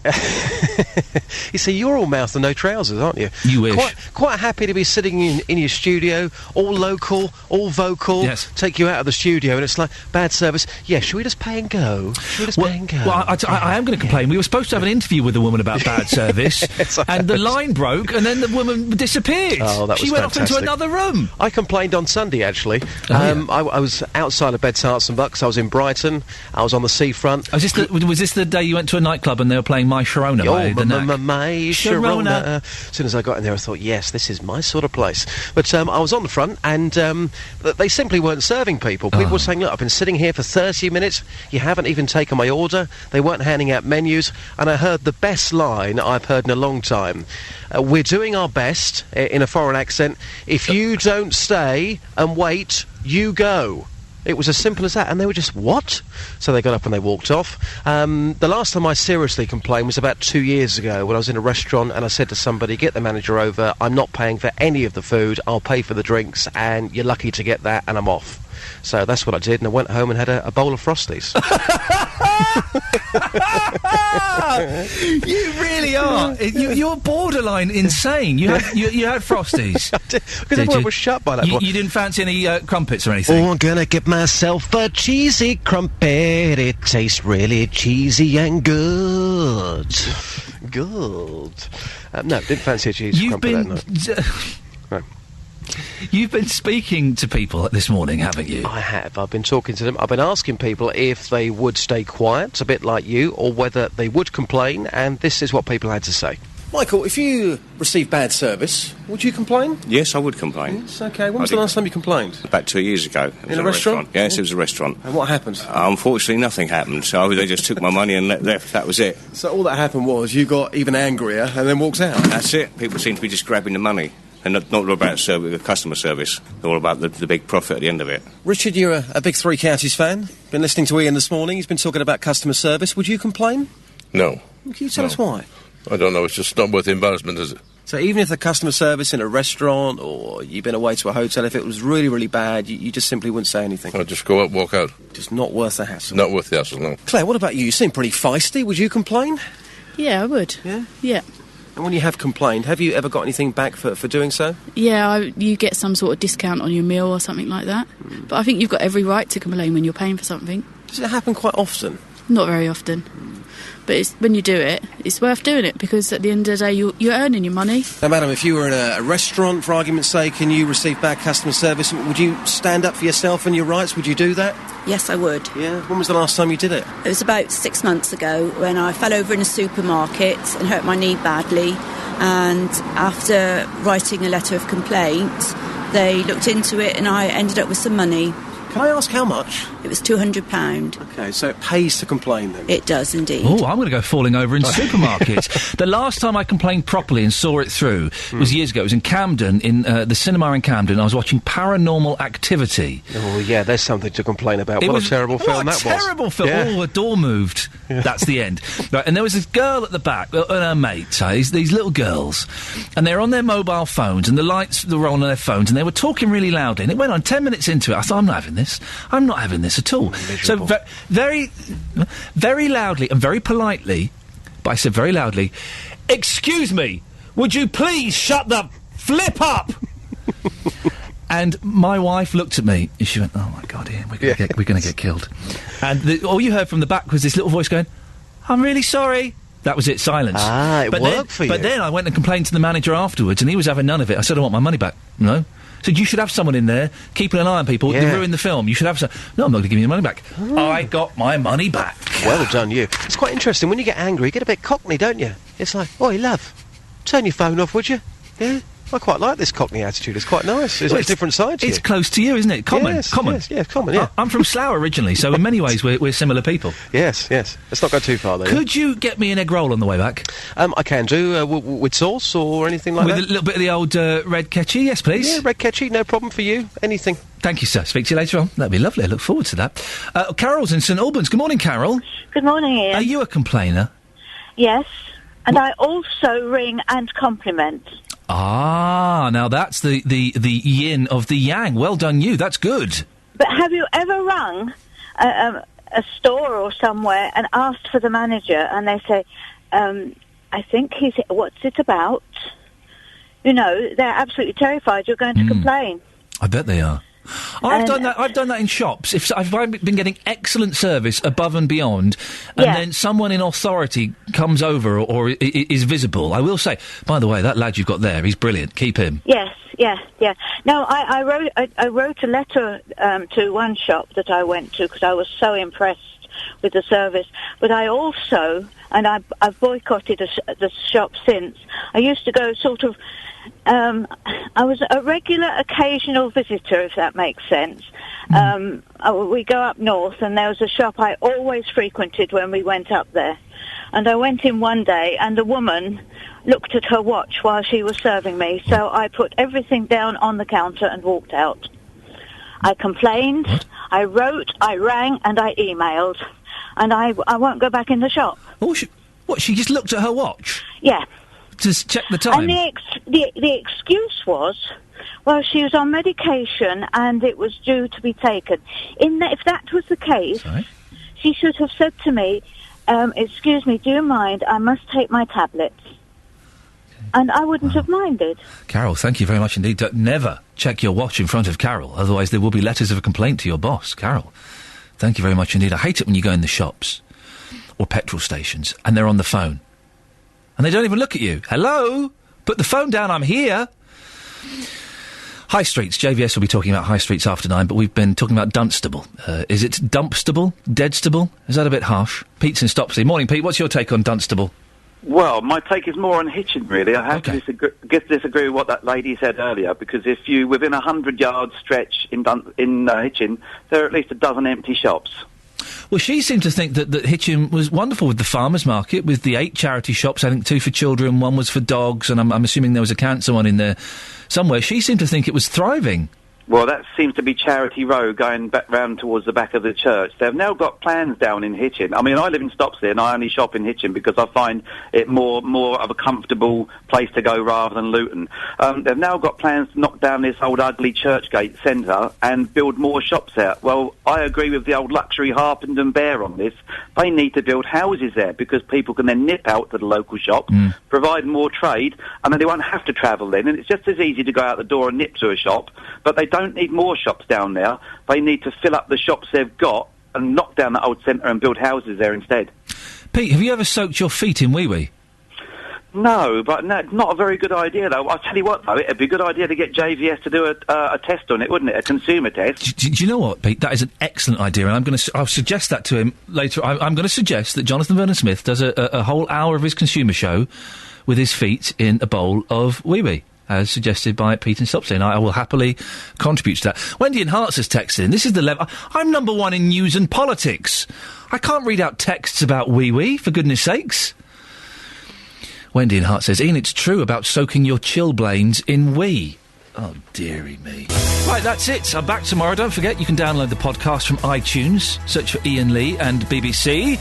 You see, you're all mouth and no trousers, aren't you? You wish. Quite happy to be sitting in your studio, all local, all vocal. Yes. Take you out of the studio, and it's like bad service. Yeah, should we just pay and go? Well, I am going to complain. We were supposed to have an interview with a woman about bad service, and the line broke, and then the woman disappeared. Oh, that was She went off fantastic. into another room. I complained on Sunday, actually. I was outside of Beds, Hearts and Bucks. I was in Brighton. I was on the seafront. Was this the day you went to a nightclub and they were playing My Sharona by the Knack? My Sharona. As soon as I got in there, I thought, yes, this is my sort of place. But I was on the front, and they simply weren't serving people. People were saying, look, I've been sitting here for 30 minutes. You haven't even taken my order. They weren't handing out menus. And I heard the best line I've heard in a long time. We're doing our best, in a foreign accent. If you don't stay and wait, you go. It was as simple as that, and they were just, what? So they got up and they walked off. The last time I seriously complained was about 2 years ago when I was in a restaurant and I said to somebody, get the manager over, I'm not paying for any of the food, I'll pay for the drinks, and you're lucky to get that, and I'm off. So that's what I did, and I went home and had a bowl of Frosties. You really are. You're borderline insane. You had Frosties. Because everyone was shut by that point. You didn't fancy any crumpets or anything? Oh, I'm gonna get myself a cheesy crumpet. It tastes really cheesy and good. Good. No, didn't fancy a cheese crumpet that night. No. You've been speaking to people this morning, haven't you? I have. I've been talking to them. I've been asking people if they would stay quiet, a bit like you, or whether they would complain, and this is what people had to say. Michael, if you receive bad service, would you complain? Yes, I would complain. Yes, OK. When was the last time you complained? About 2 years ago. In a restaurant? Yes, it was a restaurant. And what happened? Unfortunately, nothing happened. So they just took my money and left. That was it. So all that happened was you got even angrier and then walked out? That's it. People seem to be just grabbing the money. And not all about customer service. All about the big profit at the end of it. Richard, you're a big Three Counties fan. Been listening to Iain this morning. He's been talking about customer service. Would you complain? No. Can you tell us why? I don't know. It's just not worth the embarrassment, is it? So even if the customer service in a restaurant or you've been away to a hotel, if it was really, really bad, you just simply wouldn't say anything? I'd just go out, walk out. Just not worth the hassle? Not worth the hassle, no. Claire, what about you? You seem pretty feisty. Would you complain? Yeah, I would. Yeah? Yeah. And when you have complained, have you ever got anything back for doing so? Yeah, you get some sort of discount on your meal or something like that. But I think you've got every right to complain when you're paying for something. Does it happen quite often? Not very often. But when you do it, it's worth doing it, because at the end of the day, you're earning your money. Now, madam, if you were in a restaurant, for argument's sake, and you received bad customer service, would you stand up for yourself and your rights? Would you do that? Yes, I would. Yeah? When was the last time you did it? It was about 6 months ago when I fell over in a supermarket and hurt my knee badly. And after writing a letter of complaint, they looked into it and I ended up with some money. Can I ask how much? It was £200. OK, so it pays to complain then? It does indeed. Oh, I'm going to go falling over in supermarkets. The last time I complained properly and saw it through was years ago. It was in Camden, in the cinema in Camden. I was watching Paranormal Activity. Oh, yeah, there's something to complain about. What a terrible film that was. What a terrible film. Yeah. Oh, the door moved. Yeah. That's the end. Right, and there was this girl at the back, and her mate, these little girls, and they were on their mobile phones, and the lights were on their phones, and they were talking really loudly, and it went on 10 minutes into it. I thought, I'm not having this. I'm not having this at all. Miserable. So very, very loudly and very politely, but I said very loudly, "Excuse me, would you please shut the flip up?" And my wife looked at me and she went, "Oh my God, Iain, we're going to get killed." And all you heard from the back was this little voice going, "I'm really sorry." That was it, silence. Ah, it worked for you. But then I went and complained to the manager afterwards, and he was having none of it. I said, "I want my money back." No. So you should have someone in there keeping an eye on people. They ruin the film. You should have some. No, I'm not going to give you the money back. I got my money back. Well done, you. It's quite interesting. When you get angry, you get a bit cockney, don't you? It's like, "Oi, love, turn your phone off, would you?" Yeah. I quite like this cockney attitude. It's quite nice. It's a different side to you. It's close to you, isn't it? Common. Yes, common. Yes, yeah, common, yeah. I'm from Slough originally, so in many ways we're similar people. Yes, yes. Let's not go too far there. Could you get me an egg roll on the way back? I can do, with sauce or anything like that. With a little bit of the old red ketchy, yes, please. Yeah, red ketchy, no problem for you. Anything. Thank you, sir. Speak to you later on. That'd be lovely. I look forward to that. Carol's in St Albans. Good morning, Carol. Good morning, Iain. Are you a complainer? Yes. And I also ring and compliment. Ah, now that's the yin of the yang. Well done, you. That's good. But have you ever rung a store or somewhere and asked for the manager, and they say, "I think what's it about?" You know, they're absolutely terrified you're going to complain. I bet they are. I've done that. I've done that in shops. If I've been getting excellent service above and beyond, and then someone in authority comes over or is visible, I will say, "By the way, that lad you've got there, he's brilliant. Keep him." Yes, yeah. No, I wrote a letter to one shop that I went to because I was so impressed with the service. But I also, and I've boycotted the shop since. I used to go sort of. I was a regular, occasional visitor, if that makes sense. We go up north, and there was a shop I always frequented when we went up there. And I went in one day, and the woman looked at her watch while she was serving me, so I put everything down on the counter and walked out. I complained, I wrote, I rang, and I emailed. And I won't go back in the shop. Oh, she just looked at her watch? Yeah. To check the time? And the excuse was, well, she was on medication and it was due to be taken. If that was the case, she should have said to me, "Excuse me, do you mind? I must take my tablets." And I wouldn't have minded. Carol, thank you very much indeed. Never check your watch in front of Carol, otherwise there will be letters of a complaint to your boss. Carol, thank you very much indeed. I hate it when you go in the shops or petrol stations and they're on the phone. And they don't even look at you. Hello? Put the phone down, I'm here. High streets. JVS will be talking about high streets after 9, but we've been talking about Dunstable. Is it Dumpstable? Deadstable? Is that a bit harsh? Pete's in Stopsley. Morning, Pete. What's your take on Dunstable? Well, my take is more on Hitchin, really. I have to disagree with what that lady said earlier, because if you, within a 100-yard stretch in Hitchin, there are at least a dozen empty shops. Well, she seemed to think that Hitchin was wonderful with the farmers market, with the 8 charity shops, I think 2 for children, 1 was for dogs, and I'm assuming there was a cancer one in there somewhere. She seemed to think it was thriving. Well, that seems to be Charity Row going back round towards the back of the church. They've now got plans down in Hitchin. I mean, I live in Stopsley and I only shop in Hitchin because I find it more of a comfortable place to go rather than Luton. They've now got plans to knock down this old ugly Churchgate centre and build more shops out. Well, I agree with the old luxury Harpenden Bear on this. They need to build houses there because people can then nip out to the local shop, provide more trade, and then they won't have to travel then. And it's just as easy to go out the door and nip to a shop, but they don't need more shops down there. They need to fill up the shops they've got and knock down the old centre and build houses there instead. Pete, have you ever soaked your feet in wee-wee? No, but it's not a very good idea, though. I'll tell you what, though, it'd be a good idea to get JVS to do a test on it, wouldn't it? A consumer test. Do you know what, Pete? That is an excellent idea, and I'll suggest that to him later. I'm going to suggest that Jonathan Vernon-Smith does a whole hour of his consumer show with his feet in a bowl of wee-wee, as suggested by Pete and Stopsley, and I will happily contribute to that. Wendy in Hearts has texted in. This is the level. I'm number 1 in news and politics. I can't read out texts about wee-wee, for goodness sakes. Wendy in Hearts says, Ian, it's true about soaking your chilblains in wee. Oh, dearie me. Right, that's it. I'm back tomorrow. Don't forget, you can download the podcast from iTunes. Search for Iain Lee and BBC.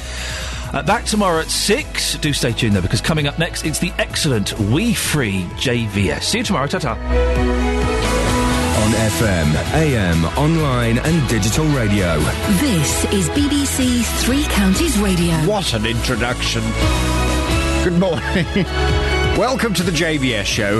Back tomorrow at 6. Do stay tuned, though, because coming up next, it's the excellent wee-free JVS. See you tomorrow. Ta-ta. On FM, AM, online and digital radio. This is BBC Three Counties Radio. What an introduction. Good morning. Welcome to the JVS show.